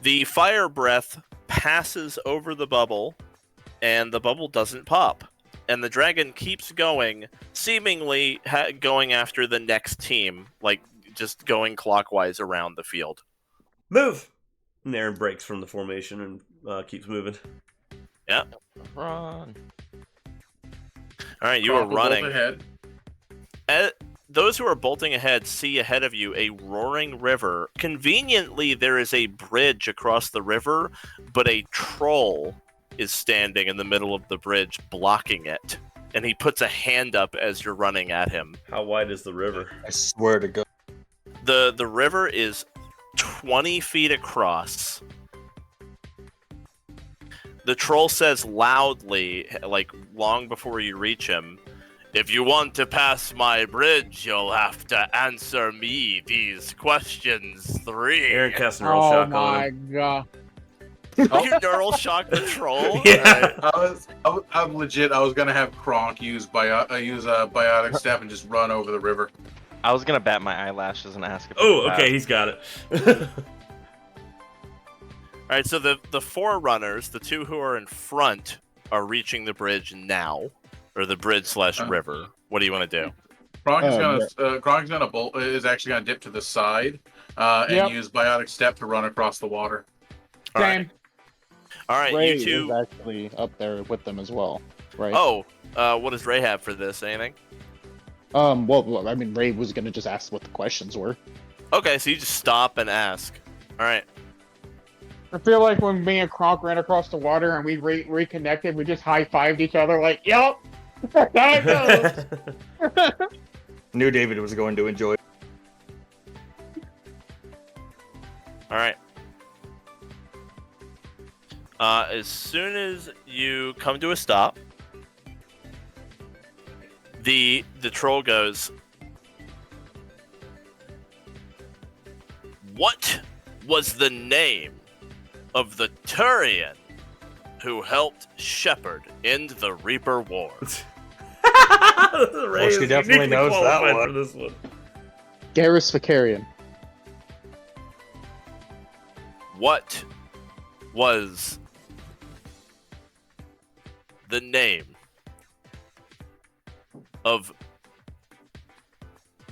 The fire breath passes over the bubble, and the bubble doesn't pop. And the dragon keeps going, seemingly going after the next team, like just going clockwise around the field. Move! And Aaron breaks from the formation and keeps moving. Yeah. Run. All right, you are running. Ahead. Those who are bolting ahead see ahead of you a roaring river. Conveniently, there is a bridge across the river, but a troll is standing in the middle of the bridge, blocking it. And he puts a hand up as you're running at him. How wide is the river? I swear to God. The river is 20 feet across. The troll says loudly, like long before you reach him, "If you want to pass my bridge, you'll have to answer me these questions 3. Aaron casts neural Oh shock on my him. god. You neural shock the troll? Yeah. I'm legit. I was gonna have Kronk use a biotic step and just run over the river. I was gonna bat my eyelashes and ask if Oh, okay, he's got it. All right, so the 4 runners, the 2 who are in front, are reaching the bridge now, or the bridge/river. What do you want to do? Kronk is actually gonna dip to the side and use biotic step to run across the water. Same. All right, Ray you two. is actually up there with them as well, right? Oh, what does Ray have for this? Anything? Well, I mean, Ray was gonna just ask what the questions were. Okay, so you just stop and ask. All right. I feel like when me and Kronk ran across the water and we reconnected, we just high-fived each other like, "Yup, there it goes." Knew David was going to enjoy it. All right. As soon as you come to a stop, the troll goes, "What was the name of the Turian who helped Shepard end the Reaper War?" Ray she is definitely uniquely knows that qualified one. for this one. Garrus Vakarian. What was the name of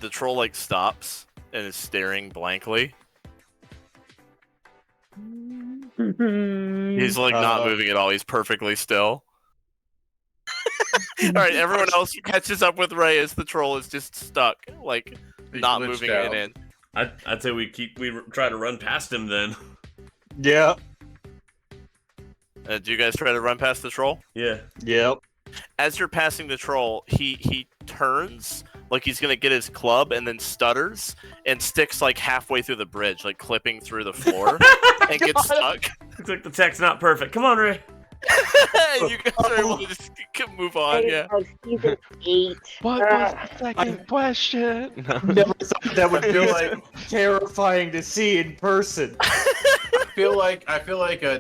the troll? Like stops and is staring blankly. He's like not moving at all. He's perfectly still. All right, everyone else catches up with Ray as the troll is just stuck, like not moving out. in. I'd say we try to run past him then. Yeah. Do you guys try to run past the troll? Yeah. Yep. As you're passing the troll, he turns like he's gonna get his club and then stutters and sticks like halfway through the bridge, like clipping through the floor and gets stuck. Looks like the tech's not perfect. Come on, Ray. You guys are able to just move on, yeah. Season 8. What was the second question? Never thought that would be like terrifying to see in person. I feel like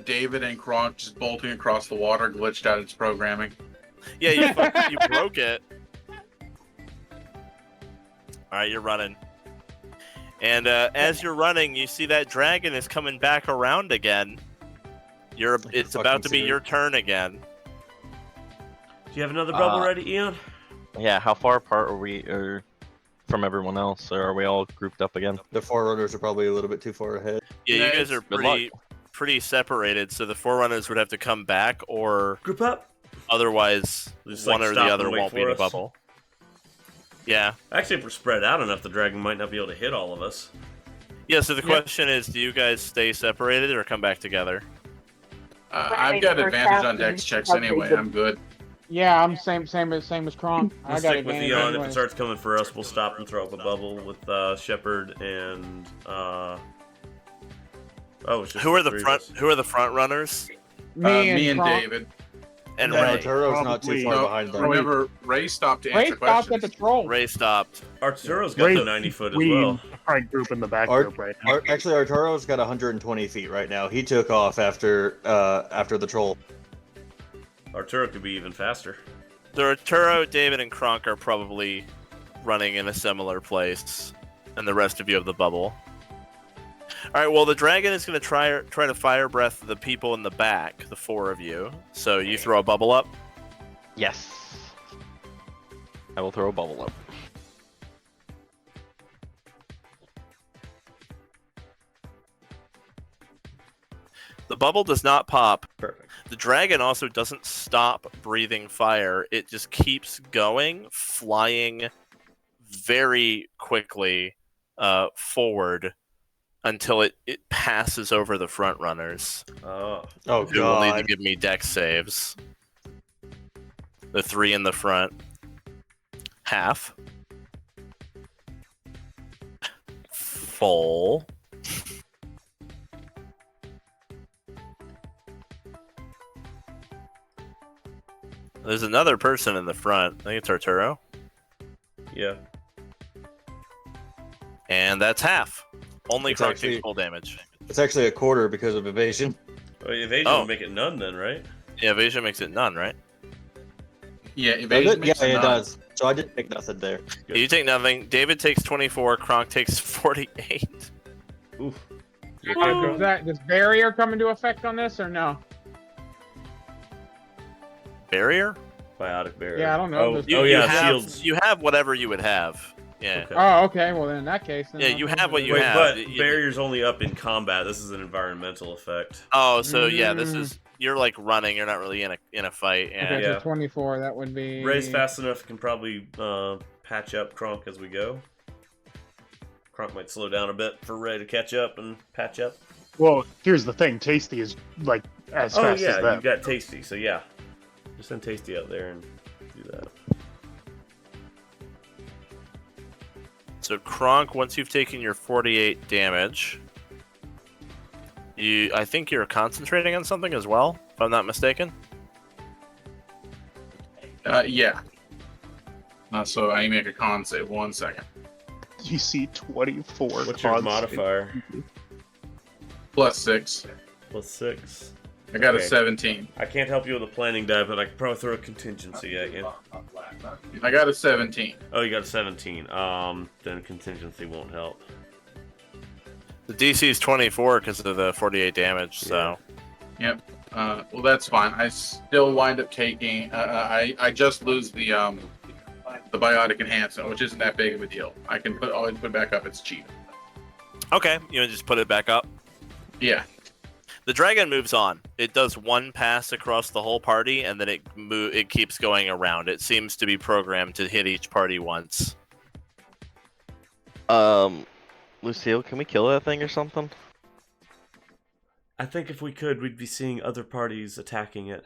David and Kronk just bolting across the water glitched out its programming. Yeah, you broke it. Alright, you're running. And as you're running, you see that dragon is coming back around again. It's about to be your turn again. Do you have another bubble ready, Eon? Yeah, how far apart are we from everyone else? Or are we all grouped up again? The Forerunners are probably a little bit too far ahead. Yeah, you guys are pretty separated, so the Forerunners would have to come back, or group up. Otherwise, just, one like, or the other won't be in a us. bubble. Yeah. Actually, if we're spread out enough, the dragon might not be able to hit all of us. Yeah, so the question is, do you guys stay separated or come back together? I've got advantage on dex checks anyway. I'm good. Yeah, I'm same as Kronk. I Let's got stick with advantage Eon. anyway. If it starts coming for us, we'll stop and throw up a bubble with Shepard and it's just Who are the three of front? us. Who are the front runners? Me and Kronk. David. And Yeah, Ray. Arturo's not too far behind them. Remember, Ray stopped to Ray answer stopped questions. at the troll. Ray stopped. Arturo's got Ray- the 90 foot as We well. try group in the back group right now. Actually, Arturo's got 120 feet right now. He took off after the troll. Arturo could be even faster. So Arturo, David, and Kronk are probably running in a similar place, and the rest of you have the bubble. All right. Well, the dragon is going to try to fire breath the people in the back, the four of you. So you throw a bubble up. Yes. I will throw a bubble up. The bubble does not pop. Perfect. The dragon also doesn't stop breathing fire. It just keeps going, flying very quickly forward until it passes over the front runners. Oh. Oh Who will need to god. give me dex saves. The three in the front. Half. Full. There's another person in the front. I think it's Arturo. Yeah. And that's half. Only It's Kronk actually- takes full damage. It's actually a quarter because of evasion. Well, evasion Oh. would make it none then, right? Yeah, evasion makes it none, right? Yeah, Does evasion it? makes Yeah, it it none. does. So I didn't take nothing there. Good. You take nothing. David takes 24. Kronk takes 48. Oof. You okay, bro? Does barrier come into effect on this or no? Barrier? Biotic barrier. Yeah, I don't know. Oh, There's- oh yeah, have, shields. You have whatever you would have. Yeah. Okay. Oh, okay. Well, then in that case, then Yeah, I'll you take have what it. you Wait, have. but You- barrier's only up in combat. This is an environmental effect. Oh, so yeah, this is you're like running. You're not really in a fight. Okay, And Yeah. so 24. That would be. Ray's fast enough, can probably patch up Kronk as we go. Kronk might slow down a bit for Ray to catch up and patch up. Well, here's the thing. Tasty is like as Oh fast yeah, as you that. got Tasty, so yeah. Just send Tasty out there and do that. so Kronk, once you've taken your 48 damage, I think you're concentrating on something as well, if I'm not mistaken. Yeah. So I make a con save. 1 second. DC 24. What's your modifier? +6. +6. I got a Okay. 17. I can't help you with a planning die, but I can probably throw a contingency at you. I got a 17. Oh, you got a 17. Then contingency won't help. The DC is 24 because of the 48 damage, so... Yep. Well, that's fine. I still wind up taking... I just lose the biotic enhancement, which isn't that big of a deal. I can always put it back up. It's cheap. Okay, you want to just put it back up? Yeah. The dragon moves on. It does one pass across the whole party, and then it keeps going around. It seems to be programmed to hit each party once. Lucille, can we kill that thing or something? I think if we could, we'd be seeing other parties attacking it.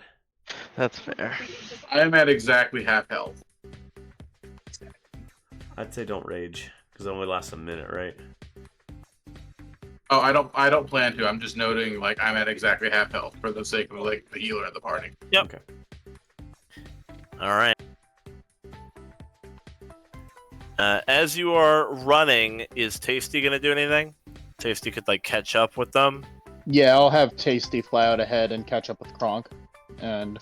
That's fair. I'm at exactly half health. I'd say don't rage, because it only lasts a minute, right? Oh, I don't plan to. I'm just noting, like, I'm at exactly half health for the sake of, like, the healer at the party. Yep. Okay. All right. As you are running, is Tasty going to do anything? Tasty could, like, catch up with them? Yeah, I'll have Tasty fly out ahead and catch up with Kronk. And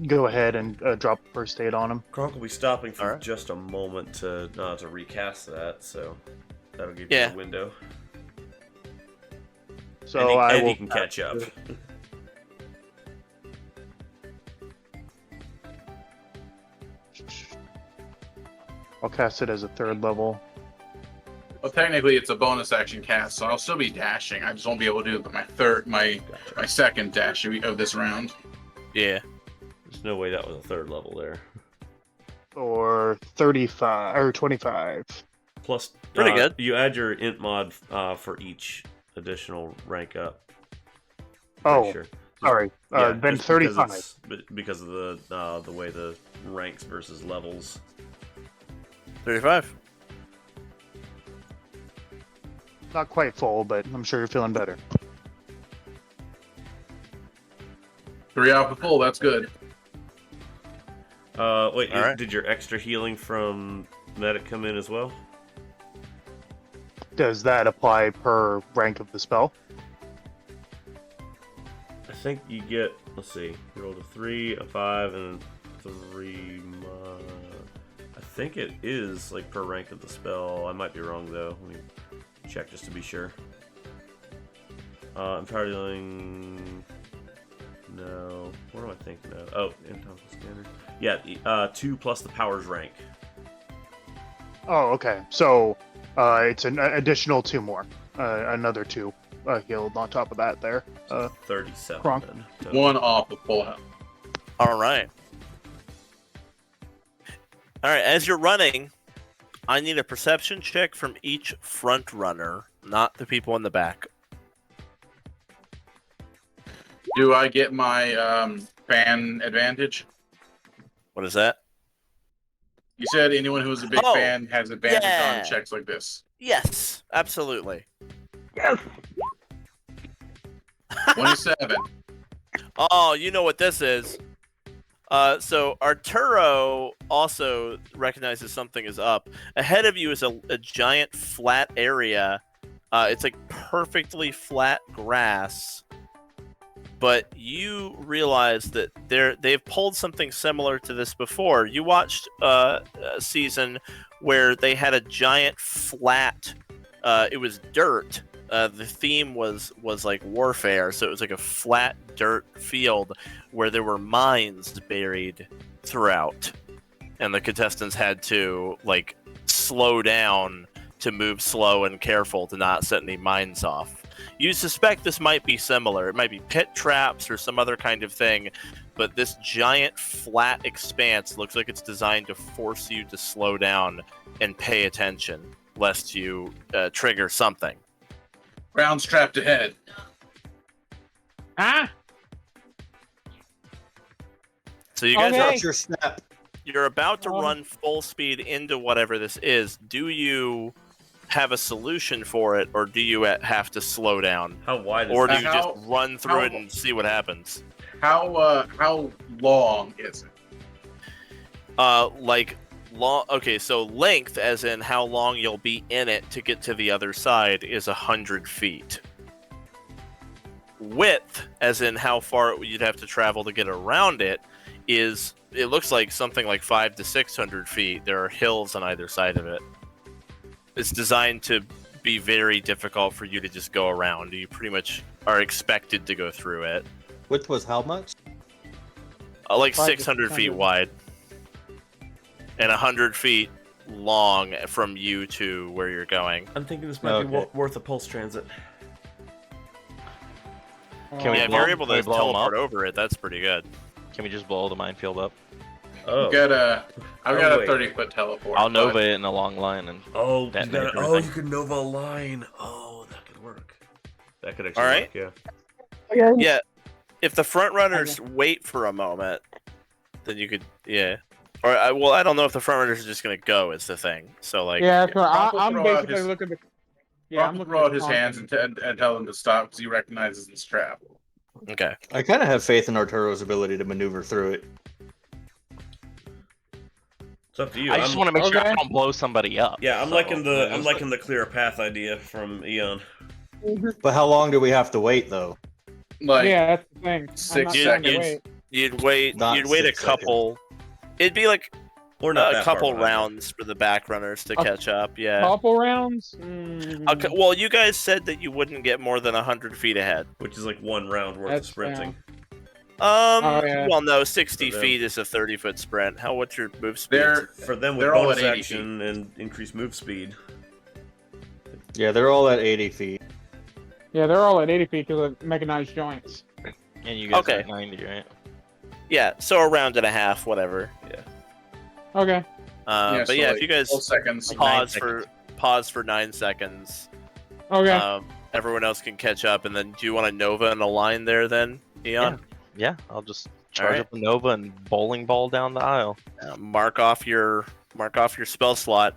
Go ahead and drop first aid on him. Kronk will be stopping for Alright. just a moment to recast that, so that'll give Yeah. you a window. So and I will. he can catch up. I'll cast it as a 3rd level. Well, technically, it's a bonus action cast, so I'll still be dashing. I just won't be able to do my second dash of this round. Yeah. There's no way that was a 3rd level there. Or 35 or 25. Plus, Pretty good. You add your int mod for each additional rank up. Oh, Sure. sorry. Yeah, Then just 35. because of the way the ranks versus levels. 35. Not quite full, but I'm sure you're feeling better. 3 out of full. That's good. Wait, All right. did your extra healing from medic come in as well? Does that apply per rank of the spell? I think you get, let's see, you rolled a 3, a 5, and a 3. I think it is like per rank of the spell. I might be wrong though. Let me check just to be sure. Empowered healing. No. What do I think? No. Oh, intelligence scanner. Yeah, 2 plus the powers rank. Oh, okay. So it's an additional 2 more. Another 2 healed on top of that there. 37. Kronk. Then, total. 1 off of full health. All right. All right, as you're running, I need a perception check from each front runner, not the people in the back. Do I get my fan advantage? What is that? You said anyone who's a big Oh, fan has advantage yeah. on checks like this. Yes, absolutely. 27. Oh, you know what this is. So Arturo also recognizes something is up. Ahead of you is a giant flat area. It's like perfectly flat grass. But you realize that they've pulled something similar to this before. You watched a season where they had a giant flat. It was dirt. The theme was like warfare, so it was like a flat dirt field where there were mines buried throughout, and the contestants had to like slow down to move slow and careful to not set any mines off. You suspect this might be similar. It might be pit traps or some other kind of thing, but this giant flat expanse looks like it's designed to force you to slow down and pay attention, lest you trigger something. Rounds trapped ahead. Huh? So you guys Okay. Your snap. you're about to run full speed into whatever this is. Do you have a solution for it, or do you have to slow down? How wide is Or it? do you just run through it and see what happens? How long is it? Like long. Okay, so length, as in how long you'll be in it to get to the other side, is 100 feet. Width, as in how far you'd have to travel to get around it, is it looks like something like 500 to 600 feet. There are hills on either side of it. It's designed to be very difficult for you to just go around. You pretty much are expected to go through it. Which was how much? Like 500 to 600 feet 600. wide. And 100 feet long from you to where you're going. I'm thinking this might be worth a pulse transit. Can we Yeah, if blow- you're able can we to blow 'em teleport up? over it, that's pretty good. Can we just blow the minefield up? Oh. I've got a wait. 30-foot teleport. I'll but- Nova it in a long line and Oh, you detonate gotta, everything. you could Nova a line. Oh, that could work. That could actually Alright. work, yeah. Yeah, if the front runners wait for a moment, then you could, yeah. Or, I don't know if the front runners are just going to go, is the thing. So, like, Yeah, so Kronk will I'm throw out basically his- looking to. Yeah, I'm I'm looking throw out at his Kronk. hands and tell him to stop because he recognizes this trap. okay. I kind of have faith in Arturo's ability to maneuver through it. It's up to you. I just want to make sure I Okay. don't blow somebody up. Yeah, I'm so, liking the yeah, I'm liking the clear path idea from Eon. But how long do we have to wait, though? Like, Yeah, that's the thing. I'm 6 not trying to seconds. wait. You'd wait Not a 6 couple. It'd be like Or not a that far couple behind. rounds for the back runners to A catch up, yeah. Couple rounds. Mm, Okay, well, you guys said that you wouldn't get more than 100 feet ahead. Which is like one round worth That's of sprinting. yeah. Well, no, 60 For them. feet is a 30-foot sprint. What's your move speed? For them with They're all bonus at 80 action and increased move speed. Yeah, they're all at 80 feet. Yeah, they're all at 80 feet because of mechanized joints. And you guys Okay. are at 90, right? Yeah, so a round and a half, whatever. Yeah. Okay. But so yeah, like if you guys 12 seconds. pause for 9 seconds, Okay. everyone else can catch up, and then do you want a Nova in a line there then, Eon? Yeah, I'll just charge Alright. up a Nova and bowling ball down the aisle. Mark off your spell slot.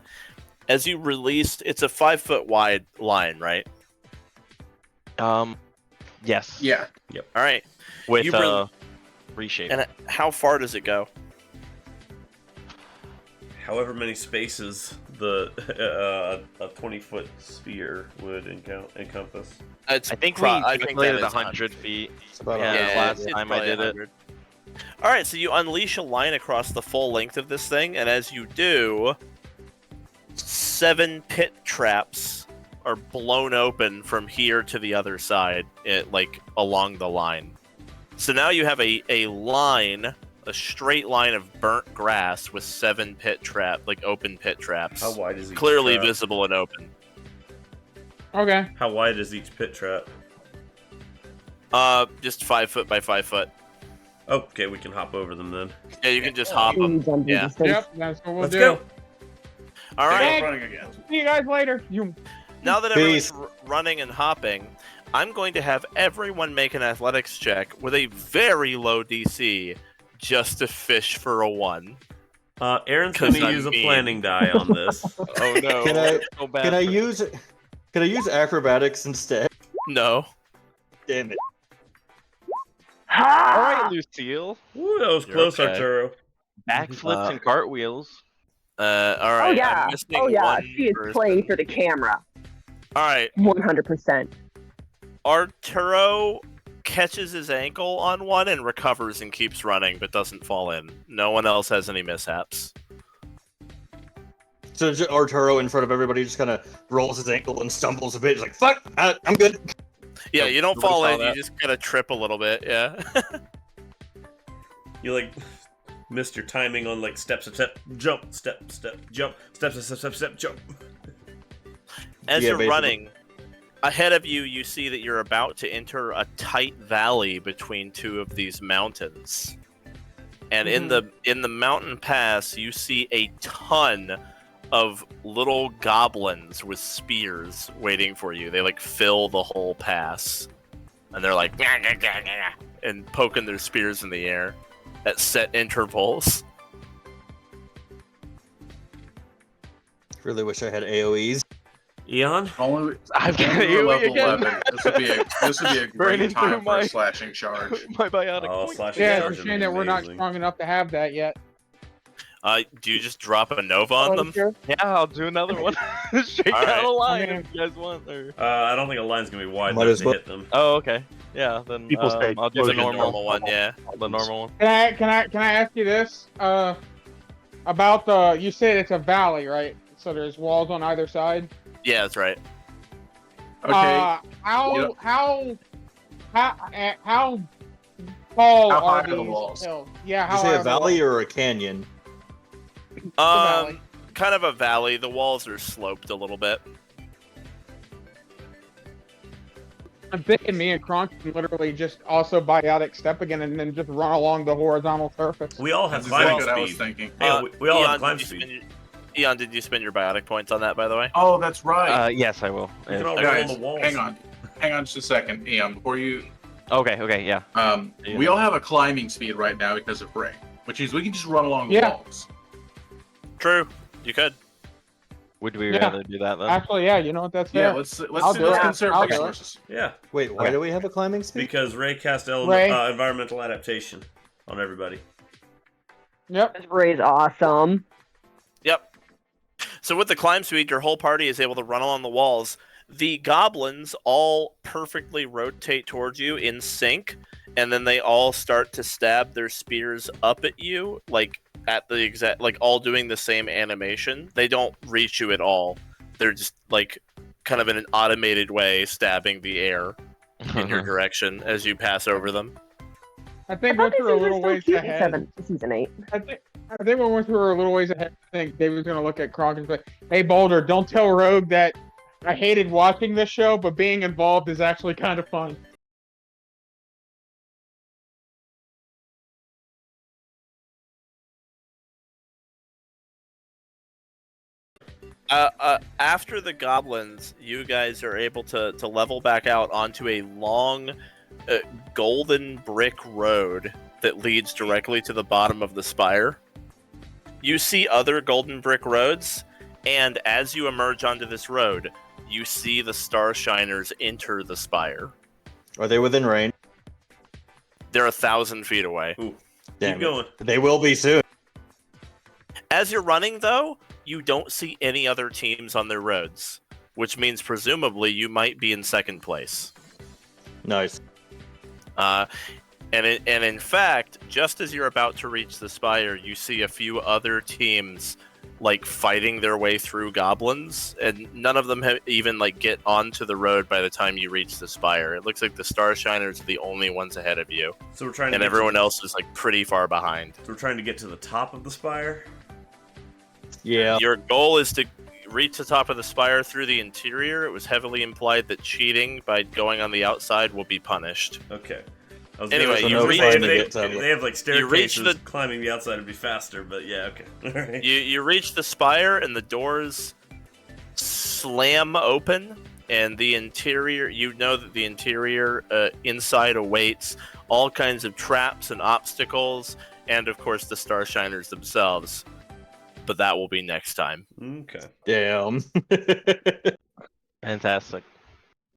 As you release, it's a 5-foot wide line, right? Yes. Yeah. All right. With You re- reshape. And how far does it go? However many spaces the a 20-foot sphere would encompass. It's I think we I think calculated that is 100 feet. It's about Yeah, 100. last it's time I probably did it. 100. All right, so you unleash a line across the full length of this thing, and as you do, 7 pit traps are blown open from here to the other side, like along the line. So now you have a line, a straight line of burnt grass with 7 open pit traps. How wide is each Clearly trap? visible and open. Okay. How wide is each pit trap? Just 5 foot by 5 foot. Oh, okay, we can hop over them then. Yeah, you can just hop them. Yeah. Yep, that's what we'll Let's do. go. All Take right. off running again. See you guys later. You. Now that Peace. everyone's running and hopping, I'm going to have everyone make an athletics check with a very low DC just to fish for a 1. Aaron's 'Cause gonna I'm use a mean. planning die on this. Oh no. Can I use acrobatics instead? No. Damn it. All right, Lucille. Woo, that was You're close, okay. Arturo. Backflips and cartwheels. All right. Oh yeah. I'm missing Oh yeah. one She is person. playing for the camera. All right. 100%. Arturo catches his ankle on one and recovers and keeps running, but doesn't fall in. No one else has any mishaps. So just Arturo in front of everybody just kind of rolls his ankle and stumbles a bit. He's like, "Fuck, I'm good." Yeah, you don't Nobody fall saw in. that. You just kind of trip a little bit. Yeah. You like missed your timing on like step, jump, step, jump, step, jump. As Yeah, you're basically. running, ahead of you, you see that you're about to enter a tight valley between 2 of these mountains. And in the mountain pass, you see a ton of little goblins with spears waiting for you. They like fill the whole pass, and they're like "Nyah, nyah, nyah, nyah," and poking their spears in the air at set intervals. Really wish I had AoEs. Eon? Only I've got only we're AoE level again. 11. This would be a Burning great through time for my- a slashing charge. My biotic. Oh, points. slashing Yeah, charge it's a would shame be that we're not amazing. strong enough to have that yet. Do you just drop a Nova on them? Sure. Yeah, I'll do another one. Straight All down right. the line I mean- if you guys want. Or... I don't think a line's gonna be wide Might enough as to well. hit them. Oh, okay. Yeah, then People say I'll do the Like a normal. normal one, yeah. The normal one. Can I ask you this? About the you said it's a valley, right? So there's walls on either side. Yeah, that's right. Okay. How tall How high are are the these walls? hills? Yeah, Did how you say high a are the valley walls? or a canyon? valley. Kind of a valley. The walls are sloped a little bit. I'm thinking me and Kronk can literally just also biotic step again and then just run along the horizontal surface. We all have That's climbing exactly what I was speed. thinking. Hey, we all have Eon, climb did you speed. spend Eon, did you spend your biotic points on that, by the way? Oh, that's right. Yes, I will. We can all If- run on Guys, the walls. hang on just a second, Eon. Before you, Okay, yeah. Yeah. we all have a climbing speed right now because of Ray, which means we can just run along the Yeah. walls. True. You could. Would we Yeah. rather do that then? Actually, yeah, you know what? That's Yeah, fair. let's I'll do let's it. conserve I'll do it. resources. Yeah, Wait, why do we have a climbing speed? because Ray cast Ray. environmental adaptation on everybody. Yep. This Ray's awesome. Yep. So with the climb speed, your whole party is able to run along the walls. The goblins all perfectly rotate towards you in sync, and then they all start to stab their spears up at you, like at the exact, like all doing the same animation. They don't reach you at all. They're just like kind of in an automated way stabbing the air in your direction as you pass over them. I I think thought we're these through a things were little still ways cute in ahead. season 8. I think we went through a little ways ahead. I think David's gonna look at Kronk and say, "Hey, Boulder, don't tell Rogue that I hated watching this show, but being involved is actually kind of fun." After the goblins, you guys are able to level back out onto a long golden brick road that leads directly to the bottom of the spire. You see other golden brick roads, and as you emerge onto this road, you see the Star Shiners enter the spire. Are they within range? They're 1,000 feet away. Ooh, Damn keep it. going. They will be soon. As you're running, though, you don't see any other teams on their roads, which means presumably you might be in second place. Nice. And in fact, just as you're about to reach the spire, you see a few other teams like fighting their way through goblins, and none of them even like get onto the road by the time you reach the spire. It looks like the Star Shiners are the only ones ahead of you, So we're trying to and get everyone else is like pretty far behind. So we're trying to get to the top of the spire. Yeah. Your goal is to reach the top of the spire through the interior. It was heavily implied that cheating by going on the outside will be punished. Okay. Anyway, gonna you say reach they have like you reach staircases. Climbing the outside would be faster, but yeah, okay. All right. You reach the spire and the doors slam open, and the interior, you know that the interior inside awaits all kinds of traps and obstacles, and of course the Star Shiners themselves. But that will be next time. Okay. Damn. Fantastic.